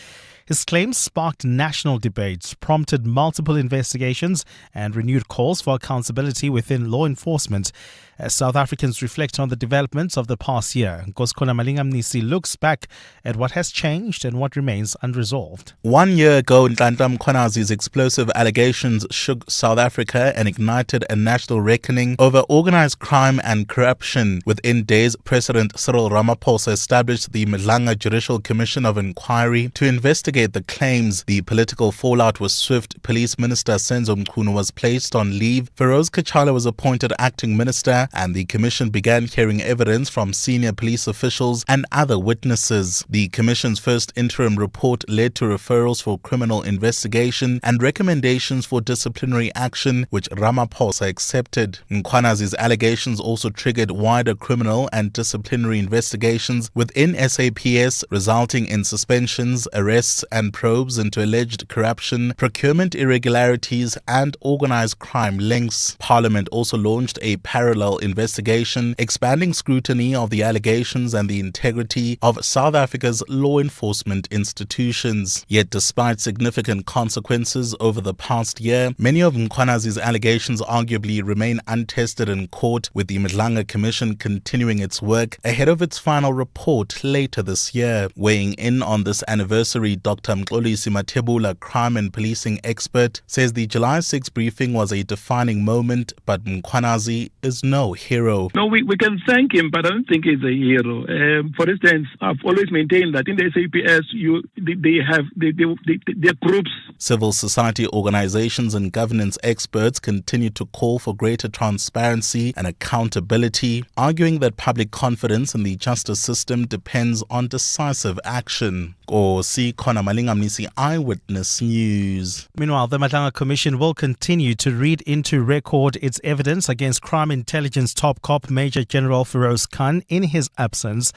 His claims sparked national debates, prompted multiple investigations, and renewed calls for accountability within law enforcement. As South Africans reflect on the developments of the past year, Nkoskhona Malinga-Mnisi looks back at what has changed and what remains unresolved.
1 year ago, Nhlanhla Mkhwanazi's explosive allegations shook South Africa and ignited a national reckoning over organized crime and corruption. Within days, President Cyril Ramaphosa established the Madlanga Judicial Commission of Inquiry to investigate the claims. The political fallout was swift. Police Minister Senzo Mchunu was placed on leave. Feroz Kachala was appointed acting minister, and the commission began hearing evidence from senior police officials and other witnesses. The commission's first interim report led to referrals for criminal investigation and recommendations for disciplinary action, which Ramaphosa accepted. Mkhwanazi's allegations also triggered wider criminal and disciplinary investigations within SAPS, resulting in suspensions, arrests, and probes into alleged corruption, procurement irregularities, and organized crime links. Parliament also launched a parallel investigation, expanding scrutiny of the allegations and the integrity of South Africa's law enforcement institutions. Yet, despite significant consequences over the past year, many of Mkhwanazi's allegations arguably remain untested in court, with the Madlanga Commission continuing its work ahead of its final report later this year. Weighing in on this anniversary, Dr. Mxolisi Mathebula, crime and policing expert, says the July 6 briefing was a defining moment, but Mkhwanazi is no hero.
No, we can thank him, but I don't think he's a hero. For instance, I've always maintained that in the SAPS, they have groups.
Civil society organizations and governance experts continue to call for greater transparency and accountability, arguing that public confidence in the justice system depends on decisive action. Nkoskhona Malinga-Mnisi, Eyewitness News.
Meanwhile, the Madlanga Commission will continue to read into record its evidence against crime intelligence top cop Major General Feroz Khan in his absence.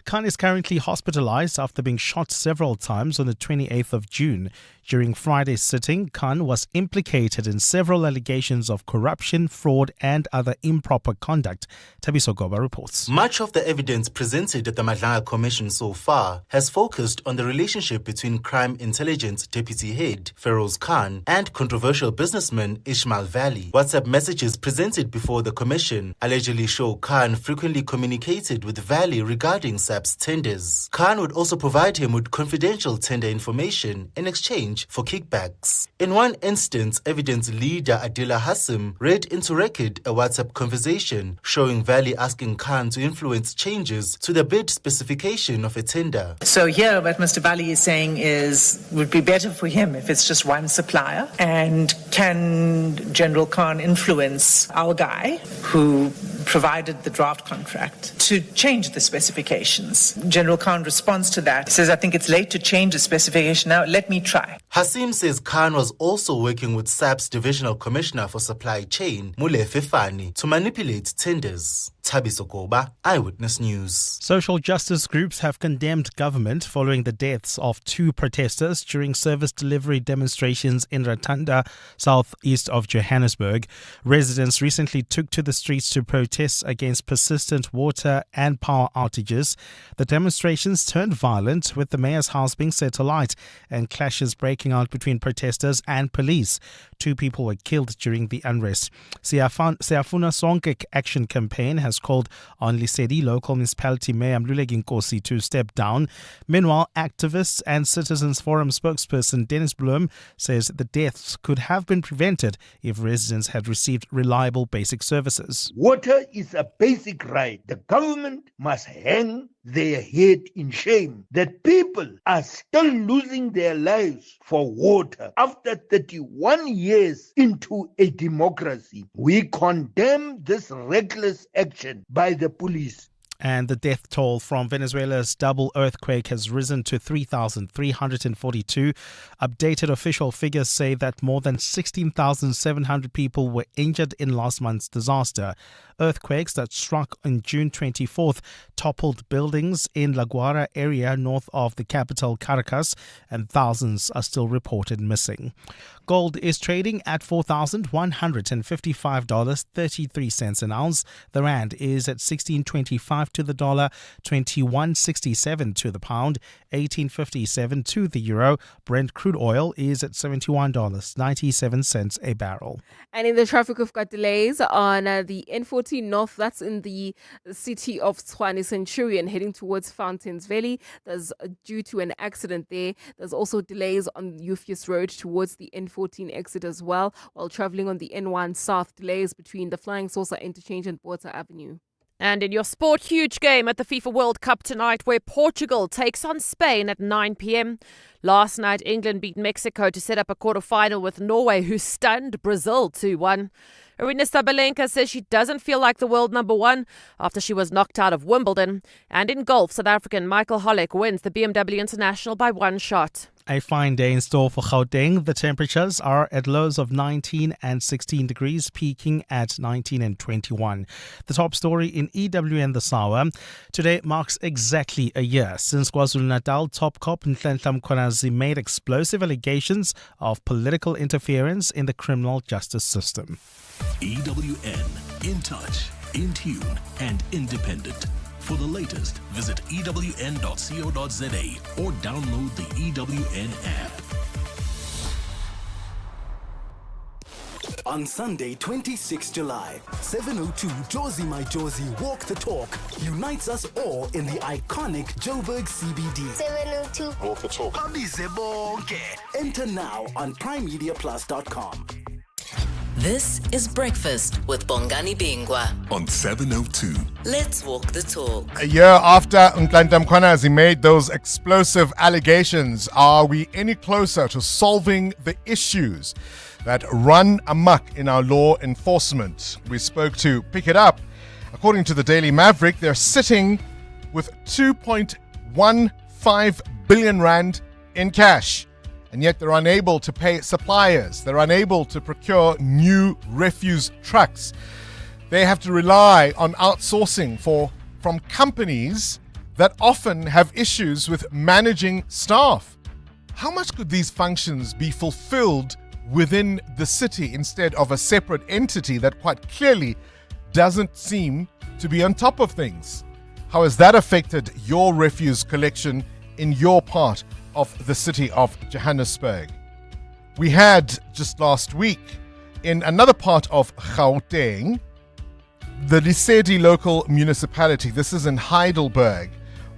Khan is currently hospitalized after being shot several times on the 28th of June. During Friday's sitting, Khan was implicated in several allegations of corruption, fraud, and other improper conduct. Tabiso Goba reports.
Much of the evidence presented at the Madlanga Commission so far has focused on the relationship between Crime Intelligence Deputy Head Feroz Khan and controversial businessman Ishmael Valley. WhatsApp messages presented before the Commission allegedly show Khan frequently communicated with Valley regarding SAPS tenders. Khan would also provide him with confidential tender information in exchange for kickbacks. In one instance, evidence leader Adila Hassim read into record a WhatsApp conversation showing Valley asking Khan to influence changes to the bid specification of a tender.
So here what Mr. Valley is saying is would be better for him if it's just one supplier, and can General Khan influence our guy who provided the draft contract to change the specifications. General Khan responds to that, says, I think it's late to change the specification now, let me try.
Hassim says Khan was also working with SAP's Divisional Commissioner for Supply Chain, Molefe Fani, to manipulate tenders. Tabiso Goba, Eyewitness News.
Social justice groups have condemned government following the deaths of 2 protesters during service delivery demonstrations in Ratanda, southeast of Johannesburg. Residents recently took to the streets to protest against persistent water and power outages. The demonstrations turned violent, with the mayor's house being set alight and clashes breaking out between protesters and police. 2 people were killed during the unrest. Siafuna Sonke Action Campaign has has called on Lesedi local municipality mayor Mluleki Nkosi to step down. Meanwhile, activists and Citizens Forum spokesperson Dennis Bloem says the deaths could have been prevented if residents had received reliable basic services.
Water is a basic right. The government must hang their head in shame that people are still losing their lives for water after 31 years into a democracy. We condemn this reckless action by the police.
And the death toll from Venezuela's double earthquake has risen to 3,342. Updated official figures say that more than 16,700 people were injured in last month's disaster. Earthquakes that struck on June 24th toppled buildings in La Guaira area north of the capital Caracas, and thousands are still reported missing. Gold is trading at $4,155.33 an ounce. The rand is at 16.25 to the dollar, 21.67 to the pound, 18.57 to the euro. Brent crude oil is at $71.97 a barrel.
And in the traffic, we've got delays on the N14 North. That's in the city of Tshwane Centurion, heading towards Fountains Valley. There's due to an accident there. There's also delays on Euphus Road towards the N14 exit as well, while traveling on the N1 South. Delays between the Flying Saucer Interchange and Water Avenue.
And in your sport, huge game at the FIFA World Cup tonight where Portugal takes on Spain at 9 p.m. Last night, England beat Mexico to set up a quarter-final with Norway, who stunned Brazil 2-1. Aryna Sabalenka says she doesn't feel like the world number one after she was knocked out of Wimbledon. And in golf, South African Michael Holleck wins the BMW International by 1 shot.
A fine day in store for Gauteng. The temperatures are at lows of 19 and 16 degrees, peaking at 19 and 21. The top story in EWN this hour. Today marks exactly a year since KwaZulu-Natal top cop Nhlanhla Mkhwanazi made explosive allegations of political interference in the criminal justice system.
EWN, in touch, in tune, and independent. For the latest, visit ewn.co.za or download the EWN app.
On Sunday, 26 July, 7:02 Josie My Josie Walk the Talk unites us all in the iconic Joburg CBD.
7:02
Walk the Talk. Enter now on primemediaplus.com.
This is Breakfast with Bongani Bingwa
on 702.
Let's walk the talk.
A year after Nhlanhla Mkhwanazi made those explosive allegations, are we any closer to solving the issues that run amok in our law enforcement? We spoke to Pick It Up. According to the Daily Maverick, they're sitting with 2.15 billion rand in cash. And yet they're unable to pay suppliers. They're unable to procure new refuse trucks. They have to rely on outsourcing from companies that often have issues with managing staff. How much could these functions be fulfilled within the city instead of a separate entity that quite clearly doesn't seem to be on top of things? How has that affected your refuse collection in your part of the city of Johannesburg? We had just last week in another part of Gauteng, the Lesedi local municipality. This is in Heidelberg,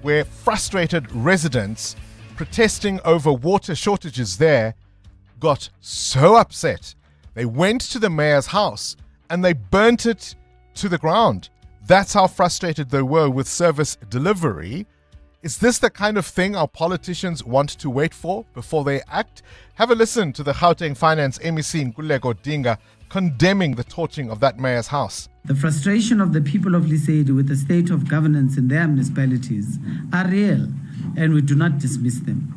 where frustrated residents protesting over water shortages there got so upset they went to the mayor's house and they burnt it to the ground. That's how frustrated they were with service delivery. Is this the kind of thing our politicians want to wait for before they act? Have a listen to the Gauteng Finance MEC Nkululeko Dinga condemning the torching of that mayor's house.
The frustration of the people of Lesedi with the state of governance in their municipalities are real, and we do not dismiss them.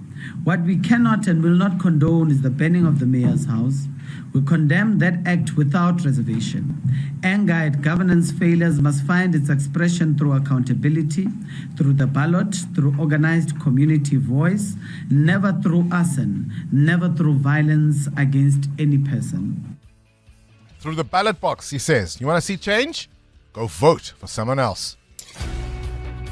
What we cannot and will not condone is the burning of the mayor's house. We condemn that act without reservation. Anger at governance failures must find its expression through accountability, through the ballot, through organized community voice, never through arson, never through violence against any person.
Through the ballot box, he says. You want to see change? Go vote for someone else.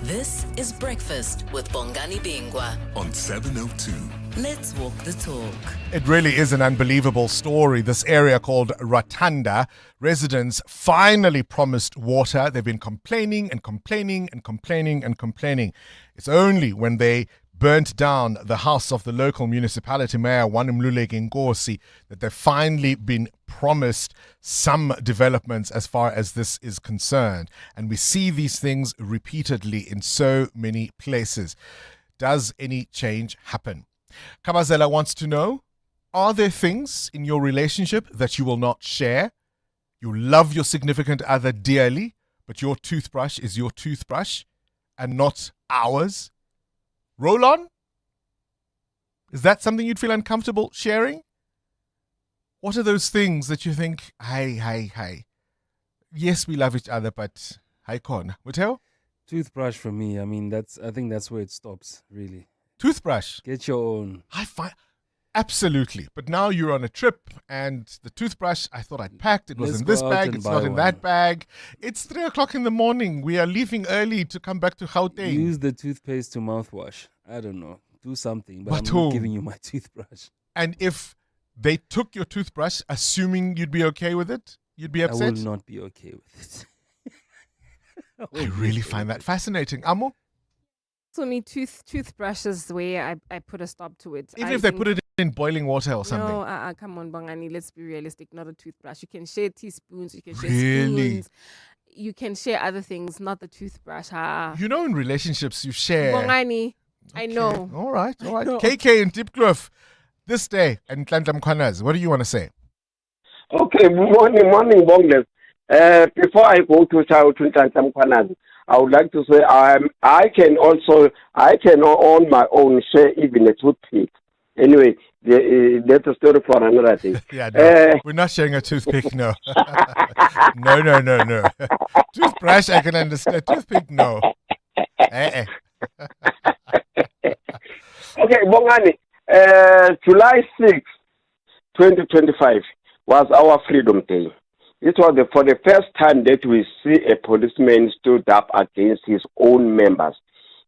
This is Breakfast with Bongani Bingwa
on 702.
Let's walk the talk.
It really is an unbelievable story. This area called Ratanda, residents finally promised water. They've been complaining and complaining and complaining and complaining. It's only when they burnt down the house of the local municipality mayor, Wanimluleki Nkosi, that they've finally been promised some developments as far as this is concerned. And we see these things repeatedly in so many places. Does any change happen? Kabazela wants to know, are there things in your relationship that you will not share? You love your significant other dearly, but your toothbrush is your toothbrush and not ours? Roll on? Is that something you'd feel uncomfortable sharing? What are those things that you think, hey, yes, we love each other, but hi, con. Mateo?
Toothbrush for me. I think that's where it stops, really.
Toothbrush?
Get your own.
Absolutely. But now you're on a trip and the toothbrush, I thought I'd packed. It was in this bag. It's not in that bag. It's 3 o'clock in the morning. We are leaving early to come back to Gauteng.
Use the toothpaste to mouthwash. I don't know. Do something. But I'm not giving you my toothbrush.
And if they took your toothbrush, assuming you'd be okay with it, you'd be upset?
I will not be okay with it.
I really find that fascinating. Amo?
For me, toothbrush is where I put a stop to it.
Even if they put it in boiling water or something.
No, come on, Bongani, let's be realistic. Not a toothbrush. You can share teaspoons. You can share
Really?
spoons. You can share other things, not the toothbrush.
You know, in relationships, you share.
Bongani, I know.
All right. KK and Tipkloof, this day, and Ntlanhla Mkhwanazi, what do you want to say?
Okay, morning, Bongles. Before I go to Ntlanhla Mkhwanazi, I would like to say I can own my own share, even a toothpick. Anyway, that's a story for another day.
Yeah, no, we're not sharing a toothpick, no. No. Toothbrush, I can understand. Toothpick, no.
Okay, Bongani, July 6, 2025 was our Freedom Day. It was for the first time that we see a policeman stood up against his own members.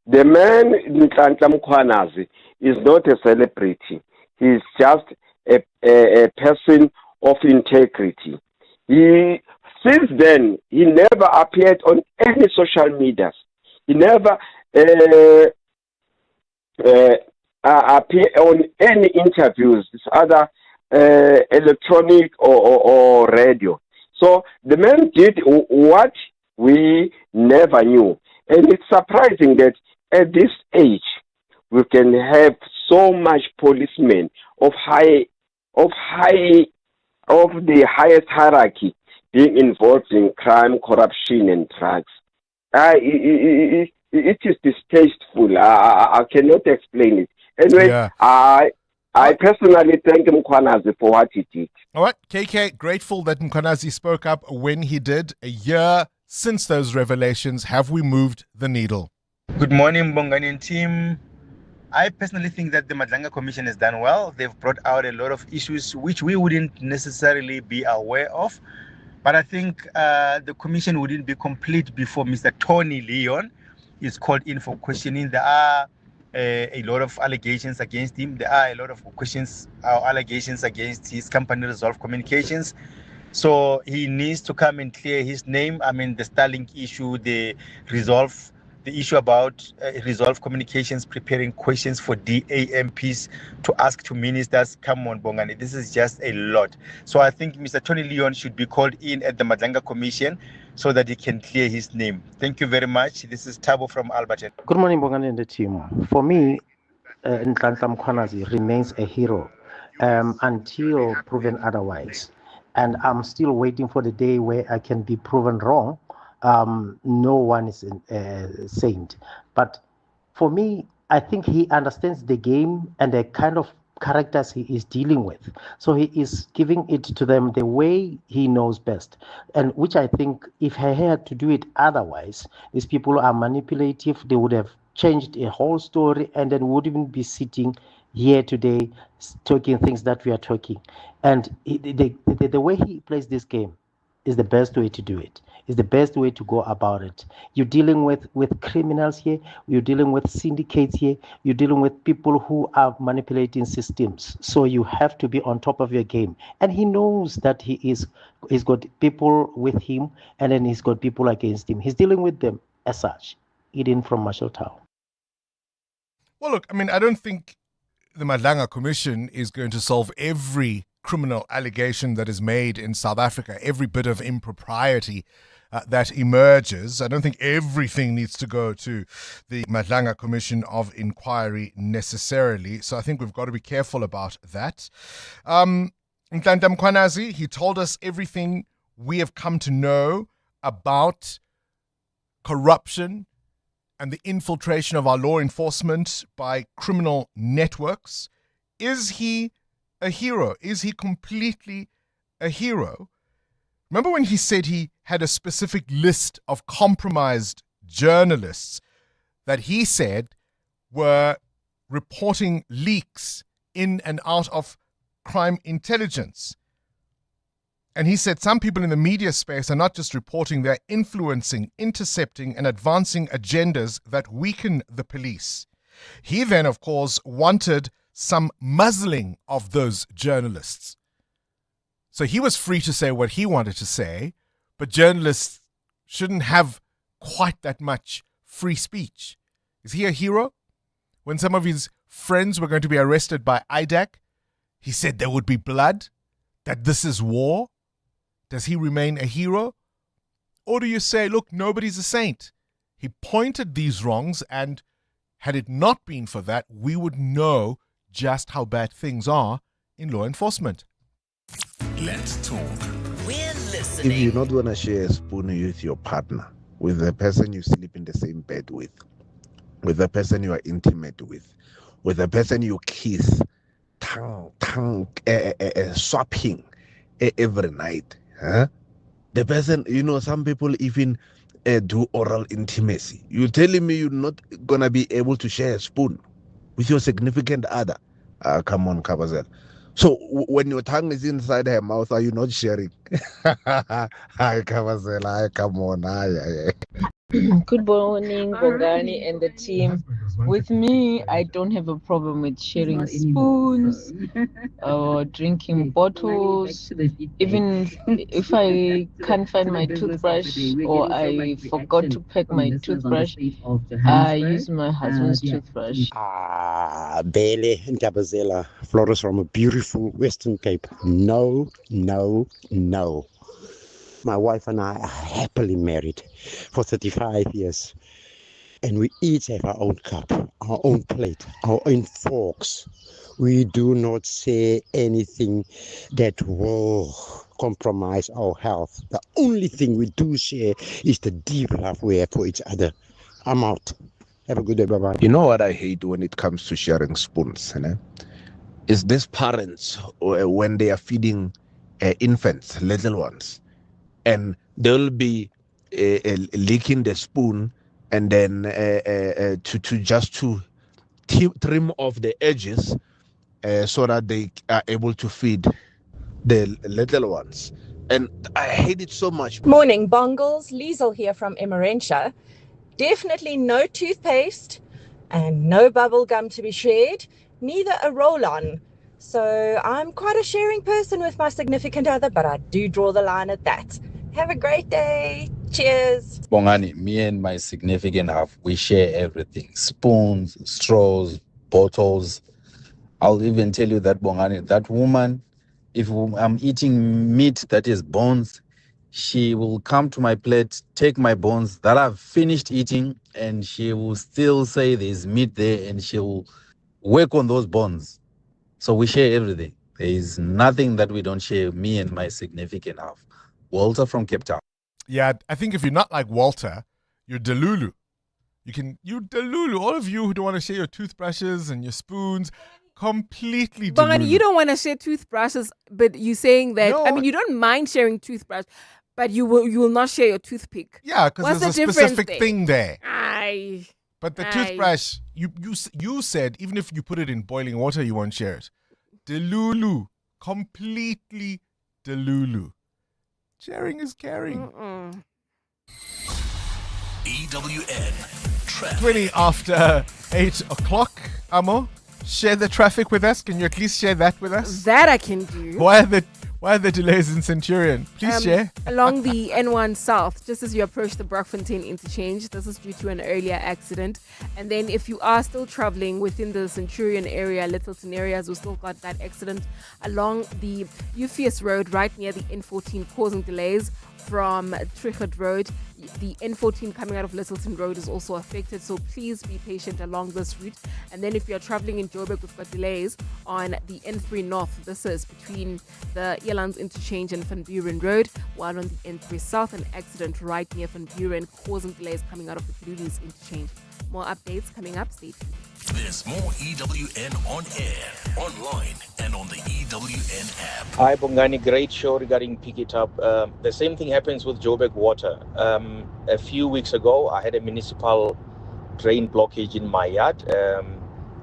The man, Ntlanhla Mkhwanazi, is not a celebrity. He is just a person of integrity. Since then, he never appeared on any social media. He never appeared on any interviews, either electronic or radio. So the man did what we never knew. And it's surprising that at this age, we can have so much policemen of the highest hierarchy being involved in crime, corruption, and drugs. It is distasteful. I cannot explain it. Anyway,
Yeah.
I personally thank Mkhwanazi for what he did.
All right, KK, grateful that Mkhwanazi spoke up when he did. A year since those revelations, have we moved the needle?
Good morning, Bongani team. I personally think that the Madlanga Commission has done well. They've brought out a lot of issues which we wouldn't necessarily be aware of. But I think the commission wouldn't be complete before Mr. Tony Leon is called in for questioning. There are a lot of allegations against him. There are a lot of allegations against his company, Resolve Communications. So he needs to come and clear his name. I mean, the Starlink issue, the issue about Resolve Communications preparing questions for DAMPs to ask to ministers. Come on, Bongani, this is just a lot. So I think Mr. Tony Leon should be called in at the Madlanga Commission so that he can clear his name. Thank you very much. This is Tabo from Alberton.
Good morning, Bongani and the team. For me, Ntlanhla Mkhwanazi remains a hero until proven otherwise. And I'm still waiting for the day where I can be proven wrong. No one is a saint. But for me, I think he understands the game and the kind of characters he is dealing with. So he is giving it to them the way he knows best. And which I think if he had to do it otherwise, these people are manipulative. They would have changed a whole story and then wouldn't even be sitting here today talking things that we are talking. And the way he plays this game is the best way to do it. is the best way to go about it. You're dealing with criminals here, you're dealing with syndicates here, you're dealing with people who are manipulating systems. So you have to be on top of your game. And he knows that he's got people with him, and then he's got people against him. He's dealing with them as such. Eden from Marshalltown.
Well, look, I mean, I don't think the Madlanga Commission is going to solve every criminal allegation that is made in South Africa, every bit of impropriety that emerges. I don't think everything needs to go to the Madlanga Commission of Inquiry necessarily. So I think we've got to be careful about that. Nhlanhla Mkhwanazi, he told us everything we have come to know about corruption and the infiltration of our law enforcement by criminal networks. Is he a hero? Is he completely a hero? Remember when he said he had a specific list of compromised journalists that he said were reporting leaks in and out of crime intelligence? And he said some people in the media space are not just reporting, they're influencing, intercepting, and advancing agendas that weaken the police. He then, of course, wanted some muzzling of those journalists. So he was free to say what he wanted to say, but journalists shouldn't have quite that much free speech. Is he a hero? When some of his friends were going to be arrested by IDAC, he said there would be blood, that this is war. Does he remain a hero? Or do you say, look, nobody's a saint? He pointed these wrongs, and had it not been for that, we would know just how bad things are in law enforcement.
Let's talk.
We're listening.
If you're not going to share a spoon with your partner, with the person you sleep in the same bed with the person you are intimate with the person you kiss, swapping every night, the person, some people even do oral intimacy. You're telling me you're not going to be able to share a spoon with your significant other? Come on, Kabazel. So when your tongue is inside her mouth, are you not sharing? Hi, Kabazel. Hi, come on. Hi.
Good morning, Bongani and the team. With me, I don't have a problem with sharing spoons or drinking bottles. Even if I can't find my toothbrush or I forgot to pack my toothbrush, I use my husband's toothbrush.
Bele Nkabazela, Flores from a beautiful Western Cape. No, no, no. My wife and I are happily married for 35 years. And we each have our own cup, our own plate, our own forks. We do not say anything that will compromise our health. The only thing we do share is the deep love we have for each other. I'm out. Have a good day. Bye-bye.
You know what I hate when it comes to sharing spoons? Is these parents, when they are feeding infants, little ones, and they'll be licking the spoon and then to trim off the edges so that they are able to feed the little ones. And I hate it so much.
Morning, Bongles. Liesel here from Emerentia. Definitely no toothpaste and no bubble gum to be shared, neither a roll-on. So I'm quite a sharing person with my significant other, but I do draw the line at that. Have a great day. Cheers.
Bongani, me and my significant half, we share everything. Spoons, straws, bottles. I'll even tell you that, Bongani, that woman, if I'm eating meat that is bones, she will come to my plate, take my bones that I've finished eating, and she will still say there's meat there, and she will work on those bones. So we share everything. There is nothing that we don't share, me and my significant half. Walter from Cape Town.
Yeah, I think if you're not like Walter, you're Delulu. You Delulu. All of you who don't want to share your toothbrushes and your spoons, completely Delulu.
But you don't want to share toothbrushes, but you're saying that, no, I mean, you don't mind sharing toothbrush, but you will not share your toothpick.
Yeah, because there's a specific thing there.
Aye.
But the toothbrush, you said even if you put it in boiling water, you won't share it. Delulu. Completely Delulu. Sharing is caring.
EWN traffic.
20 after 8 o'clock. Amo, share the traffic with us. Can you at least share that with us?
That I can do.
Why are the delays in Centurion? Please share.
Along the N1 South, just as you approach the Brockfontein interchange, this is due to an earlier accident. And then if you are still traveling within the Centurion area, Littleton areas, we still got that accident along the Eupheus Road right near the N14, causing delays from Trichard Road. The N14 coming out of Littleton Road is also affected, so please be patient along this route. And then if you're traveling in Joburg, we've got delays on the N3 North. This is between the Elands Interchange and Van Buren Road, while on the N3 South, an accident right near Van Buren causing delays coming out of the Kululis Interchange. More updates coming up. Stay tuned.
There's more EWN on air, online, and on the EWN app.
Hi, Bongani. Great show regarding Pick It Up. The same thing happens with Joburg Water. A few weeks ago, I had a municipal drain blockage in my yard,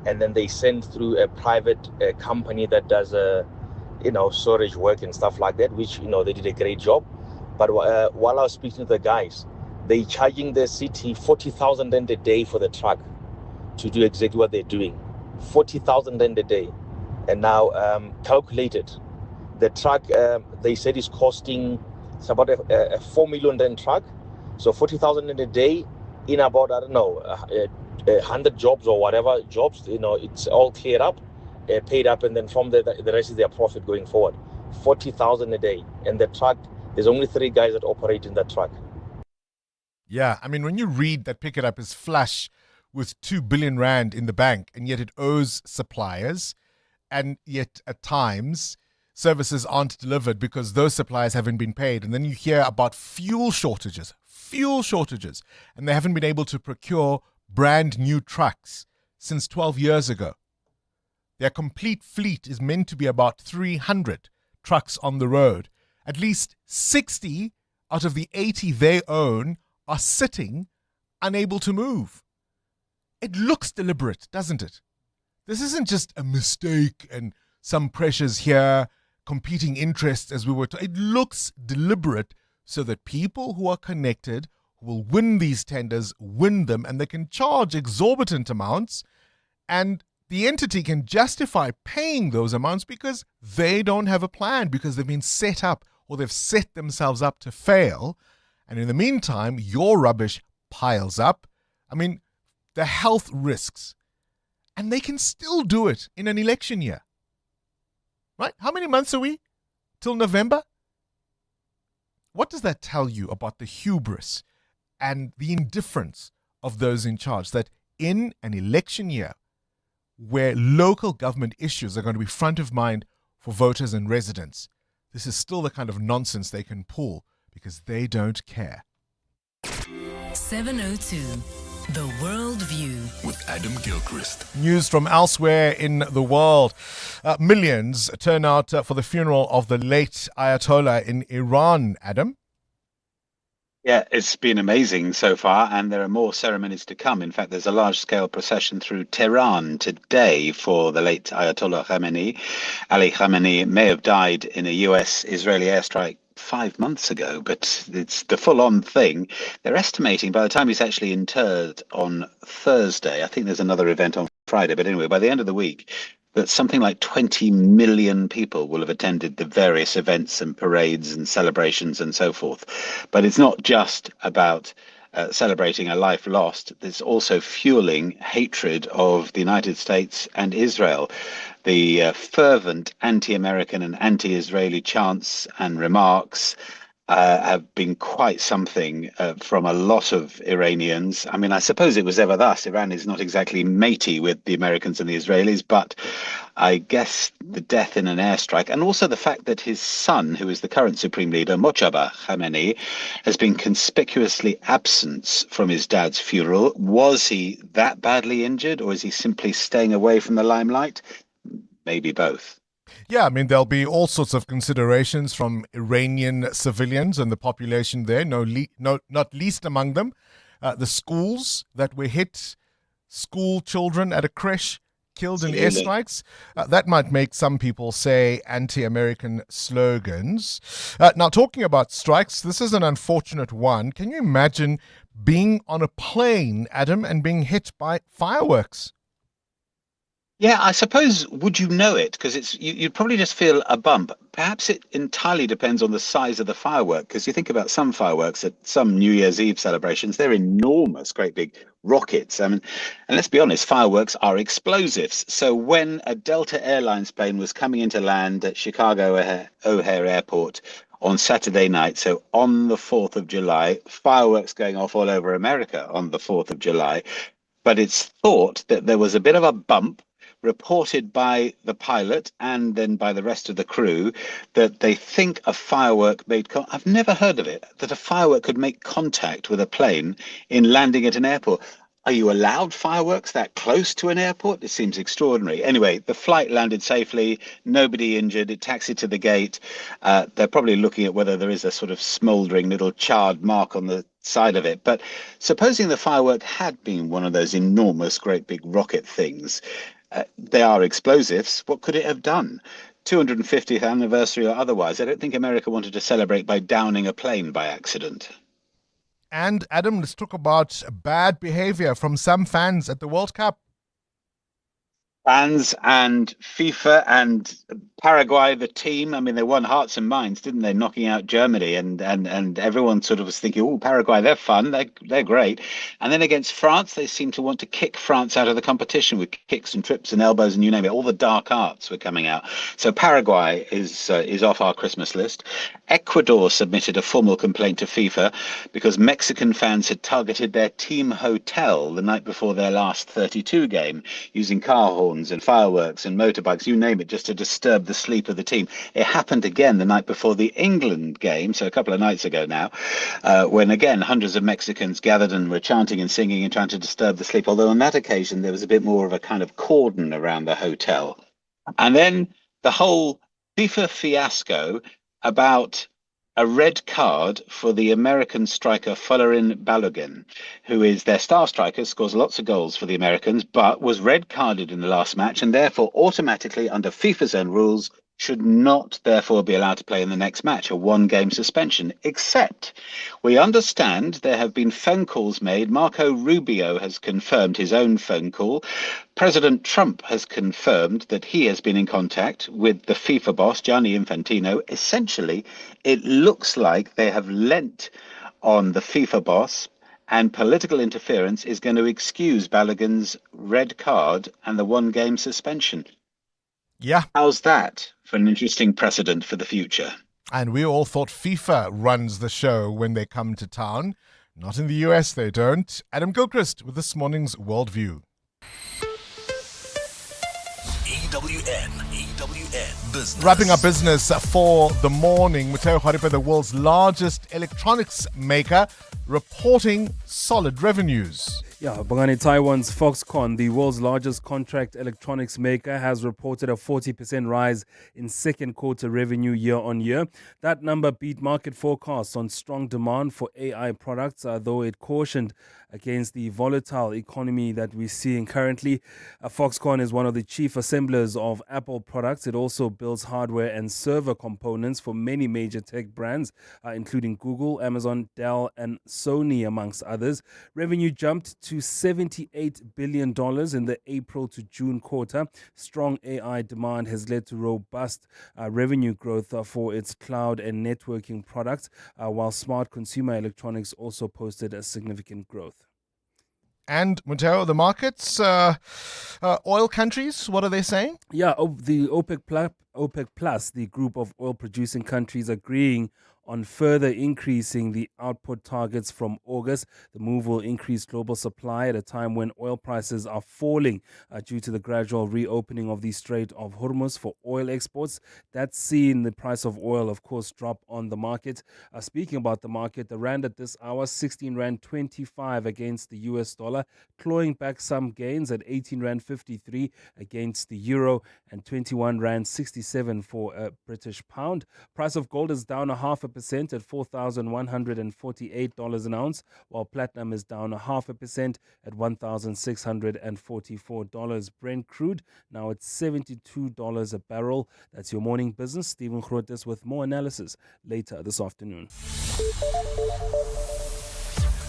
and then they sent through a private company that does storage work and stuff like that, which they did a great job. But while I was speaking to the guys, they charging the city 40,000 rand a day for the truck to do exactly what they're doing. 40,000 rand a day. And now calculated, the truck they said is costing, it's about a 4 million rand truck. So 40,000 rand a day in about, 100 jobs or whatever jobs, it's all cleared up, paid up, and then from the rest is their profit going forward. 40,000 a day. And the truck, there's only 3 guys that operate in that truck.
Yeah, I mean, when you read that Pick It Up is flush with 2 billion rand in the bank, and yet it owes suppliers, and yet at times services aren't delivered because those suppliers haven't been paid. And then you hear about fuel shortages, and they haven't been able to procure brand new trucks since 12 years ago. Their complete fleet is meant to be about 300 trucks on the road. At least 60 out of the 80 they own are sitting, unable to move. It looks deliberate, doesn't it? This isn't just a mistake and some pressures here, competing interests as we were told. It looks deliberate so that people who are connected, who will win these tenders, win them, and they can charge exorbitant amounts, and the entity can justify paying those amounts because they don't have a plan, because they've been set up or they've set themselves up to fail. And in the meantime, your rubbish piles up. I mean, the health risks. And they can still do it in an election year. Right? How many months are we? Till November? What does that tell you about the hubris and the indifference of those in charge? That in an election year, where local government issues are going to be front of mind for voters and residents, this is still the kind of nonsense they can pull because they don't care.
702, The World View.
With Adam Gilchrist.
News from elsewhere in the world. Millions turn out for the funeral of the late Ayatollah in Iran, Adam.
Yeah, it's been amazing so far, and there are more ceremonies to come. In fact, there's a large-scale procession through Tehran today for the late Ayatollah Khamenei. Ali Khamenei may have died in a US-Israeli airstrike 5 months ago, but it's the full-on thing. They're estimating by the time he's actually interred on Thursday, I think there's another event on Friday, but anyway, by the end of the week, that something like 20 million people will have attended the various events and parades and celebrations and so forth. But it's not just about celebrating a life lost. It's also fueling hatred of the United States and Israel. The fervent anti-American and anti-Israeli chants and remarks have been quite something from a lot of Iranians. I mean, I suppose it was ever thus. Iran is not exactly matey with the Americans and the Israelis, but I guess the death in an airstrike, and also the fact that his son, who is the current supreme leader, Mojtaba Khamenei, has been conspicuously absent from his dad's funeral. Was he that badly injured, or is he simply staying away from the limelight? Maybe both.
Yeah, I mean, there'll be all sorts of considerations from Iranian civilians and the population there, not least among them the schools that were hit, school children at a creche killed in airstrikes. That might make some people say anti-American slogans. Now, talking about strikes, this is an unfortunate one. Can you imagine being on a plane, Adam, and being hit by fireworks?
Yeah, I suppose, would you know it? Because you'd probably just feel a bump. Perhaps it entirely depends on the size of the firework, because you think about some fireworks at some New Year's Eve celebrations, they're enormous, great big rockets. I mean, and let's be honest, fireworks are explosives. So when a Delta Airlines plane was coming into land at Chicago O'Hare Airport on Saturday night, so on the 4th of July, fireworks going off all over America on the 4th of July, but it's thought that there was a bit of a bump reported by the pilot and then by the rest of the crew that they think a firework made I've never heard of it, that a firework could make contact with a plane in landing at an airport. Are you allowed fireworks that close to an airport? It seems extraordinary. Anyway, the flight landed safely, nobody injured, it taxied to the gate. They're probably looking at whether there is a sort of smouldering little charred mark on the side of it. But supposing the firework had been one of those enormous, great big rocket things, they are explosives. What could it have done? 250th anniversary or otherwise. I don't think America wanted to celebrate by downing a plane by accident.
And Adam, let's talk about bad behavior from some fans at the World Cup.
Fans and FIFA and Paraguay, the team. I mean, they won hearts and minds, didn't they? Knocking out Germany, and everyone sort of was thinking, "Oh, Paraguay, they're fun, they're great." And then against France, they seem to want to kick France out of the competition with kicks and trips and elbows and you name it. All the dark arts were coming out. So Paraguay is off our Christmas list. Ecuador submitted a formal complaint to FIFA because Mexican fans had targeted their team hotel the night before their last 32 game, using car horns and fireworks and motorbikes, you name it, just to disturb the sleep of the team. It happened again the night before the England game, so a couple of nights ago now, when again hundreds of Mexicans gathered and were chanting and singing and trying to disturb the sleep, although on that occasion there was a bit more of a kind of cordon around the hotel. And then the whole FIFA fiasco about a red card for the American striker Folarin Balogun, who is their star striker, scores lots of goals for the Americans, but was red carded in the last match and therefore automatically, under FIFA's own rules, should not therefore be allowed to play in the next match, a one-game suspension, except we understand there have been phone calls made. Marco Rubio has confirmed his own phone call. President Trump has confirmed that he has been in contact with the FIFA boss, Gianni Infantino. Essentially, it looks like they have lent on the FIFA boss, and political interference is going to excuse Balogun's red card and the one-game suspension.
Yeah.
How's that for an interesting precedent for the future?
And we all thought FIFA runs the show when they come to town. Not in the US, they don't. Adam Gilchrist with this morning's Worldview.
EWN Business.
Wrapping up business for the morning, Mateo Haripa, the world's largest electronics maker, reporting solid revenues.
Yeah, Bongani, Taiwan's Foxconn, the world's largest contract electronics maker, has reported a 40% rise in second quarter revenue year on year. That number beat market forecasts on strong demand for AI products, though it cautioned against the volatile economy that we're seeing currently. Foxconn is one of the chief assemblers of Apple products. It also builds hardware and server components for many major tech brands, including Google, Amazon, Dell, and Sony, amongst others. Revenue jumped to $78 billion in the April to June quarter. Strong AI demand has led to robust revenue growth for its cloud and networking products, while smart consumer electronics also posted a significant growth.
And, Mateo, the markets, oil countries, what are they saying?
Yeah, the OPEC Plus, the group of oil-producing countries, agreeing on further increasing the output targets from August. The move will increase global supply at a time when oil prices are falling due to the gradual reopening of the Strait of Hormuz for oil exports. That's seen the price of oil, of course, drop on the market. Speaking about the market, the rand at this hour, 16 Rand 25 against the US dollar, clawing back some gains at 18 Rand 53 against the euro and 21 Rand 67 for a British pound. Price of gold is down 0.5% 0.5% at $4,148 an ounce, while platinum is down 0.5% at $1,644. Brent crude now at $72 a barrel. That's your morning business. Stephen Grotes with more analysis later this afternoon.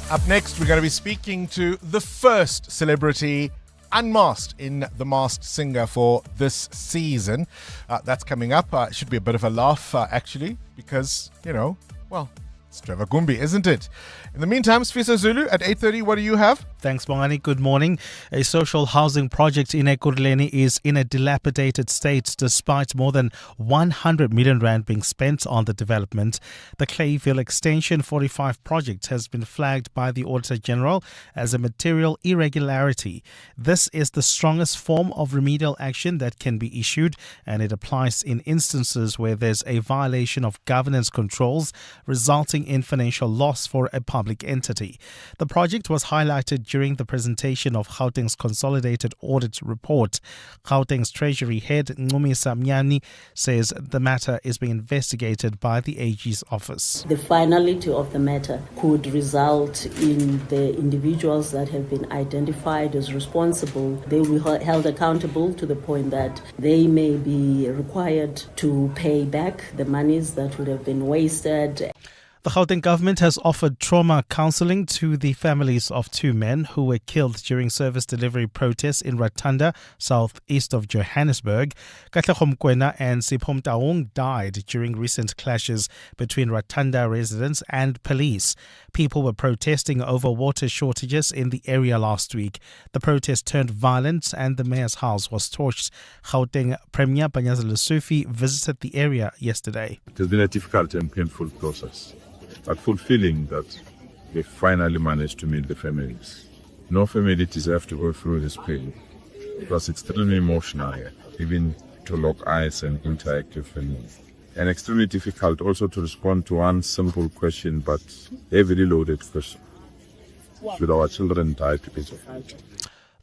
Up next, we're going to be speaking to the first celebrity unmasked in The Masked Singer for this season. That's coming up. It should be a bit of a laugh, actually, because, it's Trevor Gumbi, isn't it? In the meantime, Sfisa Zulu at 8:30, what do you have?
Thanks, Bongani. Good morning. A social housing project in Ekurhuleni is in a dilapidated state despite more than 100 million rand being spent on the development. The Clayville Extension 45 project has been flagged by the Auditor General as a material irregularity. This is the strongest form of remedial action that can be issued, and it applies in instances where there's a violation of governance controls resulting in financial loss for a public entity. The project was highlighted during the presentation of Gauteng's Consolidated Audit Report. Gauteng's Treasury Head, Ncumisa Mnyani, says the matter is being investigated by the AG's office.
The finality of the matter could result in the individuals that have been identified as responsible. They will be held accountable to the point that they may be required to pay back the monies that would have been wasted.
The Gauteng government has offered trauma counselling to the families of two men who were killed during service delivery protests in Ratanda, southeast of Johannesburg. Katlego Mokoena and Sipho Mtaung died during recent clashes between Ratanda residents and police. People were protesting over water shortages in the area last week. The protest turned violent and the mayor's house was torched. Gauteng Premier Panyaza Lesufi visited the area yesterday.
It has been a difficult and painful process, but fulfilling that we finally managed to meet the families. No family deserves to go through this pain. It was extremely emotional, even to lock eyes and interact with families. And extremely difficult also to respond to one simple question, but heavily loaded question. Should our children die because of it?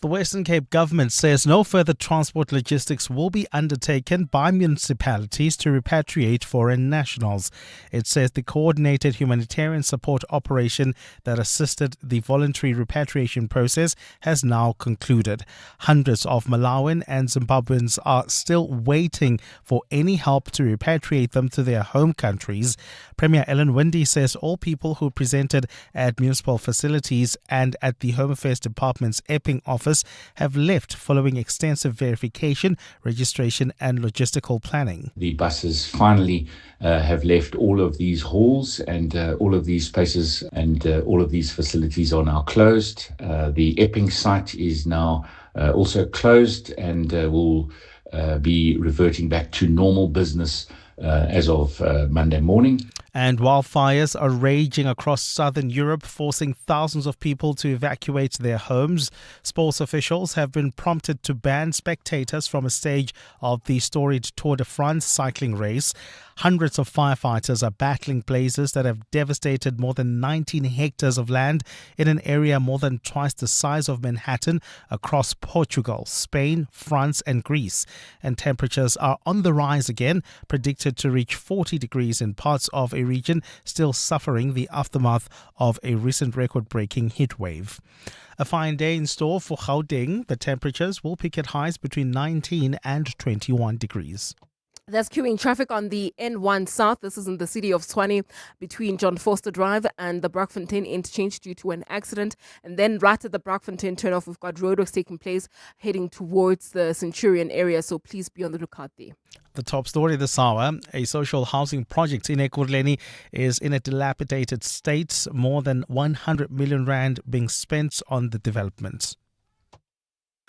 The Western Cape government says no further transport logistics will be undertaken by municipalities to repatriate foreign nationals. It says the coordinated humanitarian support operation that assisted the voluntary repatriation process has now concluded. Hundreds of Malawian and Zimbabweans are still waiting for any help to repatriate them to their home countries. Premier Ellen Wendy says all people who presented at municipal facilities and at the Home Affairs Department's Epping office have left following extensive verification, registration and logistical planning.
The buses finally have left all of these halls and all of these spaces and all of these facilities are now closed. The Epping site is now also closed and will be reverting back to normal business as of Monday morning.
And wildfires are raging across southern Europe, forcing thousands of people to evacuate their homes. Sports officials have been prompted to ban spectators from a stage of the storied Tour de France cycling race. Hundreds of firefighters are battling blazes that have devastated more than 19 hectares of land in an area more than twice the size of Manhattan across Portugal, Spain, France and Greece. And temperatures are on the rise again, predicted to reach 40 degrees in parts of a region still suffering the aftermath of a recent record-breaking heat wave. A fine day in store for Gauteng. The temperatures will peak at highs between 19 and 21 degrees.
There's queuing traffic on the N1 South. This is in the city of Tshwane between John Forster Drive and the Brockfontein interchange due to an accident. And then right at the Brockfontein turnoff, we've got roadworks taking place heading towards the Centurion area. So please be on the lookout there.
The top story this hour, a social housing project in Ekurhuleni is in a dilapidated state. More than 100 million rand being spent on the development.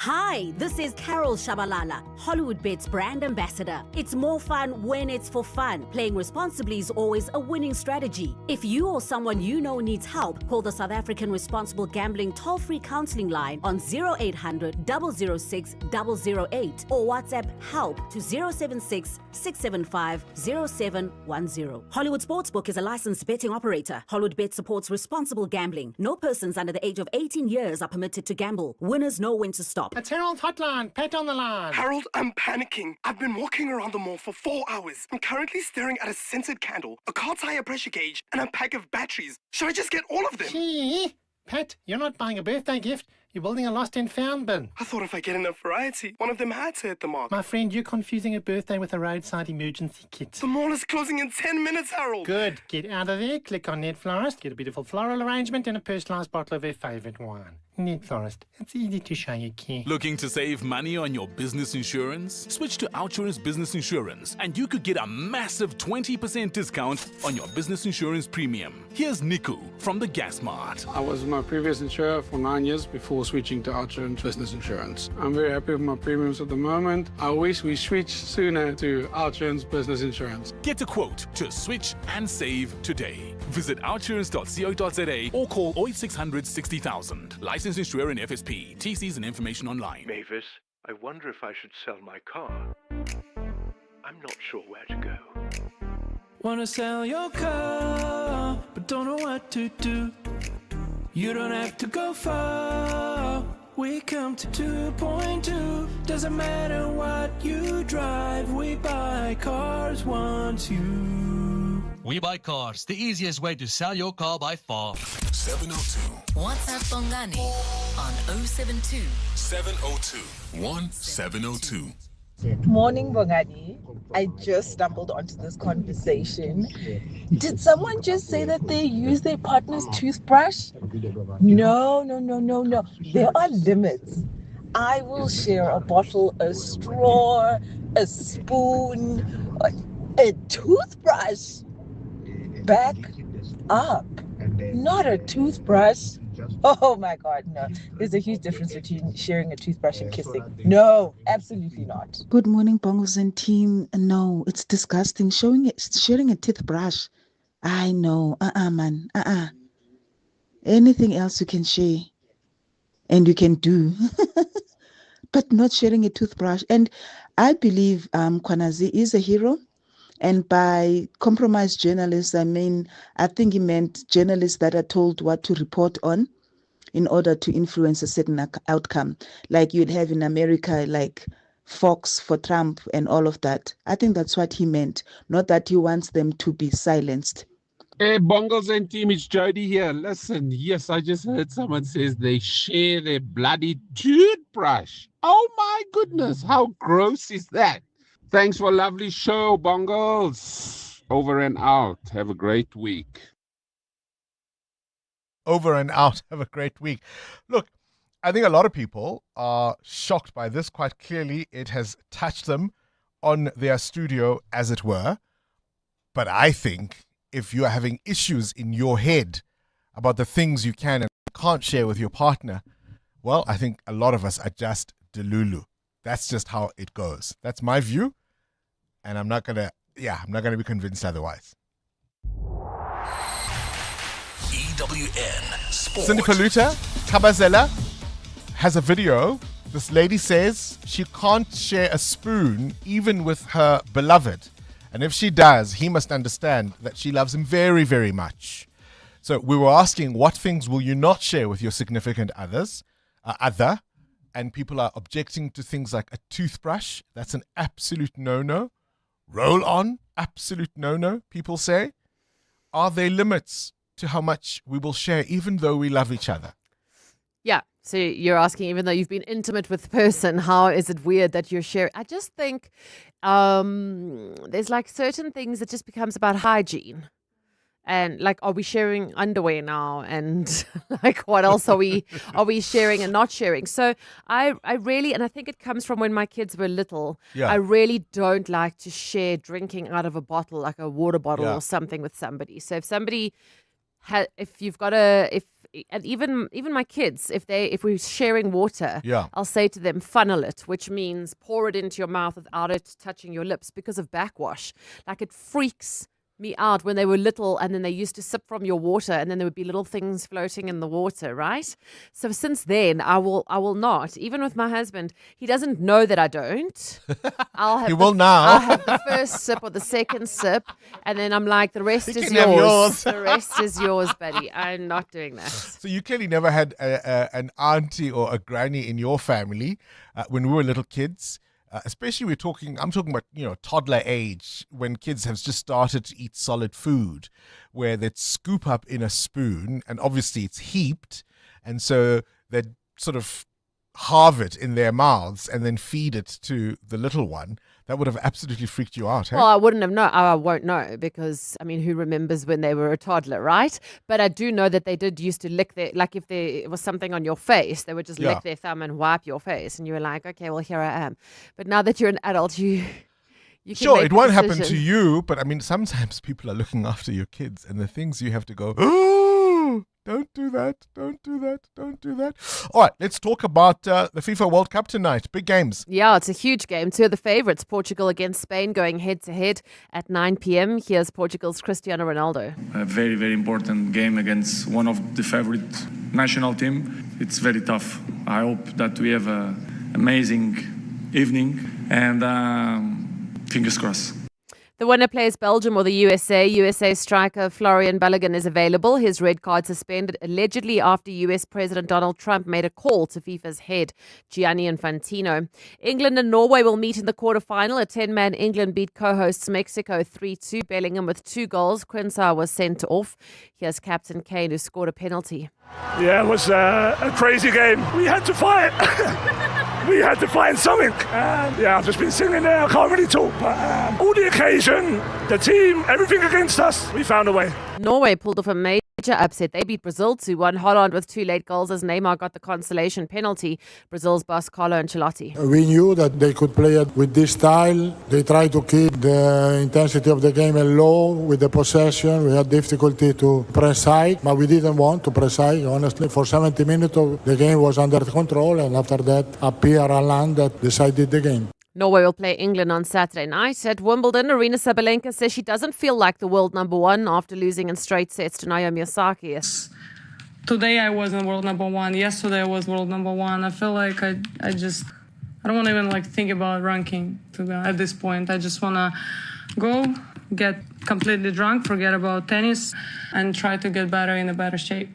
Hi, this is Carol Shabalala, Hollywood Bet's brand ambassador. It's more fun when it's for fun. Playing responsibly is always a winning strategy. If you or someone you know needs help, call the South African Responsible Gambling toll-free counseling line on 0800 006 008 or WhatsApp help to 076 675 0710. Hollywood Sportsbook is a licensed betting operator. Hollywood Bet supports responsible gambling. No persons under the age of 18 years are permitted to gamble. Winners know when to stop. shop.
It's Harold's hotline. Pat on the line.
Harold, I'm panicking. I've been walking around the mall for 4 hours. I'm currently staring at a scented candle, a car tire pressure gauge, and a pack of batteries. Should I just get all of them?
Gee, Pat, you're not buying a birthday gift. You're building a lost and found bin.
I thought if I get enough variety, one of them had to hit the mark.
My friend, you're confusing a birthday with a roadside emergency kit.
The mall is closing in 10 minutes, Harold.
Good. Get out of there, click on Net Florist, get a beautiful floral arrangement and a personalised bottle of their favourite wine. Net Florist. It's easy to show you care.
Looking to save money on your business insurance? Switch to Outsurance Business Insurance and you could get a massive 20% discount on your business insurance premium. Here's Niku from the Gas Mart.
I was my previous insurer for 9 years before switching to Outsurance Business Insurance. I'm very happy with my premiums at the moment. I wish we switched sooner to Outsurance Business Insurance.
Get a quote to switch and save today. Visit outsurance.co.za or call 0800 60,000. Licensed insurer in FSP. TCs and information online.
Mavis, I wonder if I should sell my car. I'm not sure where to go.
Wanna sell your car, but don't know what to do. You don't have to go far. We come to 2.2. Doesn't matter what you drive, we buy cars once you.
We Buy Cars, the easiest way to sell your car by far.
702
WhatsApp Bongani on 072
702 1702.
Morning, Bongani. I just stumbled onto this conversation. Did someone just say that they use their partner's toothbrush? No. There are limits. I will share a bottle, a straw, a spoon, a toothbrush. Back up. Not a toothbrush. Oh my God, no. There's a huge difference between sharing a toothbrush and kissing. No, absolutely not.
Good morning, Bongos and team. No, it's disgusting. Sharing a toothbrush. I know. Man. Anything else you can share and you can do. But not sharing a toothbrush. And I believe Kwanazi is a hero. And by compromised journalists, I mean, I think he meant journalists that are told what to report on in order to influence a certain outcome, like you'd have in America, like Fox for Trump and all of that. I think that's what he meant, not that he wants them to be silenced.
Hey, Bongos and team, it's Jody here. Listen, yes, I just heard someone says they share their bloody toothbrush. Oh my goodness, how gross is that? Thanks for a lovely show, Bongos. Over and out. Have a great week.
Over and out. Have a great week. Look, I think a lot of people are shocked by this. Quite clearly, it has touched them on their studio, as it were. But I think if you are having issues in your head about the things you can and can't share with your partner, well, I think a lot of us are just delulu. That's just how it goes. That's my view. And I'm not gonna be convinced otherwise.
EWN Sport.
Cindy Paluta, Kabazela, has a video. This lady says she can't share a spoon even with her beloved. And if she does, he must understand that she loves him very, very much. So we were asking, what things will you not share with your significant other? And people are objecting to things like a toothbrush. That's an absolute no-no. Roll on, absolute no-no, people say. Are there limits to how much we will share even though we love each other?
Yeah. So you're asking, even though you've been intimate with the person, how is it weird that you're sharing? I just think there's like certain things that just becomes about hygiene. And like, are we sharing underwear now? And like, what else are we sharing and not sharing? So I really, and I think it comes from when my kids were little.
Yeah.
I really don't like to share drinking out of a bottle, like a water bottle or something with somebody. So if somebody and even my kids, if we're sharing water, I'll say to them, funnel it, which means pour it into your mouth without it touching your lips because of backwash. Like it freaks me out when they were little, and then they used to sip from your water, and then there would be little things floating in the water, right? So since then, I will not. Even with my husband, he doesn't know that I don't. I'll have I'll have the first sip or the second sip, and then I'm like, the rest is yours. The rest is yours, buddy. I'm not doing that.
So you clearly never had an auntie or a granny in your family when we were little kids. Especially I'm talking about, toddler age, when kids have just started to eat solid food, where they'd scoop up in a spoon, and obviously it's heaped, and so they'd sort of halve it in their mouths and then feed it to the little one. That would have absolutely freaked you out, hey?
Well, I wouldn't have known. I won't know because, who remembers when they were a toddler, right? But I do know that they did used to lick like if there was something on your face, they would just lick their thumb and wipe your face. And you were like, okay, well, here I am. But now that you're an adult, you can
Sure,
make
it won't
a
happen
decision.
to you, but sometimes people are looking after your kids, and the things you have to go, oh, don't do that, don't do that, don't do that. All right, let's talk about the FIFA World Cup tonight. Big games.
Yeah, it's a huge game. Two of the favourites, Portugal against Spain, going head-to-head at 9 p.m. Here's Portugal's Cristiano Ronaldo.
A very, very important game against one of the favorite national team. It's very tough. I hope that we have an amazing evening, and fingers crossed.
The winner plays Belgium or the USA. USA striker Florian Balogun is available. His red card suspended allegedly after US President Donald Trump made a call to FIFA's head, Gianni Infantino. England and Norway will meet in the quarterfinal. A 10-man England beat co-hosts Mexico 3-2. Bellingham with 2 goals. Quincy was sent off. Here's Captain Kane, who scored a penalty.
Yeah, it was a crazy game. We had to fight. We had to find something. I've just been sitting there. I can't really talk. But all the occasion, the team, everything against us, we found a way.
Norway pulled off a major upset. They beat Brazil 2-1. Holland with 2 late goals as Neymar got the consolation penalty. Brazil's boss Carlo Ancelotti.
We knew that they could play it with this style. They tried to keep the intensity of the game low with the possession. We had difficulty to press high, but we didn't want to press high. Honestly, for 70 minutes, the game was under control, and after that, Pierre Alain that decided the game.
Norway will play England on Saturday night. At Wimbledon, Arina Sabalenka says she doesn't feel like the world number one after losing in straight sets to Naomi Osaka.
Today I wasn't world number one. Yesterday I was world number one. I feel like I don't want to even think about ranking at this point. I just want to go, get completely drunk, forget about tennis, and try to get better in a better shape.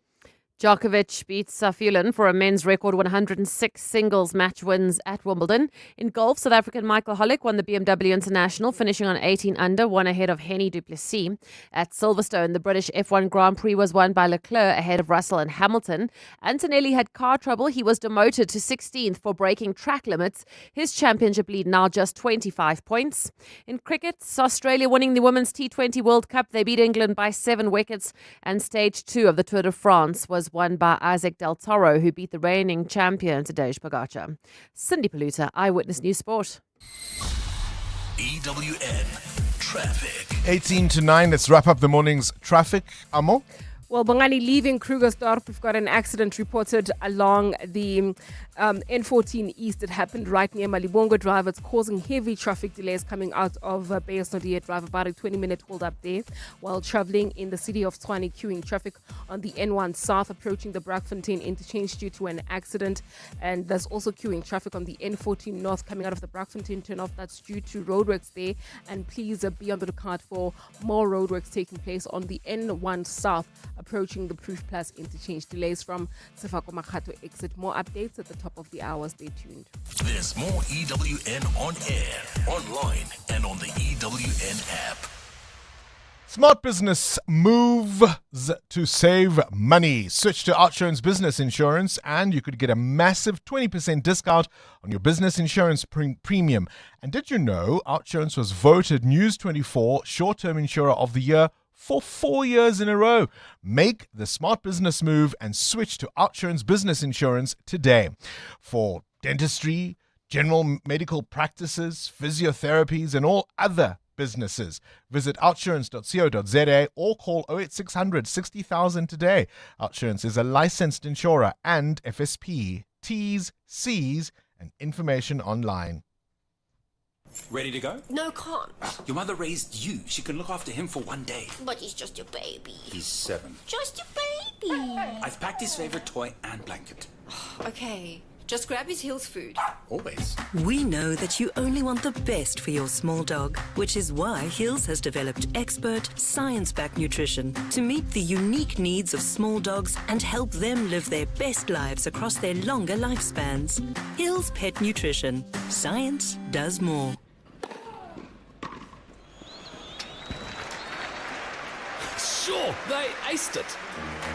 Djokovic beats Safiullin for a men's record 106 singles match wins at Wimbledon. In golf, South African Michael Hollick won the BMW International, finishing on 18 under, one ahead of Henny du Plessis. At Silverstone, the British F1 Grand Prix was won by Leclerc ahead of Russell and Hamilton. Antonelli had car trouble. He was demoted to 16th for breaking track limits. His championship lead now just 25 points. In cricket, Australia winning the Women's T20 World Cup. They beat England by 7 wickets, and stage 2 of the Tour de France was won by Isaac Del Toro, who beat the reigning champion Tadej Pogacar. Cindy Paluta, Eyewitness News Sport.
EWN Traffic.
18 to 9, let's wrap up the morning's traffic. Amo?
Well, Bongani, leaving Krugersdorp, we've got an accident reported along the N14 East. It happened right near Malibongo Drive. It's causing heavy traffic delays coming out of Bayasnodia Drive. About a 20-minute hold up there while traveling in the city of Tshwane, queuing traffic on the N1 South approaching the Braakfontein interchange due to an accident. And there's also queuing traffic on the N14 North coming out of the Braakfontein turnoff. That's due to roadworks there. And please be on the lookout for more roadworks taking place on the N1 South approaching the Proof Plus interchange. Delays from Sefako Makhato exit. More updates at the top of the hour. Stay tuned.
There's more EWN on air, online, and on the EWN app.
Smart business moves to save money. Switch to OUTsurance Business Insurance and you could get a massive 20% discount on your business insurance premium. And did you know OUTsurance was voted News 24 Short-Term Insurer of the Year for 4 years in a row? Make the smart business move and switch to OUTsurance Business Insurance today. For dentistry, general medical practices, physiotherapies, and all other businesses, visit outsurance.co.za or call 08600 60,000 today. OUTsurance is a licensed insurer and FSP. T's, C's, and information online.
Ready to go?
No, can't.
Your mother raised you. She can look after him for one day.
But he's just your baby.
He's 7.
Just your baby.
I've packed his favorite toy and blanket.
Okay, just grab his Hills food.
Always.
We know that you only want the best for your small dog, which is why Hills has developed expert, science-backed nutrition to meet the unique needs of small dogs and help them live their best lives across their longer lifespans. Hills Pet Nutrition. Science does more.
Sure, they aced it.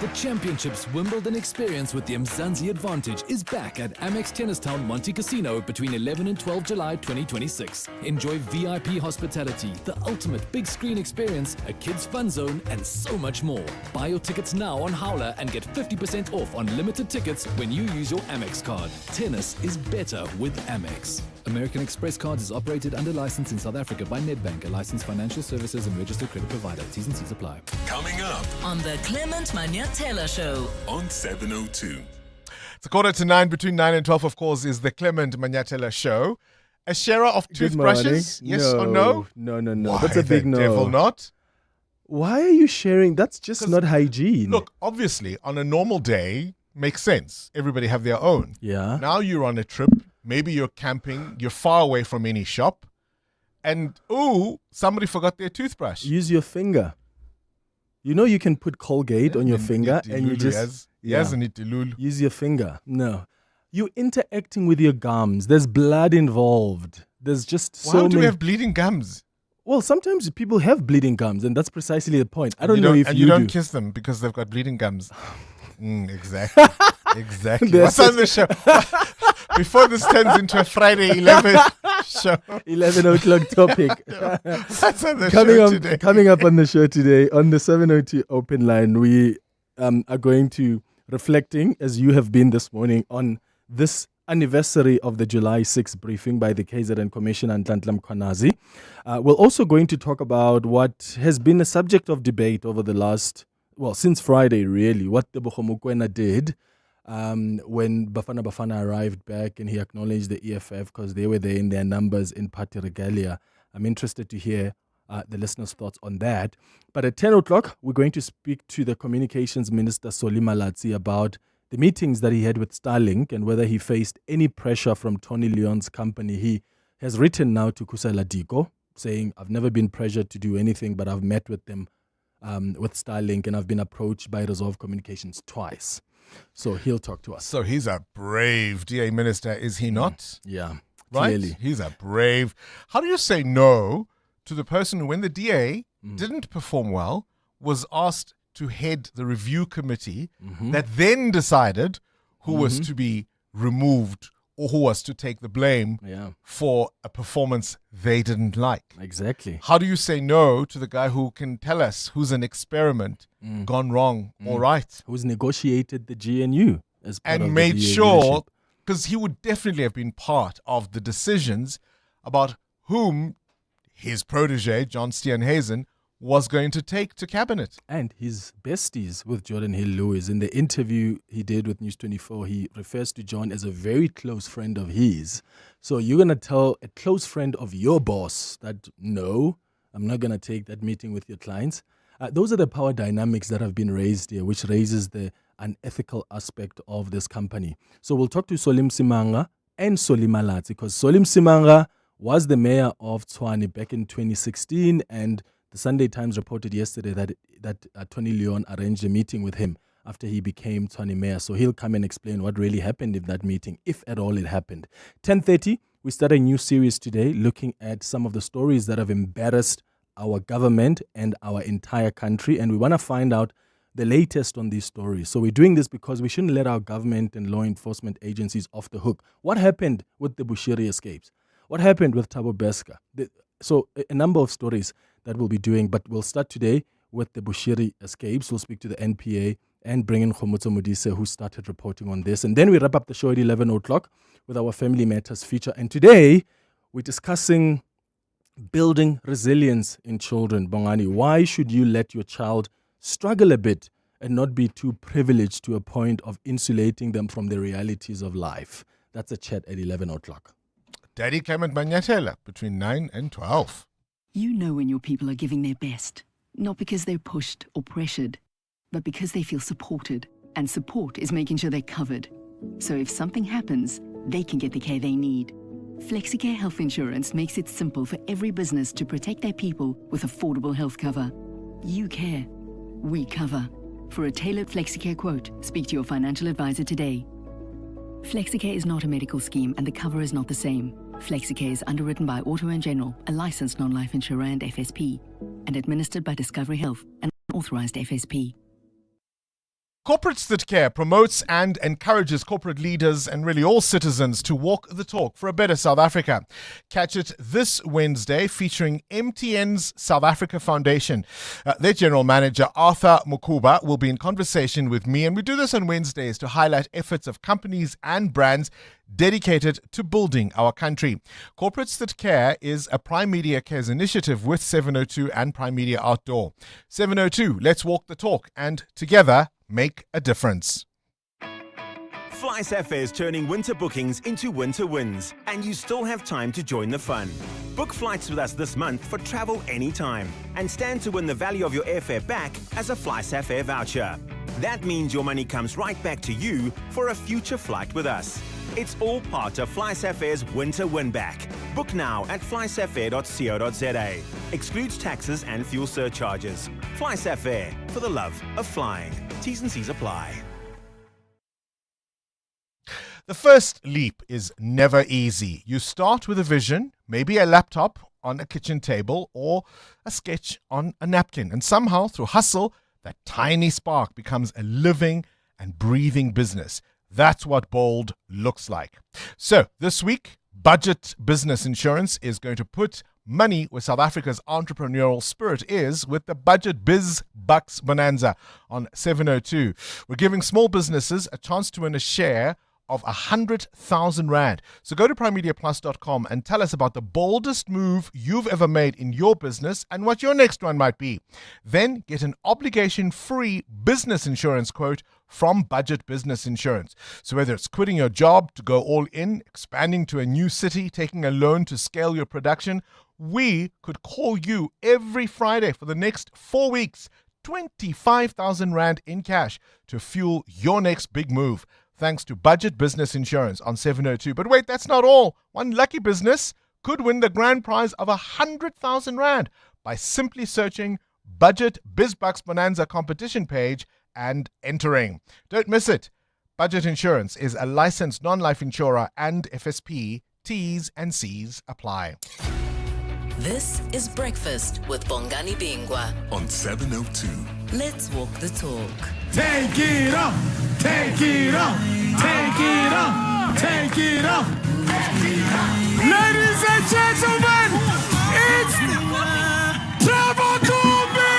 The Championships Wimbledon experience with the Mzansi Advantage is back at Amex Tennis Town Monte Casino between 11 and 12 July 2026. Enjoy VIP hospitality, the ultimate big screen experience, a kids fun zone, and so much more. Buy your tickets now on Howler and get 50% off on limited tickets when you use your Amex card. Tennis is better with Amex. American Express Cards is operated under license in South Africa by Nedbank, a licensed financial services and registered credit provider. T's and C's apply.
Coming up
on the Clement Manyatela Show
on 702.
It's 8:45 between 9 and 12, of course, is the Clement Manyatela Show. A sharer of toothbrushes? Yes or no?
No.
Why
That's a big
the
no.
devil not?
Why are you sharing? That's just not hygiene.
Look, obviously, on a normal day, makes sense. Everybody have their own.
Yeah.
Now you're on a trip. Maybe you're camping. You're far away from any shop. And, somebody forgot their toothbrush.
Use your finger. You know you can put Colgate on your finger and you just... Use your finger. No. You're interacting with your gums. There's blood involved. There's just so
Why do we
many...
have bleeding gums?
Well, sometimes people have bleeding gums, and that's precisely the point. I don't know if
you
do.
don't kiss them because they've got bleeding gums. Exactly. Exactly. What's on the show? Before this turns into a Friday 11 show.
11 o'clock topic.
What's on the show today?
Coming up on the show today, on the 702 open line, we are going to reflecting, as you have been this morning, on this anniversary of the July 6th briefing by the KZN Commissioner Nhlanhla Mkhwanazi. We're also going to talk about what has been a subject of debate over the last, since Friday really, what the Mokoena did when Bafana arrived back and he acknowledged the EFF because they were there in their numbers in Party Regalia. I'm interested to hear the listeners' thoughts on that. But at 10 o'clock, we're going to speak to the Communications Minister, Solly Malatsi, about the meetings that he had with Starlink and whether he faced any pressure from Tony Leon's company. He has written now to Kusela Diko saying, I've never been pressured to do anything, but I've met with them with Starlink and I've been approached by Resolve Communications twice. So he'll talk to us.
So he's a brave DA minister, is he not?
Yeah,
right?
Clearly.
He's a brave. How do you say no to the person who, when the DA didn't perform well, was asked to head the review committee that then decided who was to be removed or who was to take the blame for a performance they didn't like?
Exactly.
How do you say no to the guy who can tell us who's an experiment gone wrong or right?
Who's negotiated the GNU as part of
and made
the DA
sure,
leadership.
because he would definitely have been part of the decisions about whom his protege, John Steenhuisen, was going to take to cabinet.
And his besties with Jordan Hill-Lewis. In the interview he did with News 24, he refers to John as a very close friend of his. So you're going to tell a close friend of your boss that, no, I'm not going to take that meeting with your clients. Those are the power dynamics that have been raised here, which raises the unethical aspect of this company. So we'll talk to Solim Simanga and Solly Malatsi, because Solim Simanga was the mayor of Tshwane back in 2016, and the Sunday Times reported yesterday that Tony Leon arranged a meeting with him after he became Tshwane mayor. So he'll come and explain what really happened in that meeting, if at all it happened. 10:30, we start a new series today looking at some of the stories that have embarrassed our government and our entire country. And we want to find out the latest on these stories. So we're doing this because we shouldn't let our government and law enforcement agencies off the hook. What happened with the Bushiri escapes? What happened with Thabo Beska? So a number of stories that we'll be doing, but we'll start today with the Bushiri escapes. We'll speak to the NPA and bring in Khomotso Modise, who started reporting on this. And then we wrap up the show at 11 o'clock with our Family Matters feature. And today we're discussing building resilience in children. Bongani, why should you let your child struggle a bit and not be too privileged to a point of insulating them from the realities of life? That's a chat at 11 o'clock.
Daddy Clement Manyathela between 9 and 12.
You know when your people are giving their best, not because they're pushed or pressured, but because they feel supported. And support is making sure they're covered. So if something happens, they can get the care they need. FlexiCare Health Insurance makes it simple for every business to protect their people with affordable health cover. You care. We cover. For a tailored FlexiCare quote, speak to your financial advisor today. FlexiCare is not a medical scheme and the cover is not the same. FlexiCare is underwritten by Auto & General, a licensed non-life insurer and FSP, and administered by Discovery Health, an authorized FSP.
Corporates That Care promotes and encourages corporate leaders and really all citizens to walk the talk for a better South Africa. Catch it this Wednesday featuring MTN's South Africa Foundation. Their General Manager, Arthur Mukuba, will be in conversation with me, and we do this on Wednesdays to highlight efforts of companies and brands dedicated to building our country. Corporates That Care is a Prime Media Cares initiative with 702 and Prime Media Outdoor. 702, let's walk the talk and together make a difference.
FlySafair is turning winter bookings into winter wins, and you still have time to join the fun. Book flights with us this month for travel anytime and stand to win the value of your airfare back as a FlySafair voucher. That means your money comes right back to you for a future flight with us. It's all part of FlySafair's winter win back. Book now at flysafair.co.za. Excludes taxes and fuel surcharges. FlySafair, for the love of flying. T's and C's apply.
The first leap is never easy. You start with a vision, maybe a laptop on a kitchen table or a sketch on a napkin. And somehow, through hustle, that tiny spark becomes a living and breathing business. That's what bold looks like. So this week, Budget Business Insurance is going to put money where South Africa's entrepreneurial spirit is with the Budget Biz Bucks Bonanza on 702. We're giving small businesses a chance to win a share of 100,000 Rand. So go to primemediaplus.com and tell us about the boldest move you've ever made in your business and what your next one might be. Then get an obligation-free business insurance quote from Budget Business Insurance. So whether it's quitting your job to go all in, expanding to a new city, taking a loan to scale your production, we could call you every Friday for the next 4 weeks, 25,000 Rand in cash to fuel your next big move. Thanks to Budget Business Insurance on 702. But wait, that's not all. One lucky business could win the grand prize of 100,000 Rand by simply searching Budget BizBucks Bonanza competition page and entering. Don't miss it. Budget Insurance is a licensed non-life insurer and FSP. T's and C's apply.
This is Breakfast with Bongani Bingwa
on 702.
Let's walk the talk.
Take it up, take it up, take it up, take it up. Ladies and gentlemen, it's Trevor Kumbi!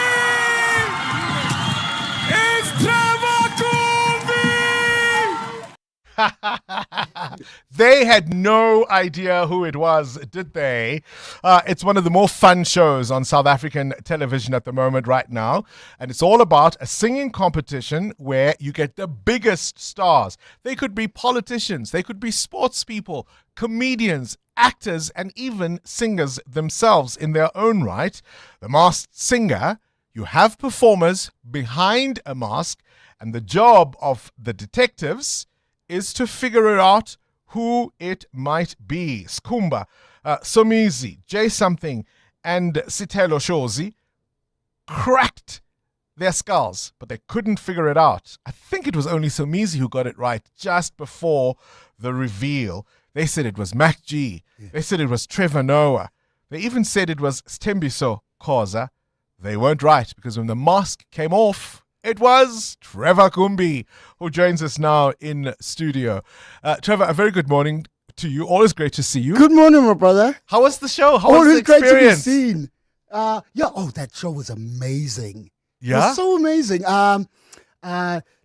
It's Trevor Kumbi!
They had no idea who it was, did they? It's one of the more fun shows on South African television at the moment right now. And it's all about a singing competition where you get the biggest stars. They could be politicians, they could be sports people, comedians, actors, and even singers themselves in their own right. The Masked Singer, you have performers behind a mask, and the job of the detectives is to figure it out who it might be. Skumba, Somizi, J Something, and Sitelo Shozi cracked their skulls, but they couldn't figure it out. I think it was only Somizi who got it right just before the reveal. They said it was Mac G. Yeah. They said it was Trevor Noah. They even said it was Stembiso Khoza. They weren't right, because when the mask came off, it was Trevor Kumbi, who joins us now in studio. Trevor, a very good morning to you. Always great to see you.
Good morning, my brother.
How was the show? How was the experience?
Always great to be seen. That show was amazing.
Yeah?
It was so amazing.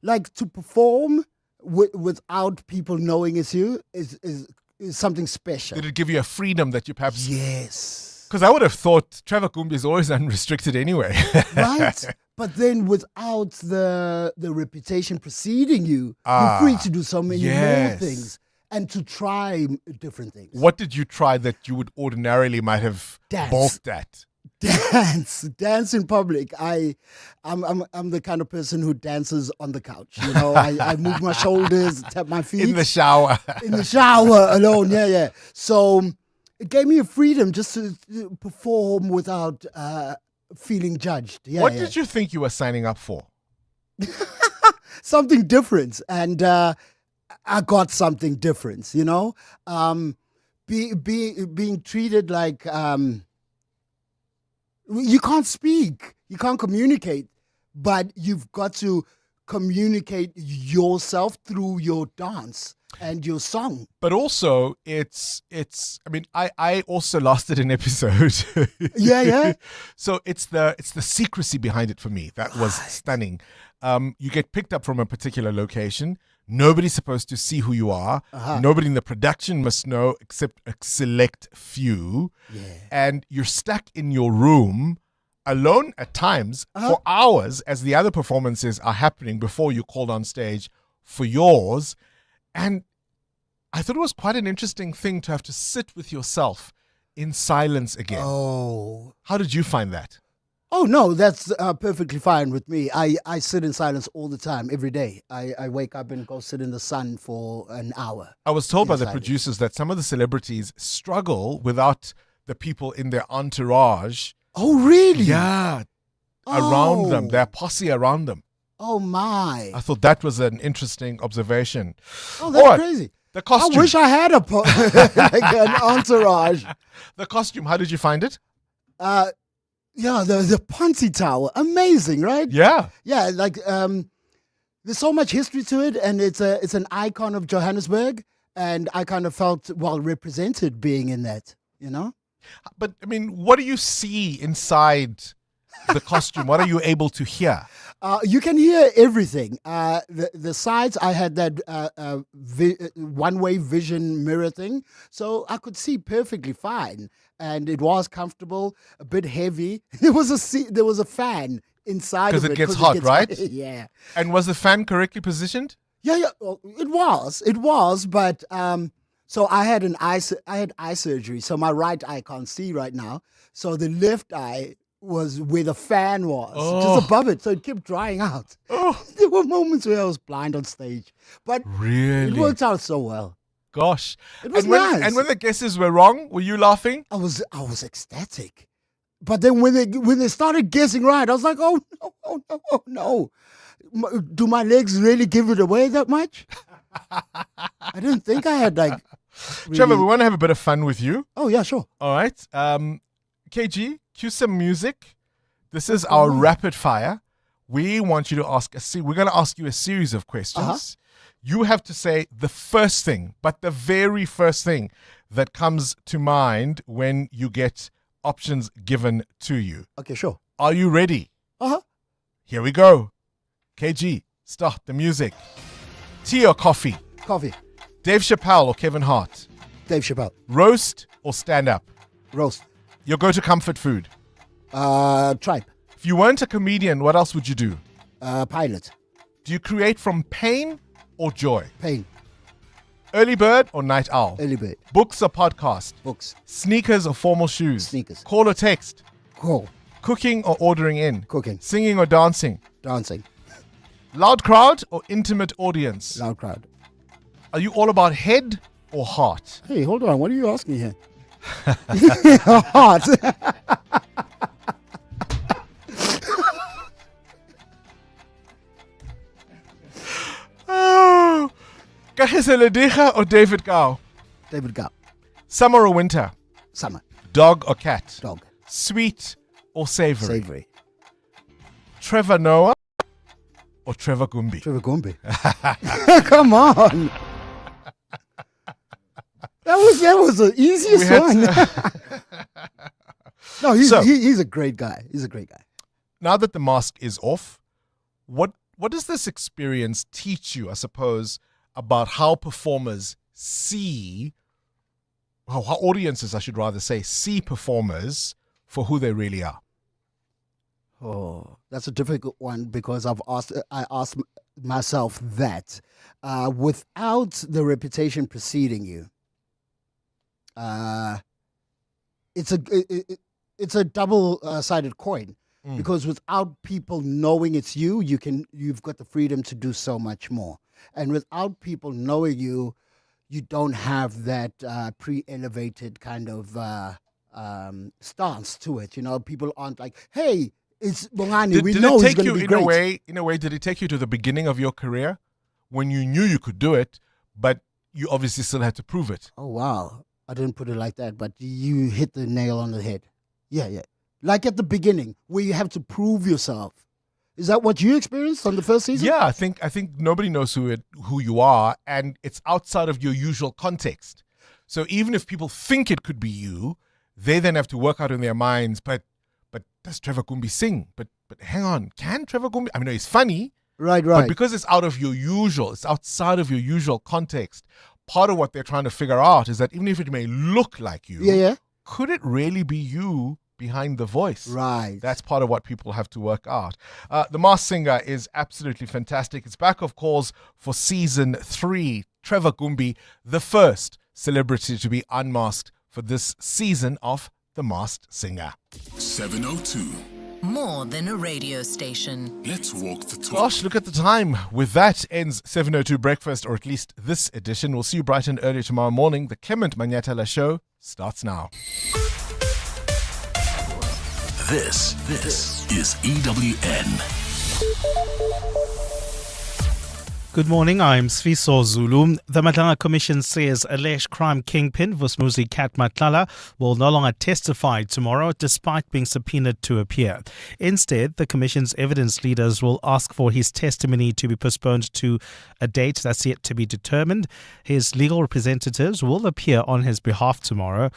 Like to perform without people knowing it's you is something special.
Did it give you a freedom that you perhaps...
Yes.
Because I would have thought Trevor Kumbi is always unrestricted anyway.
Right? But then without the reputation preceding you, you're free to do so many more things. and to try different things.
What did you try that you would ordinarily might have balked at?
Dance in public. I'm the kind of person who dances on the couch. You know, I move my shoulders, tap my feet
In the shower.
in the shower alone. Yeah. So it gave me a freedom just to perform without feeling judged. Yeah.
What did you think you were signing up for?
Something different, and I got something different. You know, being treated like. You can't speak, you can't communicate, but you've got to communicate yourself through your dance and your song.
But also, it's. I mean, I also lasted an episode.
Yeah.
So it's the secrecy behind it for me that was stunning. You get picked up from a particular location. Nobody's supposed to see who you are. Nobody in the production must know except a select few.
Yeah.
And you're stuck in your room alone at times for hours as the other performances are happening before you're called on stage for yours. And I thought it was quite an interesting thing to have to sit with yourself in silence again.
Oh.
How did you find that?
Oh, no, that's perfectly fine with me. I sit in silence all the time, every day. I wake up and go sit in the sun for an hour.
I was told by the producers that some of the celebrities struggle without the people in their entourage.
Oh, really?
Yeah. Around them, their posse around them.
Oh, my.
I thought that was an interesting observation.
Oh, that's crazy.
The costume.
I wish I had like an entourage.
The costume, how did you find it?
Yeah, the Ponzi Tower, amazing, right?
Yeah.
Yeah, like there's so much history to it, and it's an icon of Johannesburg, and I kind of felt well represented being in that, you know?
But, I mean, what do you see inside the costume? What are you able to hear?
You can hear everything. The sides, I had that one-way vision mirror thing, so I could see perfectly fine, and it was comfortable, a bit heavy. There was a fan inside of it.
Because it gets hot, right?
Yeah.
And was the fan correctly positioned?
Yeah. Well, it was, but so I had eye surgery, so my right eye can't see right now. So the left eye was where the fan was, just above it, so it kept drying out. There were moments where I was blind on stage, but
really,
it worked out so well.
Gosh,
it was
nice.
nice.
And when the guesses were wrong, were you laughing?
I was ecstatic. But then when they started guessing right, I was like, oh no. Do my legs really give it away that much? I didn't think I had like. Really...
Trevor, we want to have a bit of fun with you.
Oh yeah, sure.
All right. KG, cue some music. This is our rapid fire. We want you to ask we're going to ask you a series of questions. You have to say the first thing, but the very first thing that comes to mind when you get options given to you.
Okay, sure.
Are you ready? Here we go. KG, start the music. Tea or coffee?
Coffee.
Dave Chappelle or Kevin Hart?
Dave Chappelle.
Roast or stand up?
Roast.
Your go-to comfort food?
Tripe.
If you weren't a comedian, what else would you do?
Pilot.
Do you create from pain or joy?
Pain.
Early bird or night owl?
Early bird.
Books or podcast?
Books.
Sneakers or formal shoes?
Sneakers.
Call or text?
Call.
Cooking or ordering in?
Cooking.
Singing or dancing?
Dancing.
Loud crowd or intimate audience?
Loud crowd.
Are you all about head or heart?
Hey, hold on. What are you asking here? Heart.
Oh. Kagiselediga or David Gao?
David Gao.
Summer or winter?
Summer.
Dog or cat?
Dog.
Sweet or savory?
Savory.
Trevor Noah or Trevor Gumbi?
Trevor Gumbi. Come on. That was the easiest one. No, he's a great guy. He's a great guy.
Now that the mask is off, what does this experience teach you, I suppose, about how performers see, how audiences, I should rather say, see performers for who they really are?
Oh, that's a difficult one because I asked myself that without the reputation preceding you, it's a double-sided coin. Because without people knowing it's you, you've got the freedom to do so much more. And without people knowing you, you don't have that pre-elevated kind of stance to it. You know, people aren't like, "Hey, it's Bongani. We know he's going to be great."
In a way, did it take you to the beginning of your career when you knew you could do it, but you obviously still had to prove it?
Oh wow, I didn't put it like that, but you hit the nail on the head. Yeah. Like at the beginning, where you have to prove yourself. Is that what you experienced on the first season?
Yeah, I think nobody knows who you are, and it's outside of your usual context. So even if people think it could be you, they then have to work out in their minds. But does Trevor Kumbi sing? But hang on, can Trevor Kumbi? I mean, he's funny,
right.
But because it's outside of your usual context. Part of what they're trying to figure out is that even if it may look like you, could it really be you behind the voice?
Right.
That's part of what people have to work out. The Masked Singer is absolutely fantastic. It's back, of course, for season 3. Trevor Kumbi, the first celebrity to be unmasked for this season of The Masked Singer.
7:02.
More than a radio station.
Let's walk the talk.
Gosh, look at the time. With that ends 7:02 Breakfast, or at least this edition. We'll see you bright and early tomorrow morning. The Clement Manyatala Show starts now.
This is EWN.
Good morning, I'm Sfiso Zulu. The Matlala Commission says alleged crime kingpin Vusmuzi Kat Matlala will no longer testify tomorrow despite being subpoenaed to appear. Instead, the Commission's evidence leaders will ask for his testimony to be postponed to a date that's yet to be determined. His legal representatives will appear on his behalf tomorrow.